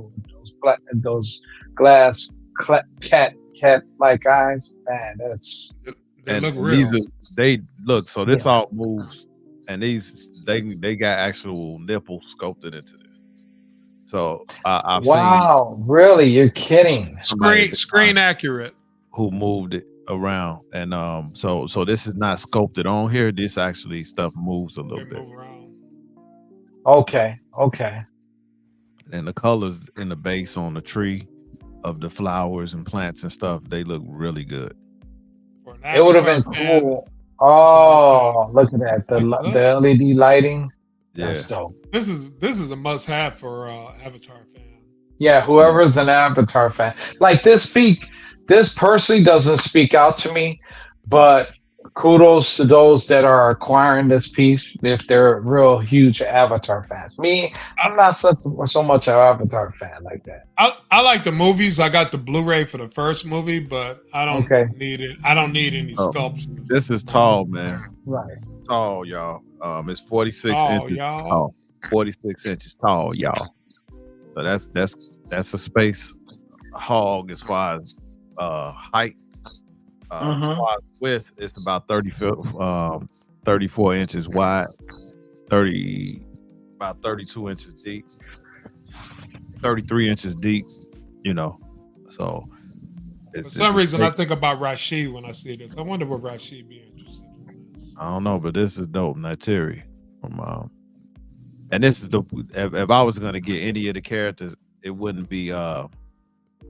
those glass cat like eyes, man, they look real. They look, so this all moves, and they got actual nipples sculpted into this. So I've seen, really? You're kidding? Screen accurate. Who moved it around, and so this is not sculpted on here. This actually stuff moves a little bit. Okay. And the colors in the base on the tree of the flowers and plants and stuff, they look really good. It would have been cool. Oh, look at that. The LED lighting. Yeah. That's dope. This is a must-have for Avatar fan. Yeah, whoever's an Avatar fan. Like this personally doesn't speak out to me, but kudos to those that are acquiring this piece if they're real huge Avatar fans. Me, I'm not so much an Avatar fan like that. I like the movies. I got the Blu-ray for the first movie, but I don't need it. I don't need any sculpture. This is tall, man. Right. It's tall, y'all. It's 46 inches tall. 46 inches tall, y'all. So that's a space hog as far as height. As far as width, it's about 34 inches wide, about 32 inches deep, 33 inches deep, you know. So for some reason I think about Rashid when I see this. I wonder what Rashid be interested in this. I don't know, but this is dope. Natiri from and this is the if I was gonna get any of the characters, it wouldn't be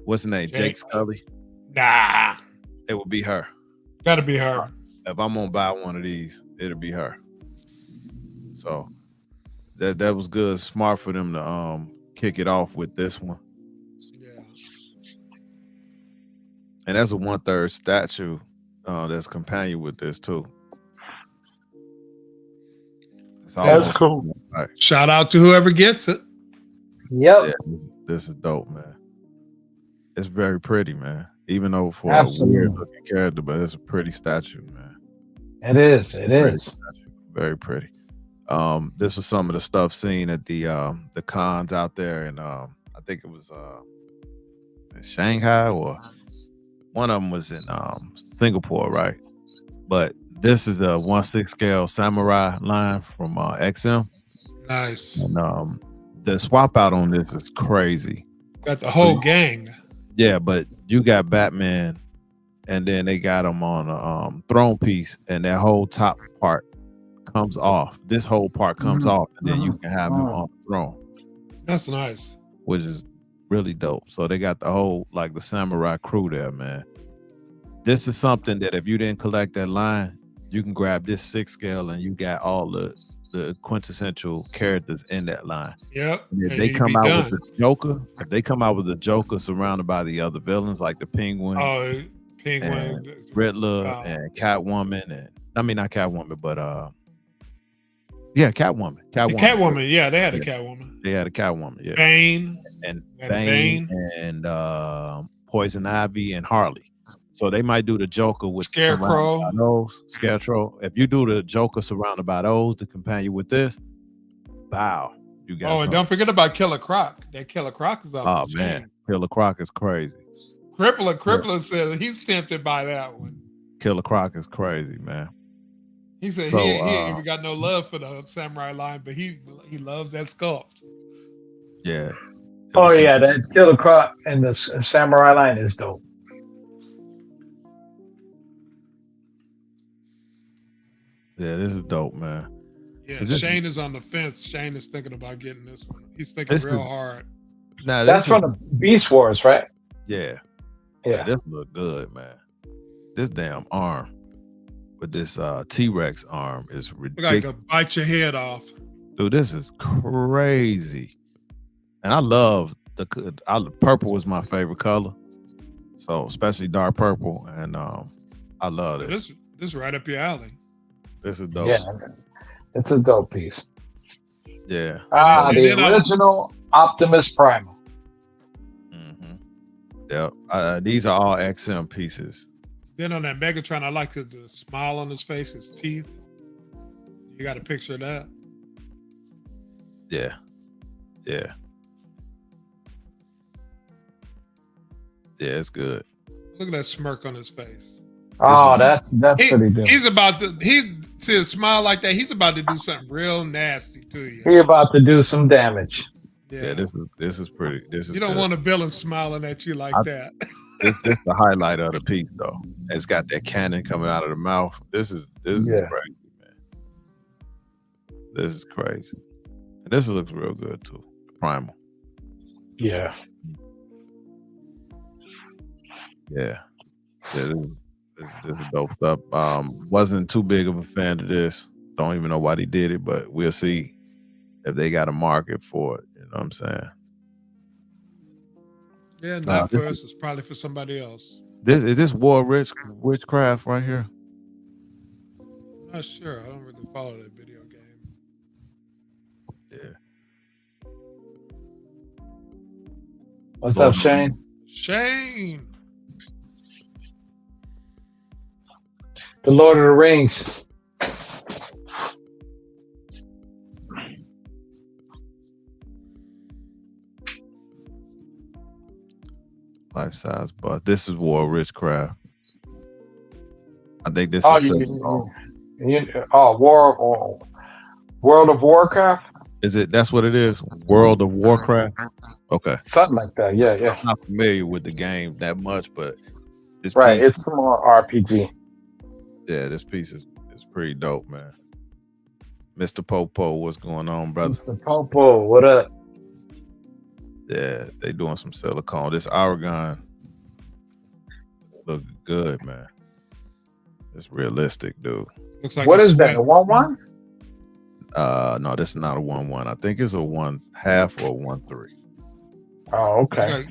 what's the name? Jake Scully? Nah. It would be her. Gotta be her. If I'm gonna buy one of these, it'll be her. So that was good. Smart for them to kick it off with this one. Yeah. And that's a 1/3 statue that's companion with this too. That's cool. Right. Shout out to whoever gets it. Yep. Yeah, this is dope, man. It's very pretty, man. Even though for Absolutely. a weird looking character, but it's a pretty statue, man. It is. It is. Very pretty. This was some of the stuff seen at the cons out there, and I think it was in Shanghai, or one of them was in Singapore, right? But this is a 1/6 scale samurai line from XM. Nice. And the swap out on this is crazy. Got the whole gang. Yeah, but you got Batman, and then they got him on a throne piece, and that whole top part comes off. This whole part comes off, and then you can have him on the throne. That's nice. Which is really dope. So they got the whole like the samurai crew there, man. This is something that if you didn't collect that line, you can grab this 6 scale and you got all the quintessential characters in that line. Yep. If they come out with the Joker, if they come out with the Joker surrounded by the other villains like the Penguin, Penguin, Riddler, and Catwoman, and I mean not Catwoman, but Catwoman. Catwoman, yeah, they had a Catwoman. They had a Catwoman, yeah. Bane and Poison Ivy and Harley. So they might do the Joker with Scarecrow. Scarecrow. If you do the Joker surrounded by those to companion with this, bow. You got. And don't forget about Killer Croc. That Killer Croc is up. Oh man, Killer Croc is crazy. Crippler says he's tempted by that one. Killer Croc is crazy, man. He said he ain't even got no love for the samurai line, but he loves that sculpt. Yeah. That Killer Croc and the samurai line is dope. Yeah, this is dope, man. Yeah, Shane is on the fence. Shane is thinking about getting this one. He's thinking real hard. Nah, that's from the Beast Wars, right? Yeah. Yeah. This look good, man. This damn arm with this T-Rex arm is ridiculous. Like to bite your head off. Dude, this is crazy. And I love purple is my favorite color. So especially dark purple. And I love it. This is right up your alley. This is dope. Yeah, it's a dope piece. Yeah. The original Optimus Primal. Mm-hmm. Yep. These are all XM pieces. Then on that Megatron, I like the smile on his face, his teeth. You got a picture of that? Yeah. Yeah. Yeah, it's good. Look at that smirk on his face. Oh, that's pretty good. He's about to smile like that. He's about to do something real nasty to you. He's about to do some damage. Yeah, this is pretty. This is. You don't want a villain smiling at you like that. This the highlight of the piece, though. It's got that cannon coming out of the mouth. This is crazy, man. This is crazy. And this looks real good too. Primal. Yeah. Yeah. This is dope stuff. Wasn't too big of a fan of this. Don't even know why they did it, but we'll see if they got a market for it. You know what I'm saying? Yeah, not for us. It's probably for somebody else. This War Witchcraft right here? I'm not sure. I don't really follow that video game. Yeah. What's up, Shane? Shane. The Lord of the Rings. Life size, but this is War Witchcraft. I think this is World of Warcraft. Is it? That's what it is. World of Warcraft. Okay, something like that. Yeah. I'm not familiar with the game that much, but it's it's more RPG. Yeah, this piece is pretty dope, man. Mr. Popo, what's going on, brother? Mr. Popo, what up? Yeah, they doing some silicone. This Aragon look good, man. It's realistic, dude. Looks like what is that? A 1/1? No, this is not a 1/1. I think it's a 1/2 or a 1/3. Oh, okay.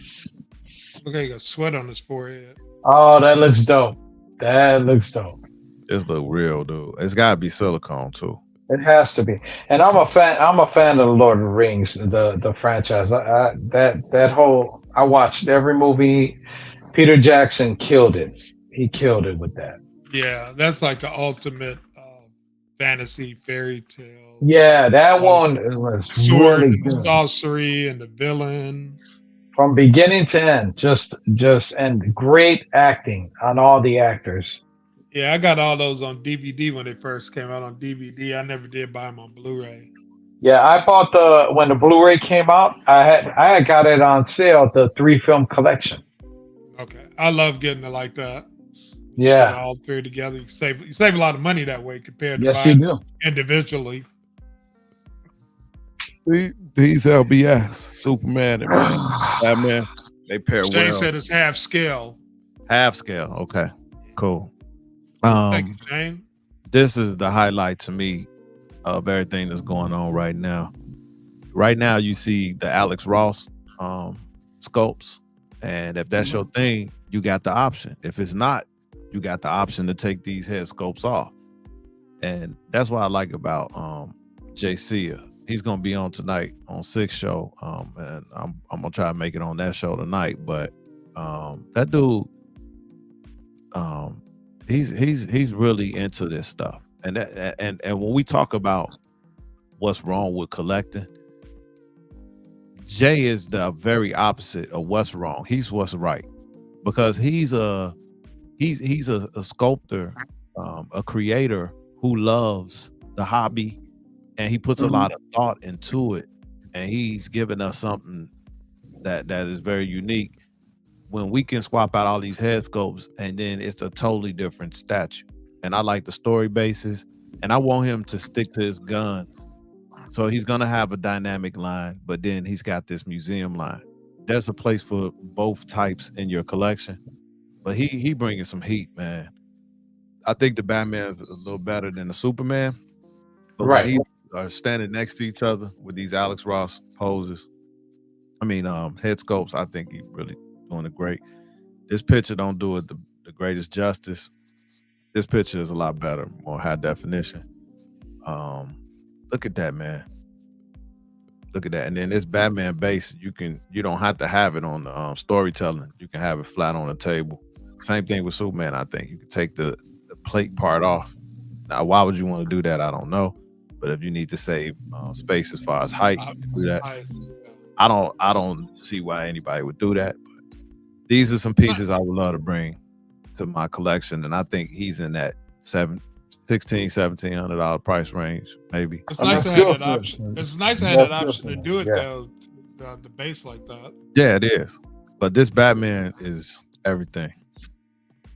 Look like he got sweat on his forehead. Oh, that looks dope. That looks dope. This look real, dude. It's gotta be silicone too. It has to be. And I'm a fan of the Lord of the Rings, the franchise. I watched every movie. Peter Jackson killed it. He killed it with that. Yeah, that's like the ultimate fantasy fairy tale. Yeah, that one was sword, really good. Sorcery, and the villain. From beginning to end, just and great acting on all the actors. Yeah, I got all those on DVD when they first came out on DVD. I never did buy them on Blu-ray. Yeah, I bought when the Blu-ray came out. I got it on sale, the 3-film collection. Okay, I love getting it like that. Yeah. all three together. You save a lot of money that way compared to Yes, you buying do. individually. These LBS, Superman and Batman, they pair Shane well. said it's half scale. Half scale. Okay, cool. Thank you, Shane. This is the highlight to me of everything that's going on right now. Right now, you see the Alex Ross sculpts, and if that's your thing, you got the option. If it's not, you got the option to take these head sculpts off, and that's what I like about JC. He's gonna be on tonight on 6 show, and I'm gonna try to make it on that show tonight. But that dude, he's really into this stuff, and when we talk about what's wrong with collecting, Jay is the very opposite of what's wrong. He's what's right, because he's a sculptor, a creator who loves the hobby, and he puts a lot of thought into it, and he's given us something that is very unique. When we can swap out all these head sculpts, and then it's a totally different statue. And I like the story basis, and I want him to stick to his guns. So he's gonna have a dynamic line, but then he's got this museum line. There's a place for both types in your collection, but he bringing some heat, man. I think the Batman's a little better than the Superman, but when he are standing next to each other with these Alex Ross poses, head sculpts, I think he's really doing it great. This picture don't do it the greatest justice. This picture is a lot better, more high definition. Look at that, man. Look at that. And then this Batman base, you don't have to have it on the storytelling. You can have it flat on the table. Same thing with Superman, I think. You can take the plate part off. Now, why would you want to do that? I don't know. But if you need to save space as far as height, you can do that. I don't see why anybody would do that. But these are some pieces I would love to bring to my collection, and I think he's in that $1,700 price range, maybe. It's nice to have that option. It's nice to have that option to do it though, the base like that. Yeah, it is. But this Batman is everything.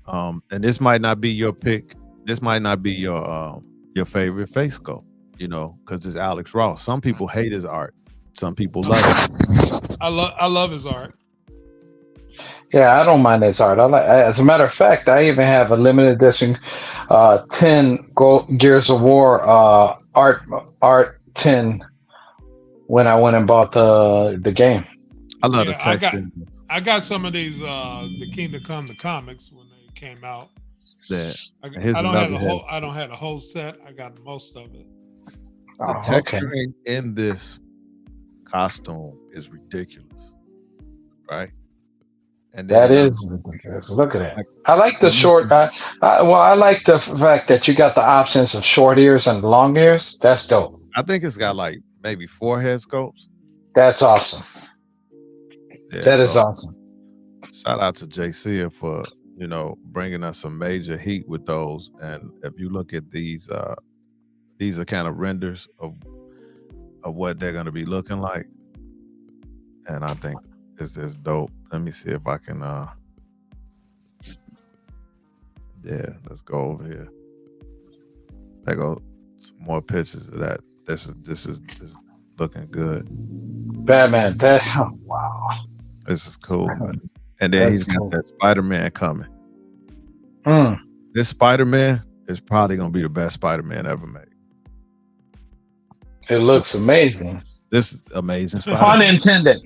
And this might not be your pick. This might not be your favorite face sculpt, because it's Alex Ross. Some people hate his art. Some people love it. I love his art. Yeah, I don't mind his art. As a matter of fact, I even have a limited edition 10 Gears of War art 10 when I went and bought the game. I love the text. I got some of these the Kingdom Come the comics when they came out. Yeah. I don't have a whole set. I got most of it. The texturing in this costume is ridiculous, right? And that is ridiculous. Look at that. I like the short. I like the fact that you got the options of short ears and long ears. That's dope. I think it's got like maybe 4 head sculpts. That's awesome. Yeah, that is awesome. Shout out to JC for bringing us some major heat with those. And if you look at these are kind of renders of what they're going to be looking like, and I think it's just dope. Let me see if I can let's go over here. There go some more pictures of that. This is looking good. Batman, wow. This is cool, man. And then he's got that Spider-Man coming. This Spider-Man is probably gonna be the best Spider-Man ever made. It looks amazing. This is amazing Spider-Man. Unintended.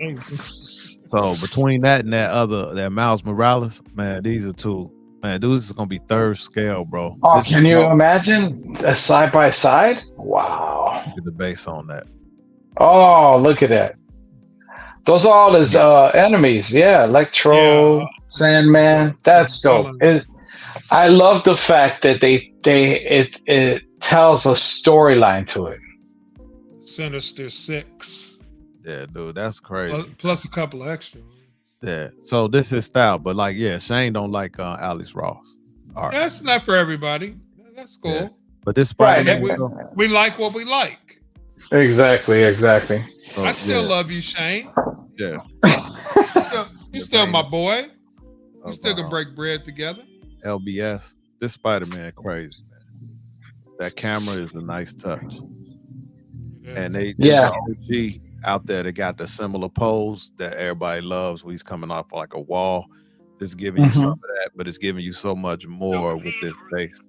So between that and that Miles Morales, man, these are two. Man, this is gonna be 3rd scale, bro. Oh, can you imagine a side by side? Wow. Look at the base on that. Oh, look at that. Those are all his enemies. Yeah, Electro, Sandman. That's dope. I love the fact that it tells a storyline to it. Sinister 6. Yeah, dude, that's crazy. Plus a couple of extras. Yeah, so this is style, but Shane don't like Alex Ross. All right. That's not for everybody. That's cool. Yeah. But this Spider-Man, we like what we like. Exactly. So, I still love you, Shane. Yeah. You're still my boy. We still can break bread together. LBS. This Spider-Man crazy, man. That camera is a nice touch. And there's Yeah. an OG out there that got the similar pose that everybody loves where he's coming off like a wall. It's giving you some of that, but it's giving you so much more with this bass.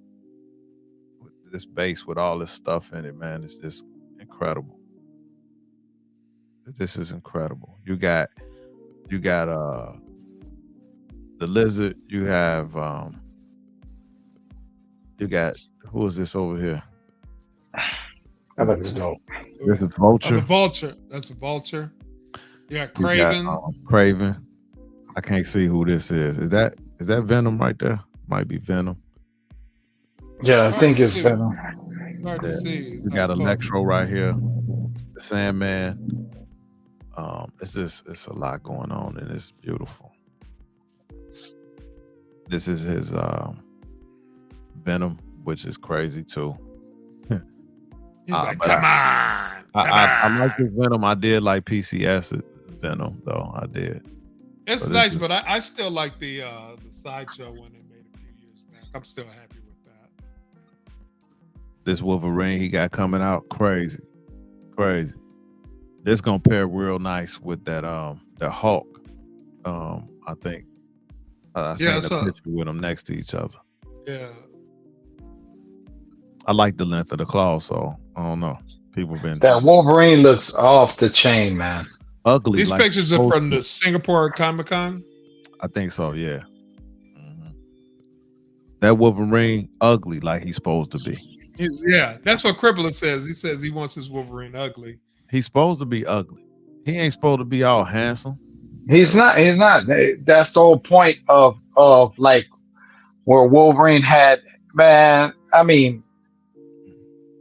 With this bass with all this stuff in it, man. It's just incredible. This is incredible. You got the Lizard, you got who is this over here? That looks dope. This is Vulture. Oh, the Vulture. That's a Vulture. Yeah, You Craven. got, Craven. I can't see who this is. Is that Venom right there? Might be Venom. Yeah, I think it's Venom. Hard to see. We got Electro right here. The Sandman. It's a lot going on and it's beautiful. This is his Venom, which is crazy too. He's like, come on. I like his Venom. I did like PCS Venom though. I did. It's nice, but I still like the Sideshow one they made a few years back. I'm still happy with that. This Wolverine he got coming out crazy. This gonna pair real nice with that Hulk. I think I seen a picture with them next to each other. Yeah. I like the length of the claw, so I don't know. People been That Wolverine looks off the chain, man. Ugly. These like pictures are from the Singapore Comic-Con. I think so, yeah. That Wolverine ugly like he's supposed to be. Yeah, that's what Crippler says. He says he wants his Wolverine ugly. He's supposed to be ugly. He ain't supposed to be all handsome. He's not. That's the whole point of like where Wolverine had, man. I mean,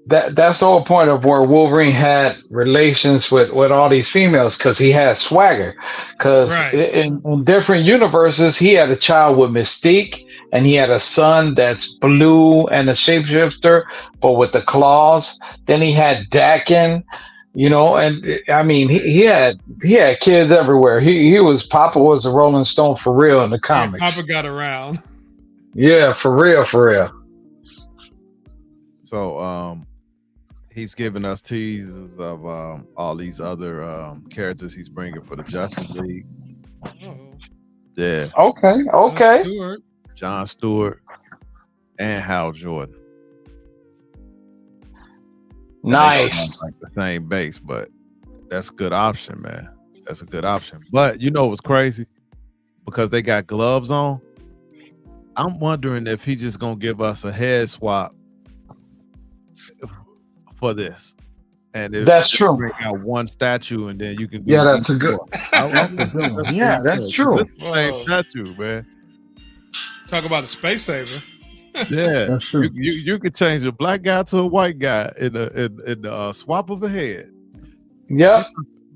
that's the whole point of where Wolverine had relations with all these females because he had swagger. Because in different universes, he had a child with Mystique, and he had a son that's blue and a shapeshifter, but with the claws. Then he had Dakin, and I mean he had kids everywhere. Papa was a Rolling Stone for real in the comics. Yeah, Papa got around. Yeah, for real. So he's giving us teasers of all these other characters he's bringing for the Justice League. Oh. Yeah. Okay. John Stewart and Hal Jordan. Nice. Like the same base, but that's a good option, man. That's a good option. But you know what's crazy? Because they got gloves on, I'm wondering if he's just gonna give us a head swap for this. And that's true. Bring out one statue and then you can do that's a good one. Yeah, that's true. Same statue, man. Talk about a space saver. Yeah, that's true. You could change a black guy to a white guy in the swap of a head. Yep.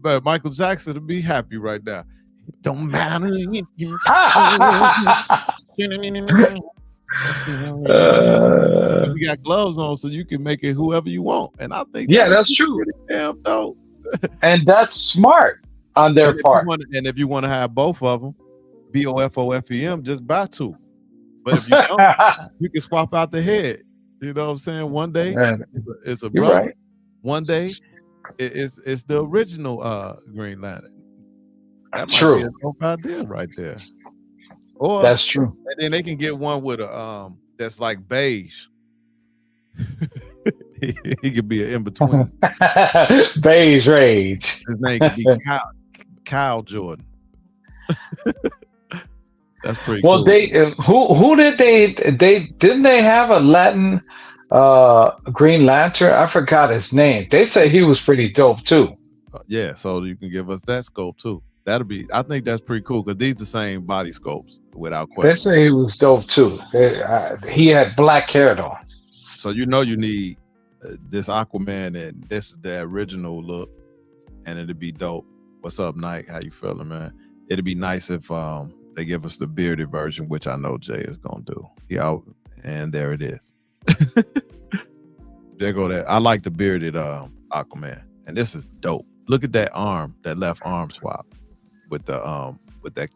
But Michael Jackson would be happy right now. It don't matter. You got gloves on, so you can make it whoever you want. And I think that's true. Damn dope. And that's smart on their part. And if you want to have both of them, BOFOFEM, just buy two. But if you don't, you can swap out the head. You know what I'm saying? One day it's a brother. Right. One day it's the original Green Lantern. That might be a dope idea right there. Or that's true. And then they can get one with a that's like beige. He could be an in between. Beige Rage. His name could be Kyle Jordan. That's pretty cool. They who did didn't they have a Latin Green Lantern? I forgot his name. They say he was pretty dope too. Yeah, so you can give us that scope too. I think that's pretty cool because these are the same body scopes without question. They say he was dope too. He had black hair though. So you need this Aquaman, and this is the original look, and it'd be dope. What's up, Nike? How you feeling, man? It'd be nice if they give us the bearded version, which I know Jay is gonna do. Yeah, and there it is. There go that. I like the bearded Aquaman, and this is dope. Look at that arm, that left arm swap with the with that.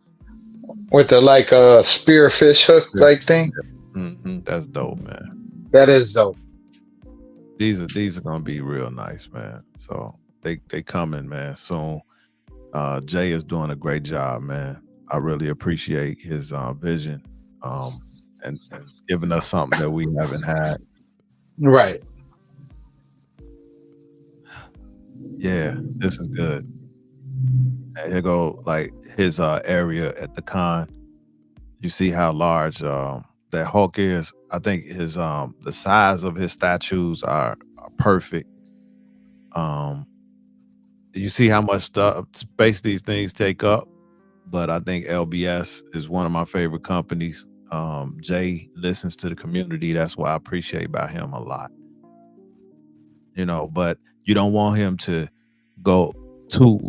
with the like spearfish hook like thing. That's dope, man. That is dope. These are gonna be real nice, man. So they coming, man, soon. Jay is doing a great job, man. I really appreciate his vision, and giving us something that we haven't had. Right. Yeah, this is good. And here go like his area at the con. You see how large that Hulk is. I think his the size of his statues are perfect. You see how much space these things take up, but I think LBS is one of my favorite companies. Jay listens to the community. That's what I appreciate about him a lot. But you don't want him to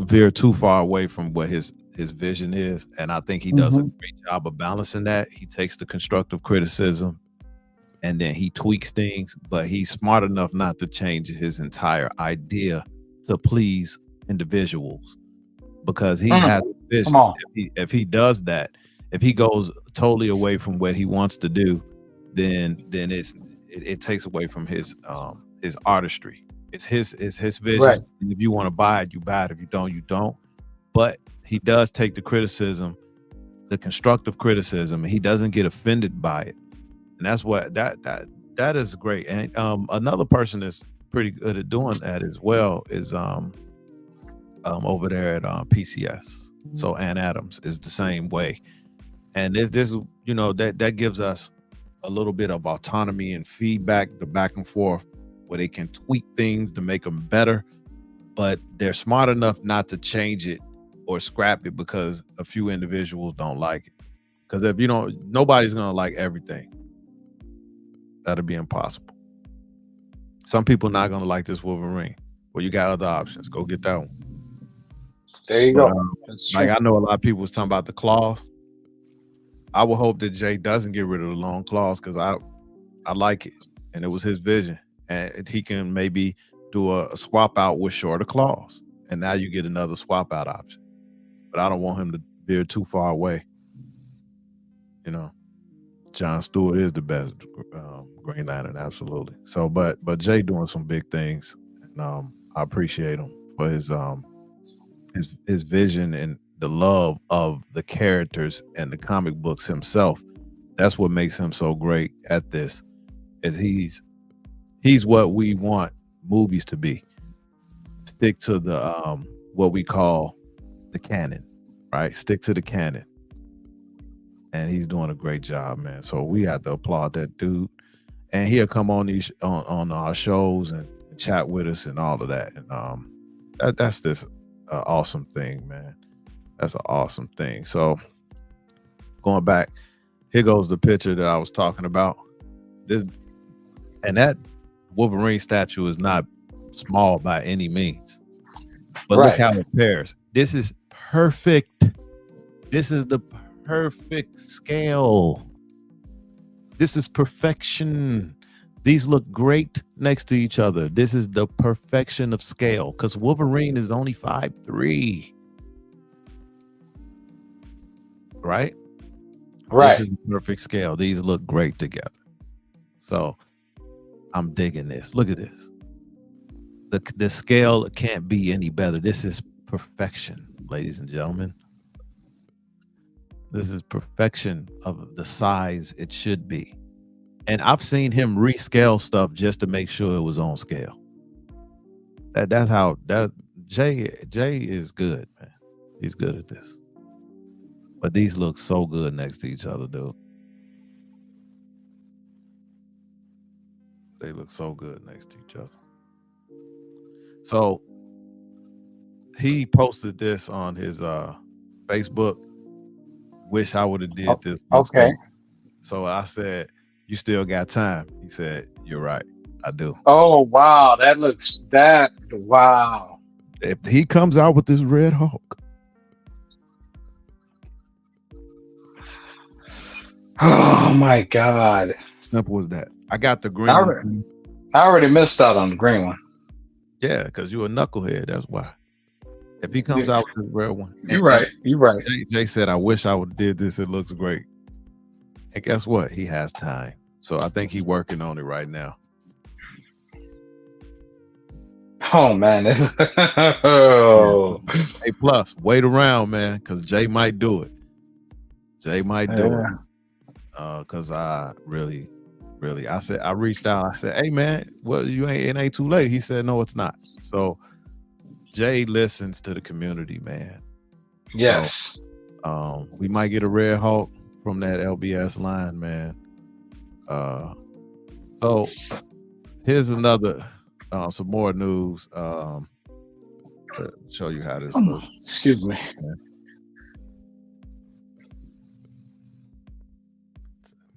veer too far away from what his vision is. And I think he does a great job of balancing that. He takes the constructive criticism and then he tweaks things, but he's smart enough not to change his entire idea to please individuals, because he has a vision. If he does that, if he goes totally away from what he wants to do, then it takes away from his artistry. It's his vision. Right. And if you want to buy it, you buy it. If you don't, you don't. But he does take the criticism, the constructive criticism, and he doesn't get offended by it. And that's what that is great. And another person that's pretty good at doing that as well is over there at PCS. So Ann Adams is the same way. And this that gives us a little bit of autonomy and feedback, the back and forth, where they can tweak things to make them better, but they're smart enough not to change it or scrap it because a few individuals don't like it. Because if nobody's gonna like everything. That'll be impossible. Some people not gonna like this Wolverine. Well, you got other options. Go get that one. There you go. Like I know a lot of people was talking about the claws. I would hope that Jay doesn't get rid of the long claws, because I like it, and it was his vision. And he can maybe do a swap out with shorter claws, and now you get another swap out option. But I don't want him to veer too far away. John Stewart is the best Green Lantern, absolutely. So, but Jay doing some big things, and I appreciate him for his vision and the love of the characters and the comic books himself. That's what makes him so great at this. Is he's what we want movies to be. Stick to the what we call the canon, right? Stick to the canon. And he's doing a great job, man. So we have to applaud that dude. And he'll come on these on our shows and chat with us and all of that. And that's this awesome thing, man. That's an awesome thing. So going back, here goes the picture that I was talking about. And that Wolverine statue is not small by any means, but look how it pairs. This is perfect. This is the perfect scale. This is perfection. These look great next to each other. This is the perfection of scale, because Wolverine is only 5'3". Right? This is perfect scale. These look great together. So I'm digging this. Look at this. The scale can't be any better. This is perfection, ladies and gentlemen. This is perfection of the size it should be. And I've seen him rescale stuff just to make sure it was on scale. That's how Jay is good, man. He's good at this. But these look so good next to each other, dude. They look so good next to each other. So he posted this on his Facebook. Wish I would have did this. Okay. So I said, "You still got time?" He said, "You're right. I do." Oh wow, wow. If he comes out with this Red Hulk, oh my God. simple as that. I got the green one. I already missed out on the green one. Yeah, because you're a knucklehead. That's why. If he comes out with this rare one, You're right. You're right. Jay said, "I wish I would did this. It looks great." And guess what? He has time, so I think he's working on it right now. Oh man. Oh. Hey, plus, wait around, man, because Jay might do it. Jay might do it. Because I really, I reached out. I said, "Hey, man, well, it ain't too late." He said, "No, it's not." So Jay listens to the community, man. Yes. So, we might get a Red Hulk from that LBS line, man. So here's another, some more news. To show you how this looks. Excuse me.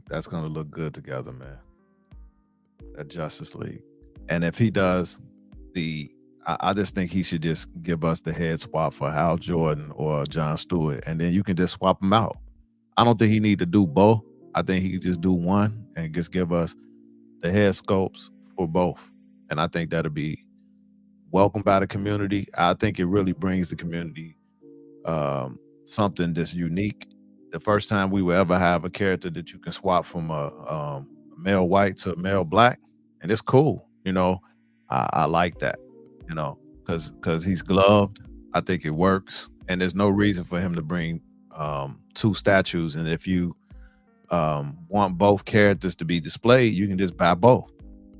That's gonna look good together, man. That Justice League, and if he does I just think he should just give us the head swap for Hal Jordan or John Stewart, and then you can just swap them out. I don't think he need to do both. I think he could just do one and just give us the head sculpts for both. And I think that'll be welcomed by the community. I think it really brings the community something that's unique. The first time we will ever have a character that you can swap from a male white to a male black, and it's cool. I like that. Because he's gloved. I think it works, and there's no reason for him to bring two statues. And if you want both characters to be displayed, you can just buy both.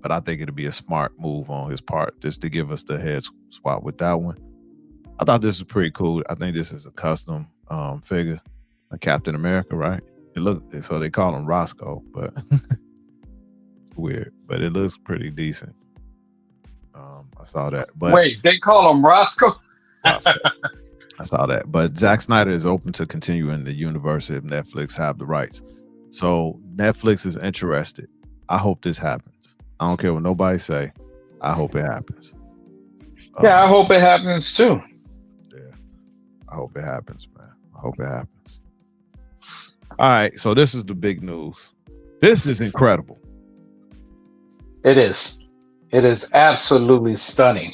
But I think it'll be a smart move on his part just to give us the head swap with that one. I thought this was pretty cool. I think this is a custom figure, a Captain America, right? So they call him Roscoe, but it's weird. But it looks pretty decent. I saw that. But wait, they call him Roscoe? I saw that. But Zack Snyder is open to continue in the universe if Netflix have the rights. So Netflix is interested. I hope this happens. I don't care what nobody say. I hope it happens. Yeah, I hope it happens too. Yeah, I hope it happens, man. I hope it happens. All right, so this is the big news. This is incredible. It is. It is absolutely stunning.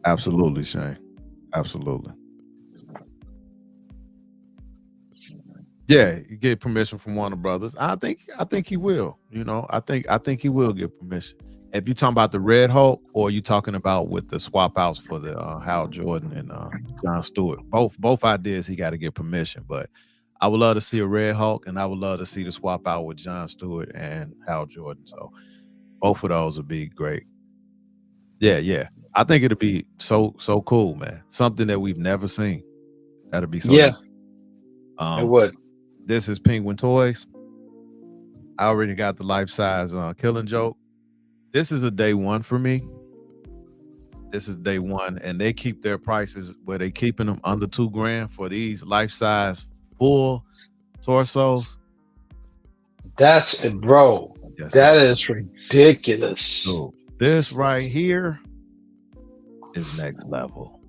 Absolutely, Shane. Absolutely. Yeah, you get permission from Warner Brothers. I think he will. I think he will get permission. If you're talking about the Red Hulk, or you talking about with the swap outs for the Hal Jordan and John Stewart, both ideas he got to get permission. But I would love to see a Red Hulk, and I would love to see the swap out with John Stewart and Hal Jordan. So both of those would be great. Yeah. I think it'd be so cool, man. Something that we've never seen. That'd be so cool. It would. This is Penguin Toys. I already got the life-size Killing Joke. This is a day one for me. This is day one, and they keep their prices where they keeping them under $2,000 for these life-size full torsos. That's it, bro. Yes, that is ridiculous. So this right here is next level.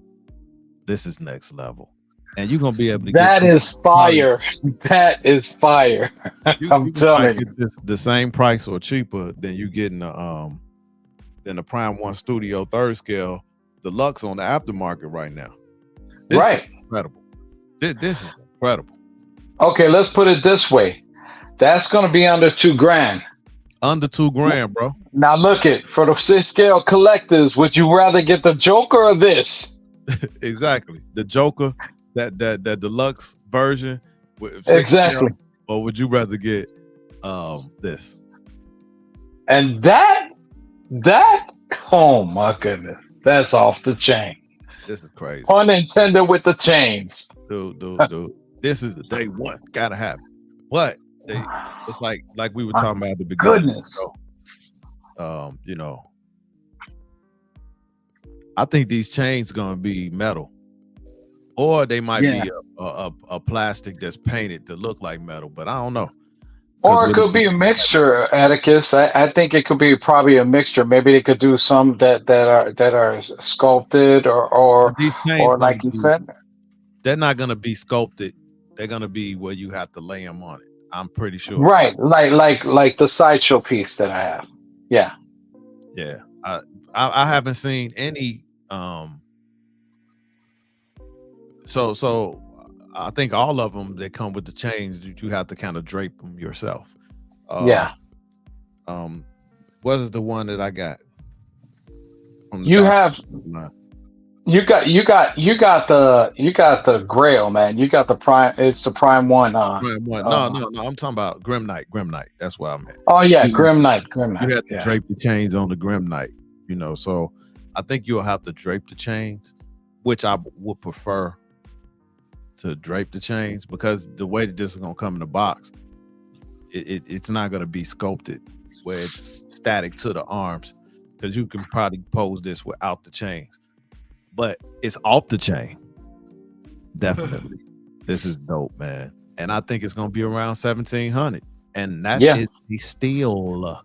This is next level. And you're gonna be able to that is fire. That is fire. I'm telling you. Get this the same price or cheaper than you getting the Prime 1 Studio 3rd scale deluxe on the aftermarket right now. This is incredible. This is incredible. Okay, let's put it this way. That's gonna be under $2,000. Under $2,000, bro. Now look it for the 6 scale collectors. Would you rather get the Joker or this? Exactly, the Joker, that deluxe version. Exactly. Or would you rather get this? And that, oh my goodness, that's off the chain. This is crazy. Pun intended with the chains. Dude. This is the day one. Gotta have it. But it's like we were talking about at the beginning. Goodness. I think these chains gonna be metal, or they might be a plastic that's painted to look like metal. But I don't know. Or it could be a mixture, Atticus. I think it could be probably a mixture. Maybe they could do some that are sculpted or these chains, or like you said, they're not gonna be sculpted. They're gonna be where you have to lay them on it. I'm pretty sure. Right, like the sideshow piece that I have. Yeah. Yeah, I haven't seen any. So I think all of them that come with the chains, you have to kind of drape them yourself. Yeah. What is the one that I got? From the You doctor? have you got the Grail, man. You got the Prime. It's the Prime one. Prime one. No. I'm talking about Grim Knight. Grim Knight. That's what I meant. Oh yeah, Grim Knight. You have to drape the chains on the Grim Knight. You know, so I think you'll have to drape the chains, which I would prefer to drape the chains, because the way that this is gonna come in the box, it's not gonna be sculpted where it's static to the arms, because you can probably pose this without the chains, but it's off the chain. Definitely. This is dope, man. And I think it's gonna be around 1,700, and that is still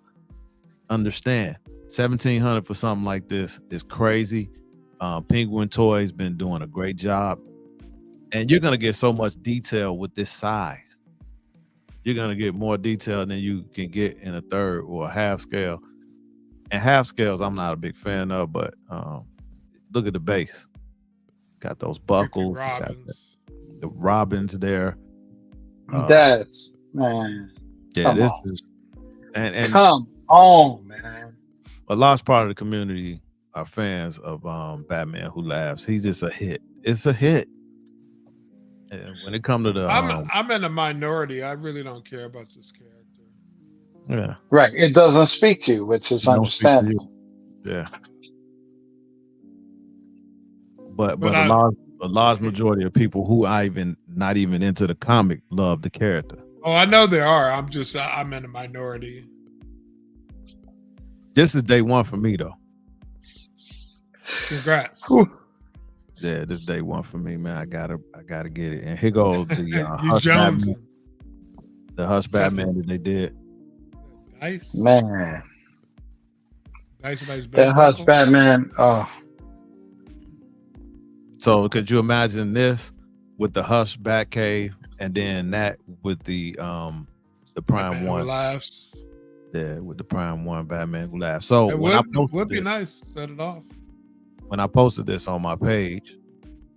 understand 1,700 for something like this is crazy. Penguin Toys been doing a great job, and you're gonna get so much detail with this size. You're gonna get more detail than you can get in a third or a half scale. And half scales I'm not a big fan of, but look at the base. Got those buckles, got the robins there. That's man. Yeah, come this on. is and Come on, man. a large part of the community are fans of Batman Who Laughs. He's just a hit. It's a hit. And when it comes to the I'm in a minority. I really don't care about this character. yeah. Right. It doesn't speak to you, which is understandable. Yeah. But a large majority of people who not even into the comic love the character. Oh, I know there are. I'm in a minority. This is day one for me though. Congrats. Yeah, this is day one for me, man. I gotta get it. And here goes the Hush Batman that they did. Nice. Man. Nice. That Hush Batman. Oh. So could you imagine this with the Hush Batcave, and then that with the Prime Batman One Who Laughs. Yeah, with the Prime One Batman Who Laughs. So it would be nice. Set it off. When I posted this on my page,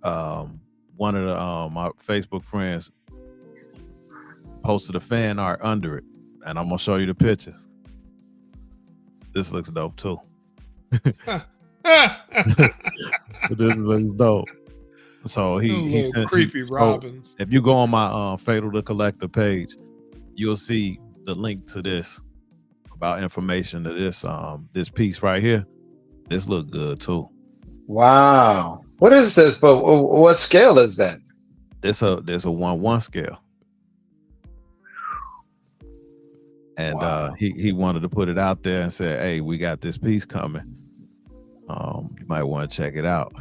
one of the my Facebook friends posted a fan art under it, and I'm gonna show you the pictures. This looks dope too. This looks dope. So he sent creepy Robins. If you go on my Fatal the Collector page, you'll see the link to this about information to this piece right here. This look good too. Wow. What is this? But what scale is that? There's a 1/1 scale. And he wanted to put it out there and say, hey, we got this piece coming. You might want to check it out.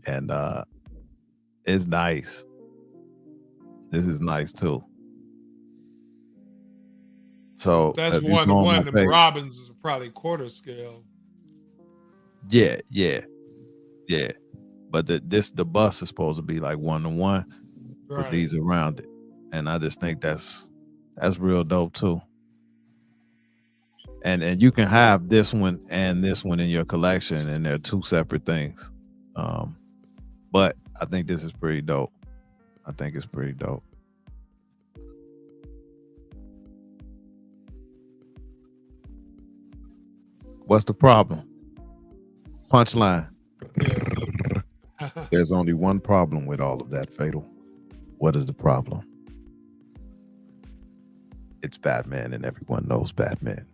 And it's nice. This is nice too. So that's 1/1. The Robins is probably quarter scale. Yeah. But the bus is supposed to be like 1/1 with these around it. And I just think that's real dope too. And you can have this one and this one in your collection, and they're two separate things. But I think this is pretty dope. I think it's pretty dope. What's the problem? Punchline. There's only one problem with all of that, Fatal. What is the problem? It's Batman, and everyone knows Batman.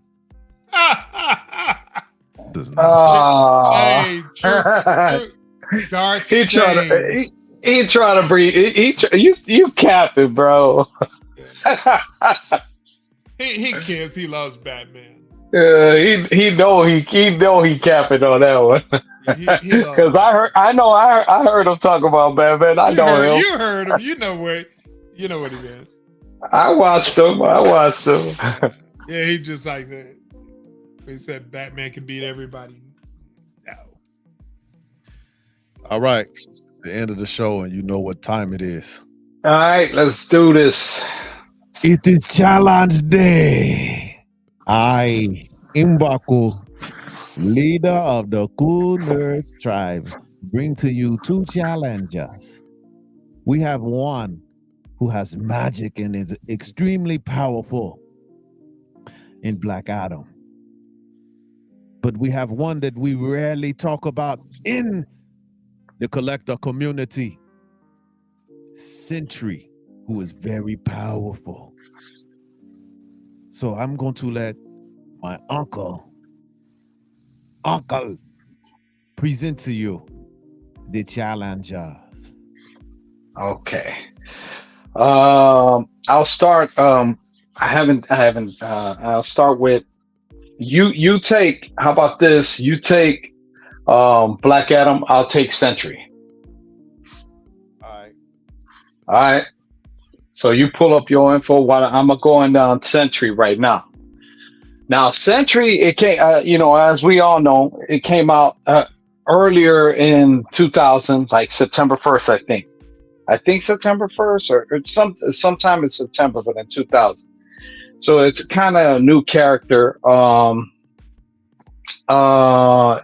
Does not. He trying to breathe. You capping, bro. he cares. He loves Batman. He know he capping on that one. Because I heard him talk about Batman. I know him. You heard him. You know what he meant. I watched him. Yeah, he just like that. He said Batman can beat everybody. No. All right. The end of the show, and you know what time it is. All right, let's do this. It is challenge day. I, Mbaku, Leader of the KoolNerdz tribe, bring to you two challengers. We have one who has magic and is extremely powerful in Black Adam. But we have one that we rarely talk about in the collector community, Sentry, who is very powerful. So I'm going to let my uncle present to you the challengers. Okay. I'll start. I'll start with you. You take. How about this? You take Black Adam. I'll take Sentry. All right. All right. So you pull up your info while I'm going down Sentry right now. Now Sentry, it came. As we all know, it came out earlier in 2000, like September 1st, I think. I think September 1st or sometime in September, but in 2000. So it's kind of a new character.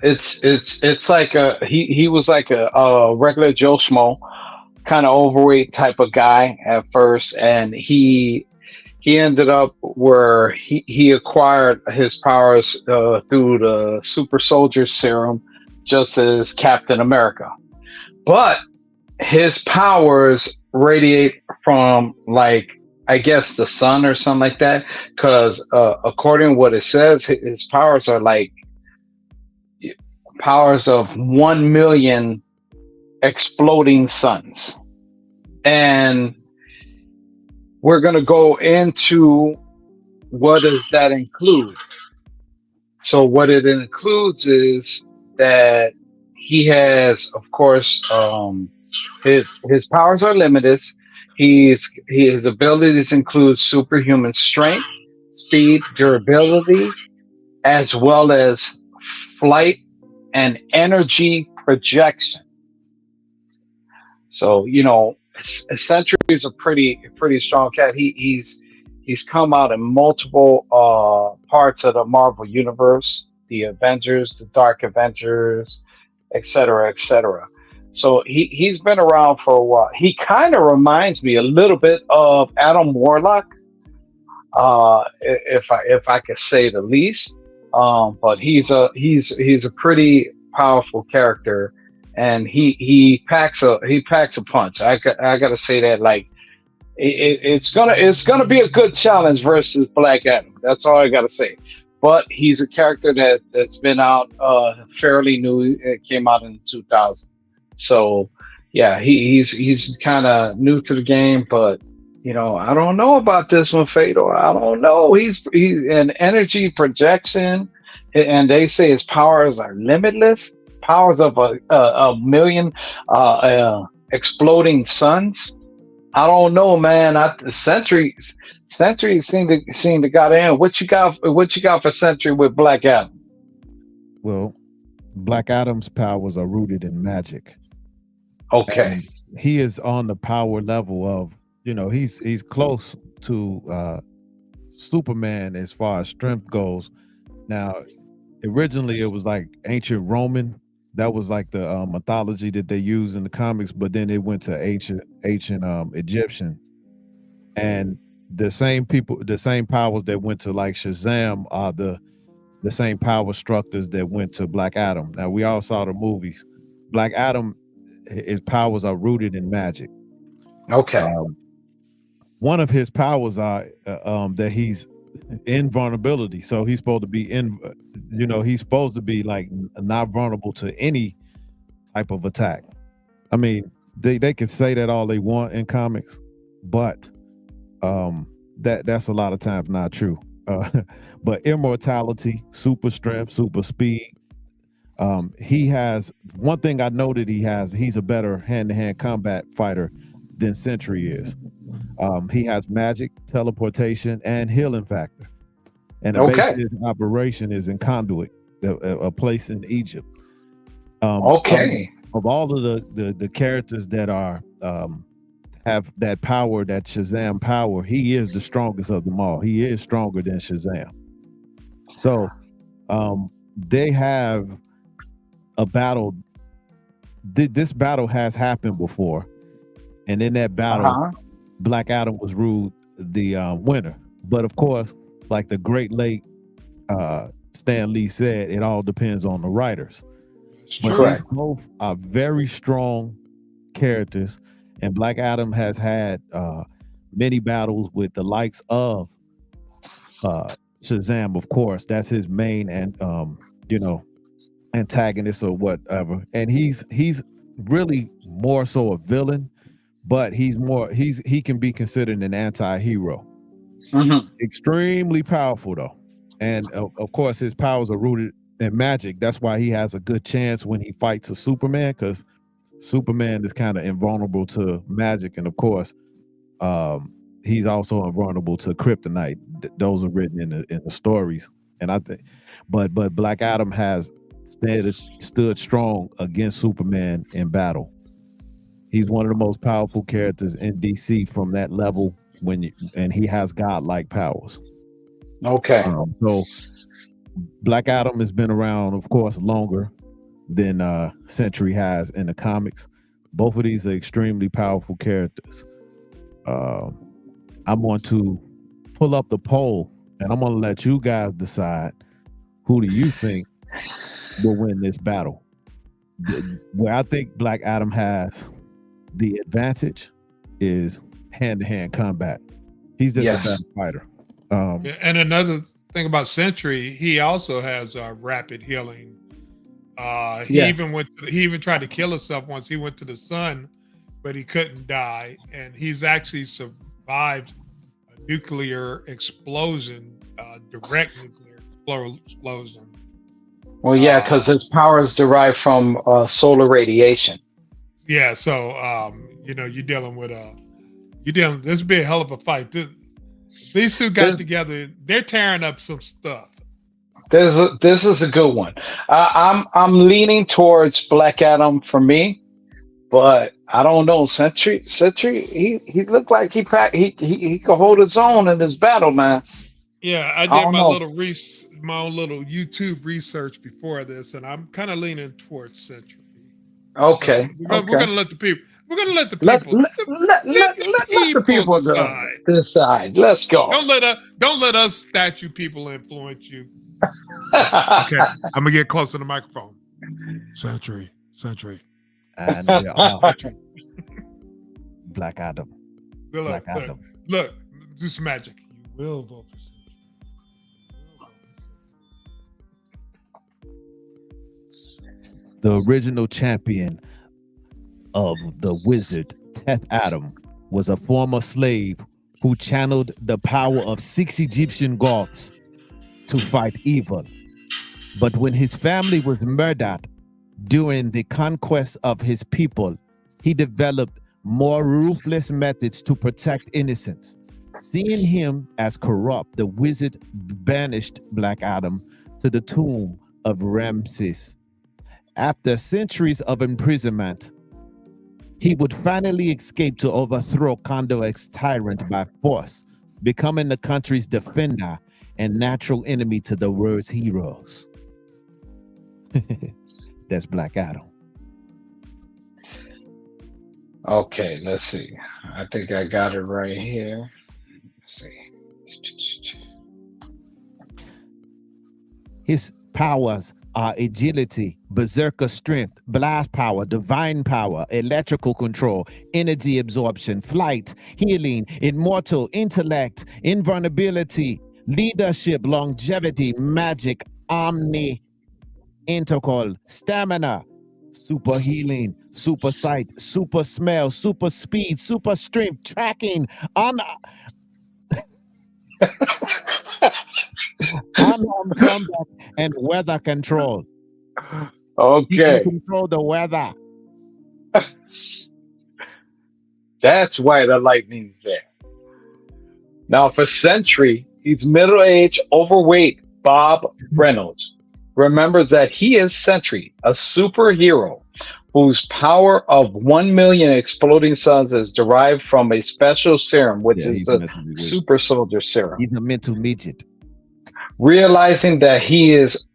It's like he was like a regular Joe Schmo, kind of overweight type of guy at first, and he ended up where he acquired his powers through the super soldier serum, just as Captain America, but his powers radiate from, like, I guess the sun or something like that, because according to what it says, his powers are like powers of 1 million exploding suns. And we're going to go into what does that include. So what it includes is that he has, of course, his powers are limited. His abilities include superhuman strength, speed, durability, as well as flight and energy projection. So, Sentry is a pretty strong cat. He's come out in multiple parts of the Marvel universe, the Avengers, the Dark Avengers, etc., etc. So he's been around for a while. He kind of reminds me a little bit of Adam Warlock, if I could say the least. But he's a pretty powerful character, and he packs a punch. I gotta say that, like, it's gonna be a good challenge versus Black Adam. That's all I gotta say. But he's a character that's been out fairly new. It came out in 2000. So yeah, he's kind of new to the game, but I don't know about this one, Fatal. I don't know. He's an energy projection, and they say his powers are limitless. Powers of a million exploding suns. I don't know, man. Sentry seem to got in. What you got for Sentry with Black Adam? Well, Black Adam's powers are rooted in magic. Okay. And he is on the power level of, he's close to Superman as far as strength goes. Now, originally it was like ancient Roman. That was like the mythology that they use in the comics, but then it went to ancient Egyptian. And the same powers that went to like Shazam are the same power structures that went to Black Adam. Now, we all saw the movies. Black Adam, his powers are rooted in magic. Okay. One of his powers are that he's invulnerability. So he's supposed to be he's supposed to be like not vulnerable to any type of attack. I mean, they can say that all they want in comics, but that's a lot of times not true. But immortality, super strength, super speed. He has one thing I know that he's a better hand-to-hand combat fighter than Sentry is. He has magic, teleportation, and healing factor. And the base of his operation is in Conduit, a place in Egypt. Of all of the characters that are have that power, that Shazam power, he is the strongest of them all. He is stronger than Shazam. So they have a battle. This battle has happened before, and in that battle, Uh-huh. Black Adam was ruled the winner. But of course, like the great late Stan Lee said, it all depends on the writers. It's But true. Correct. these both are very strong characters, and Black Adam has had many battles with the likes of Shazam. Of course, that's his main and antagonist or whatever. And he's really more so a villain, but he can be considered an anti-hero. Mhm. Extremely powerful though, and of course his powers are rooted in magic. That's why he has a good chance when he fights a Superman, because Superman is kind of invulnerable to magic, and of course he's also invulnerable to kryptonite. Those are written in the stories, and I think but Black Adam has stood strong against Superman in battle. He's one of the most powerful characters in DC from that level and he has godlike powers. Okay. So Black Adam has been around, of course, longer than Sentry has in the comics. Both of these are extremely powerful characters. I'm going to pull up the poll, and I'm going to let you guys decide who do you think will win this battle. Where I think Black Adam has the advantage is hand-to-hand combat. He's just a better fighter. And another thing about Sentry, he also has rapid healing. He even tried to kill himself once. He went to the sun, but he couldn't die, and he's actually survived a nuclear explosion, direct nuclear explosion. Well, yeah, because his power is derived from solar radiation. Yeah, so you're dealing with this would be a hell of a fight. These two got together, they're tearing up some stuff. This is a good one. I'm leaning towards Black Adam for me, but I don't know. Sentry, he looked like he could hold his own in this battle, man. Yeah, I did my own little YouTube research before this, and I'm kind of leaning towards Sentry. Okay, we're gonna let the people. We're gonna let the let people. let the people decide. Let's go. Don't let us statue people influence you. Okay, I'm gonna get close to the microphone. Sentry. And Black Adam. Look, do some magic. You will vote for Sentry. The original champion of the wizard, Teth Adam, was a former slave who channeled the power of 6 Egyptian gods to fight evil. But when his family was murdered during the conquest of his people, he developed more ruthless methods to protect innocents. Seeing him as corrupt, the wizard banished Black Adam to the tomb of Ramses. After centuries of imprisonment, he would finally escape to overthrow Condor's tyrant by force, becoming the country's defender and natural enemy to the world's heroes. That's Black Adam. Okay, let's see. I think I got it right here. Let's see. His powers are agility, berserker strength, blast power, divine power, electrical control, energy absorption, flight, healing, immortal, intellect, invulnerability, leadership, longevity, magic, intercal, stamina, super healing, super sight, super smell, super speed, super strength, tracking, unarmed combat, and weather control. Okay. He can control the weather. That's why the lightning's there. Now for Sentry, he's middle-aged, overweight Bob Reynolds. Remembers that he is Sentry, a superhero whose power of 1 million exploding suns is derived from a special serum, which is the super soldier serum. He's a mental midget. Realizing that he is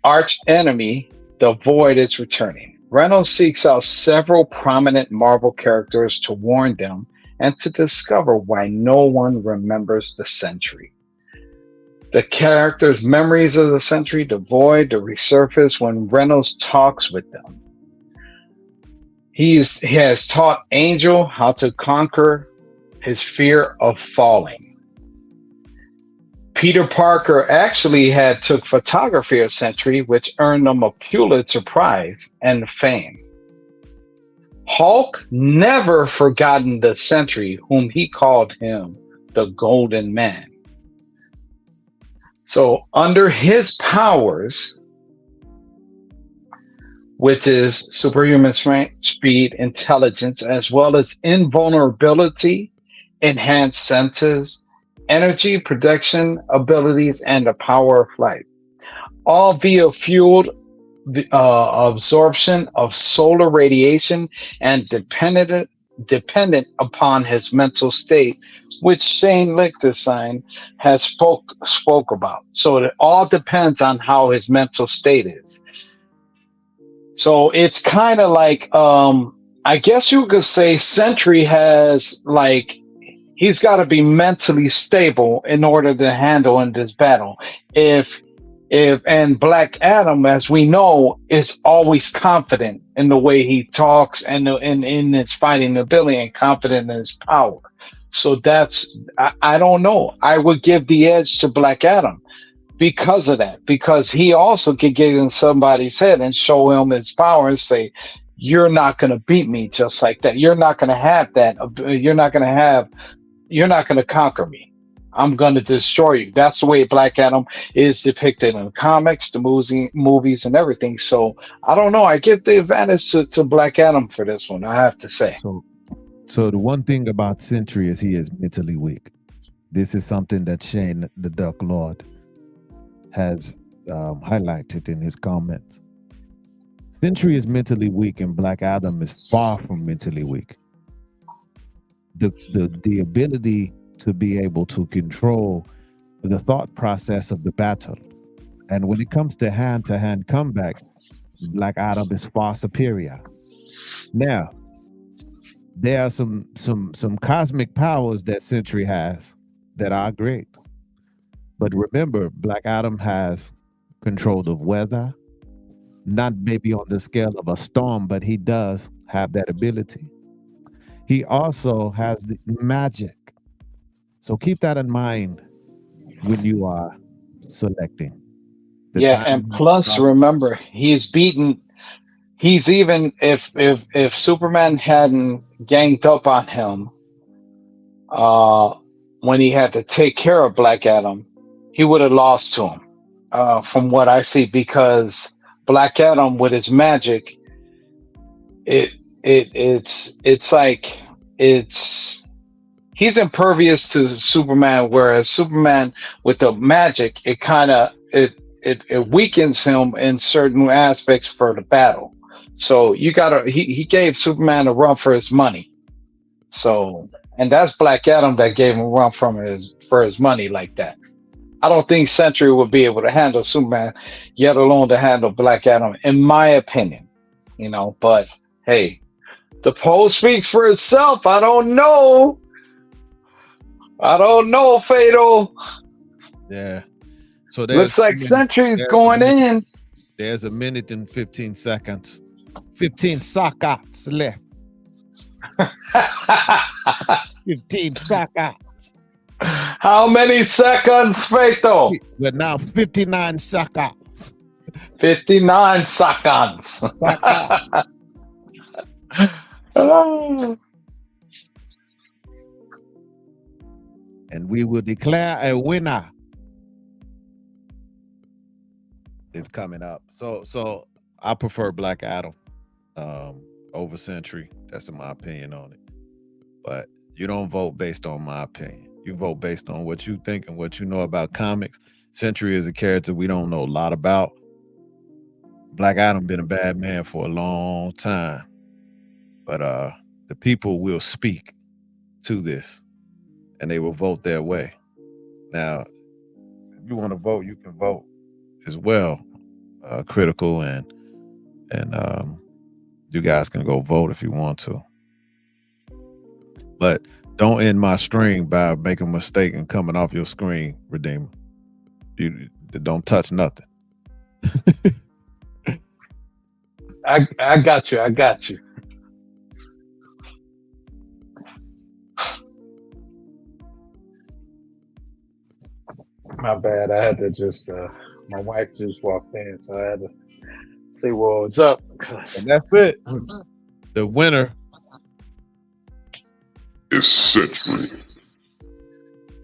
arch enemy, the Void, is returning. Reynolds seeks out several prominent Marvel characters to warn them and to discover why no one remembers the Sentry. The characters' memories of the Sentry, the Void, to resurface when Reynolds talks with them. He has taught Angel how to conquer his fear of falling. Peter Parker actually had took photography of Sentry, which earned him a Pulitzer Prize and fame. Hulk never forgotten the Sentry, whom he called him the Golden Man. So under his powers, which is superhuman strength, speed, intelligence, as well as invulnerability, enhanced senses, energy protection abilities, and the power of flight, all via fueled absorption of solar radiation and dependent upon his mental state, which Shane Lichtenstein has spoke about. So it all depends on how his mental state is. So it's kind of like, I guess you could say Sentry has like, he's got to be mentally stable in order to handle in this battle. And Black Adam, as we know, is always confident in the way he talks and in his fighting ability and confident in his power. So that's, I don't know. I would give the edge to Black Adam because of that, because he also could get in somebody's head and show him his power and say, you're not going to beat me just like that. You're not going to have that. You're not going to conquer me. I'm going to destroy you. That's the way Black Adam is depicted in the comics, the movies, and everything. So I don't know. I give the advantage to Black Adam for this one, I have to say. So the one thing about Sentry is he is mentally weak. This is something that Shane, the Duck Lord, has highlighted in his comments. Sentry is mentally weak, and Black Adam is far from mentally weak. The ability to be able to control the thought process of the battle, and when it comes to hand combat, Black Adam is far superior. Now, there are some cosmic powers that Sentry has that are great, but remember, Black Adam has control of weather, not maybe on the scale of a storm, but he does have that ability. He also has the magic. So keep that in mind when you are selecting. Yeah, and plus remember, he's even if Superman hadn't ganged up on him when he had to take care of Black Adam, he would have lost to him, from what I see, because Black Adam with his magic, it's like he's impervious to Superman, whereas Superman with the magic, it weakens him in certain aspects for the battle. So he gave Superman a run for his money. So, and that's Black Adam that gave him a run for his money like that. I don't think Sentry would be able to handle Superman, yet alone to handle Black Adam, in my opinion. But hey, the poll speaks for itself. I don't know, Fatal. Yeah. So looks like Sentry's going in. There's a minute and 15 seconds. 15 seconds left. 15 seconds. How many seconds, Fatal? We're now 59 seconds. 59 seconds. And we will declare a winner. It's coming up. So I prefer Black Adam over Sentry. That's in my opinion on it. But you don't vote based on my opinion. You vote based on what you think and what you know about comics. Sentry is a character we don't know a lot about. Black Adam been a bad man for a long time. But the people will speak to this, and they will vote their way. Now, if you want to vote, you can vote as well. Critical, and you guys can go vote if you want to. But don't end my stream by making a mistake and coming off your screen, Redeemer. You don't touch nothing. I got you. I got you. My bad. I had to just. My wife just walked in, so I had to see what was up. And that's it. The winner It's Century.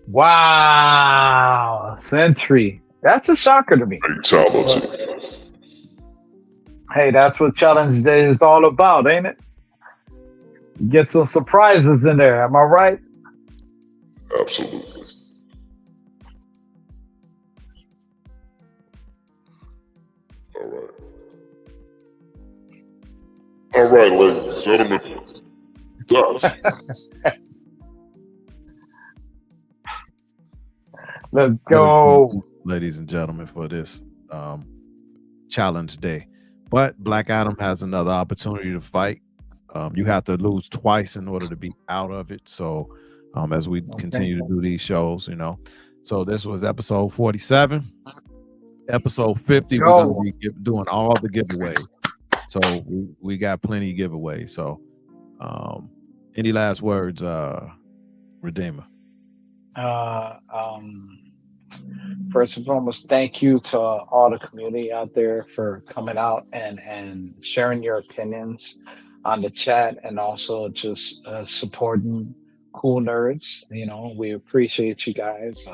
Wow, Century. That's a shocker to me. Fatality. Hey, that's what Challenge Day is all about, ain't it? Get some surprises in there. Am I right? Absolutely. All right, ladies and gentlemen. Let's go. Ladies and gentlemen, for this challenge day. But Black Adam has another opportunity to fight. You have to lose twice in order to be out of it. So as we continue to do these shows, So this was episode 47. Episode 50, we're going to be doing all the giveaways. So we got plenty of giveaways. So any last words, Redeemer? First and foremost, thank you to all the community out there for coming out and sharing your opinions on the chat, and also just supporting KoolNerdz. We appreciate you guys.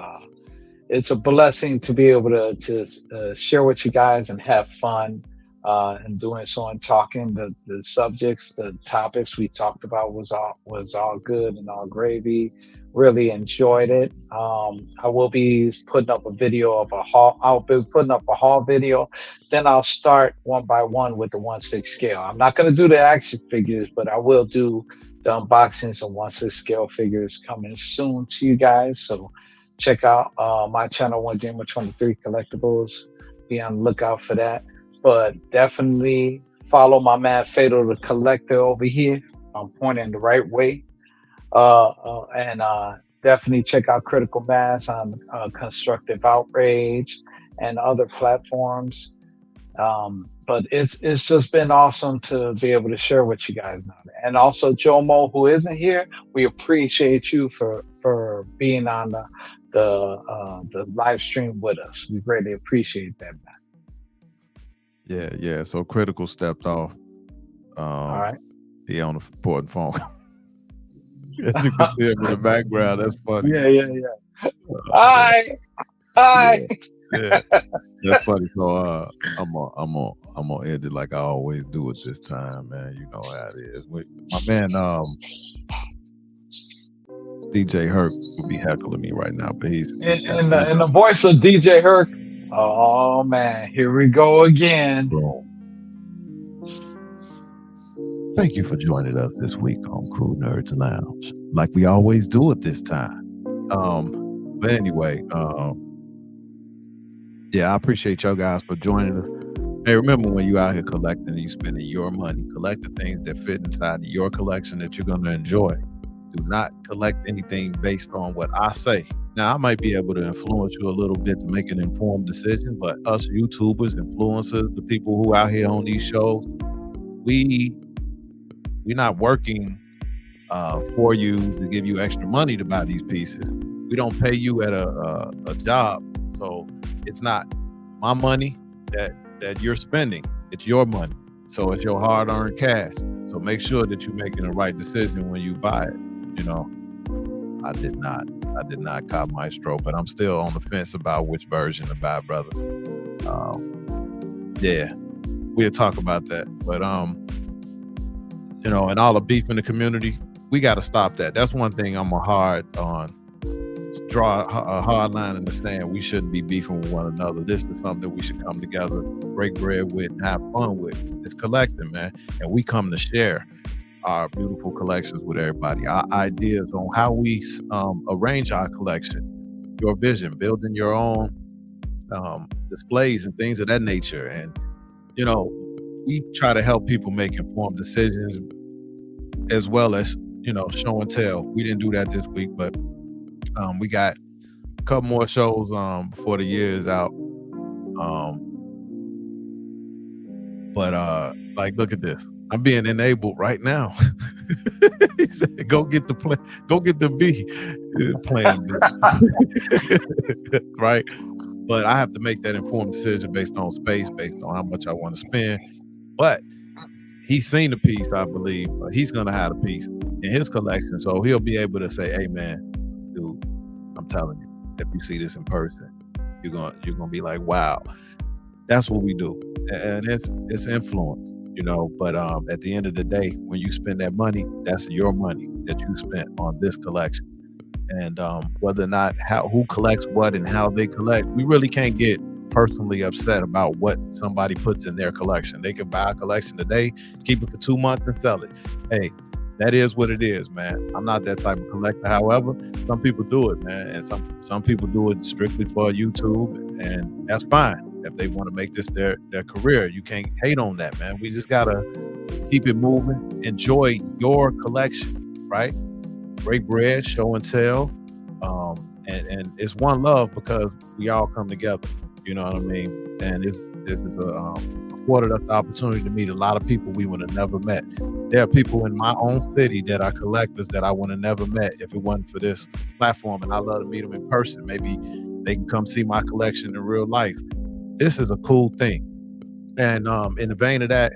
It's a blessing to be able to share with you guys and have fun and doing so and talking. The subjects, the topics we talked about was all good and all gravy. Really enjoyed it. I will be putting up a video of a haul. I'll be putting up a haul video. Then I'll start one by one with the 1/6 scale. I'm not going to do the action figures, but I will do the unboxings of 1/6 scale figures coming soon to you guys. So check out my channel, One Gamer 23 Collectibles. Be on the lookout for that. But definitely follow my man Fatal the Collector over here. I'm pointing the right way. And definitely check out Critical Mass on Constructive Outrage and other platforms. But it's just been awesome to be able to share with you guys on it. And also Jomo, who isn't here, we appreciate you for being on the live stream with us. We greatly appreciate that, man. Yeah. So Critical stepped off. All right. He on the important phone. As you can see him in the background, that's funny. Yeah. Hi. Yeah, that's funny. So I'm gonna end it like I always do at this time, man. You know how it is. My man, DJ Herc will be heckling me right now, but he's in the voice of DJ Herc. Oh man, here we go again. Thank you for joining us this week on KoolNerdz Lounge, like we always do at this time. But anyway, I appreciate y'all guys for joining us. Hey, remember when you out here collecting and you spending your money, collect the things that fit inside of your collection that you're going to enjoy. Do not collect anything based on what I say. Now, I might be able to influence you a little bit to make an informed decision, but us YouTubers, influencers, the people who out here on these shows, we're not working for you to give you extra money to buy these pieces. We don't pay you at a job, so it's not my money that you're spending. It's your money, so it's your hard-earned cash. So make sure that you're making the right decision when you buy it. I did not cop Maestro, but I'm still on the fence about which version to buy, brother. We'll talk about that, but and all the beef in the community, we got to stop that. That's one thing I'm draw a hard line in the sand. We shouldn't be beefing with one another. This is something that we should come together, break bread with, and have fun with. It's collecting, man, and we come to share our beautiful collections with everybody. Our ideas on how we arrange our collection, your vision, building your own displays and things of that nature. And, you know, we try to help people make informed decisions as well as, you know, show and tell. We didn't do that this week, but we got a couple more shows before the year is out. But like, look at this. I'm being enabled right now. He said, "Go get the plane. Go get the B plane." Right. But I have to make that informed decision based on space, based on how much I want to spend. But he's seen the piece, I believe. He's gonna have a piece in his collection, so he'll be able to say, "Hey, man, dude, I'm telling you, if you see this in person, you're gonna be like, wow." That's what we do, and it's influence, you know. But at the end of the day, when you spend that money, that's your money that you spent on this collection. And whether or not who collects what and how they collect, we really can't get personally upset about what somebody puts in their collection. They can buy a collection today, keep it for 2 months, and sell it. Hey, that is what it is, man. I'm not that type of collector. However, some people do it, man, and some people do it strictly for YouTube, and that's fine. If they want to make this their career, you can't hate on that, man. We just gotta keep it moving. Enjoy your collection, right? Break bread, show and tell, and it's one love because we all come together. You know what I mean? And this is afforded us the opportunity to meet a lot of people we would have never met. There are people in my own city that are collectors that I would have never met if it wasn't for this platform, and I love to meet them in person. Maybe they can come see my collection in real life. This is a cool thing. And in the vein of that,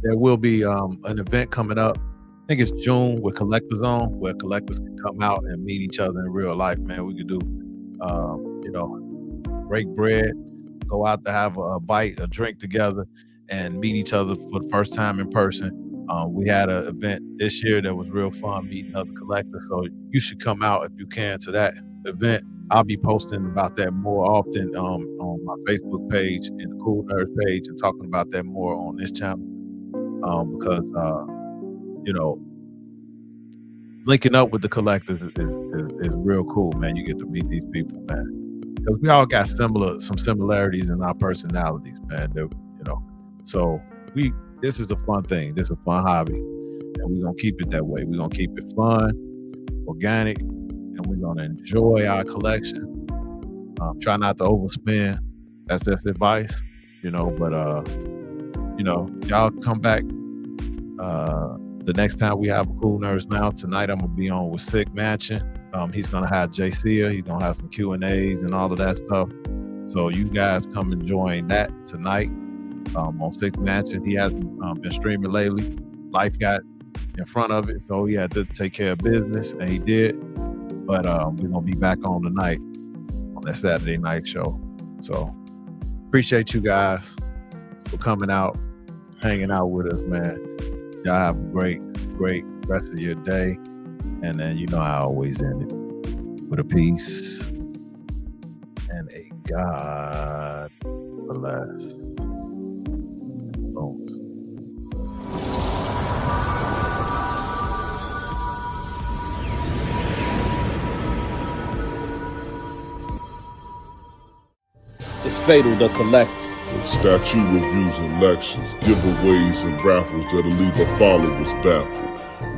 there will be an event coming up. I think it's June with Collector Zone, where collectors can come out and meet each other in real life, man. We could do, you know, break bread, go out to have a bite, a drink together, and meet each other for the first time in person. We had an event this year that was real fun, meeting other collectors. So you should come out if you can to that event. I'll be posting about that more often on my Facebook page and the KoolNerdz page, and talking about that more on this channel because you know, linking up with the collectors is real cool, man. You get to meet these people, man, because we all got some similarities in our personalities, man. You know, so this is a fun thing. This is a fun hobby, and we're gonna keep it that way. We're gonna keep it fun, organic, and we're gonna enjoy our collection. Try not to overspend. That's advice, you know. But you know, y'all come back the next time we have a KoolNerdz Now. Tonight I'm gonna be on with Sick Mansion. He's gonna have JC. He's gonna have some Q&As and all of that stuff. So you guys come and join that tonight on Sick Mansion. He hasn't been streaming lately. Life got in front of it, so he had to take care of business, and he did. But we're gonna be back on tonight on that Saturday night show. So appreciate you guys for coming out, hanging out with us, man. Y'all have a great rest of your day. And then you know I always end it with a peace and a God bless. Boom. It's Fatal the Collector. With statue reviews and lectures, giveaways and raffles that'll leave the followers baffled.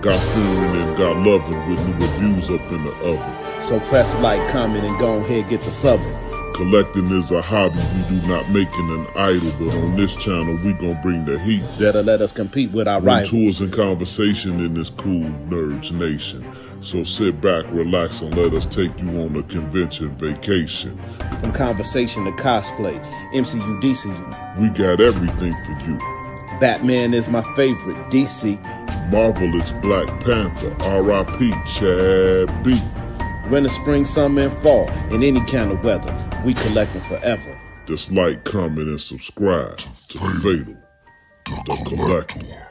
Got fearing and got loving with new reviews up in the oven. So press like, comment, and go ahead get the subbing. Collecting is a hobby, we do not making an idol, but on this channel we gon' bring the heat. Better let us compete with our rivals. Tours and conversation in this KoolNerdz nation. So sit back, relax, and let us take you on a convention vacation. From conversation to cosplay, MCU, DCU. We got everything for you. Batman is my favorite, DC. Marvel is Black Panther, R.I.P. Chad B. Winter, spring, summer, and fall, in any kind of weather, we collecting forever. Just like, comment, and subscribe to Fatal the Collector.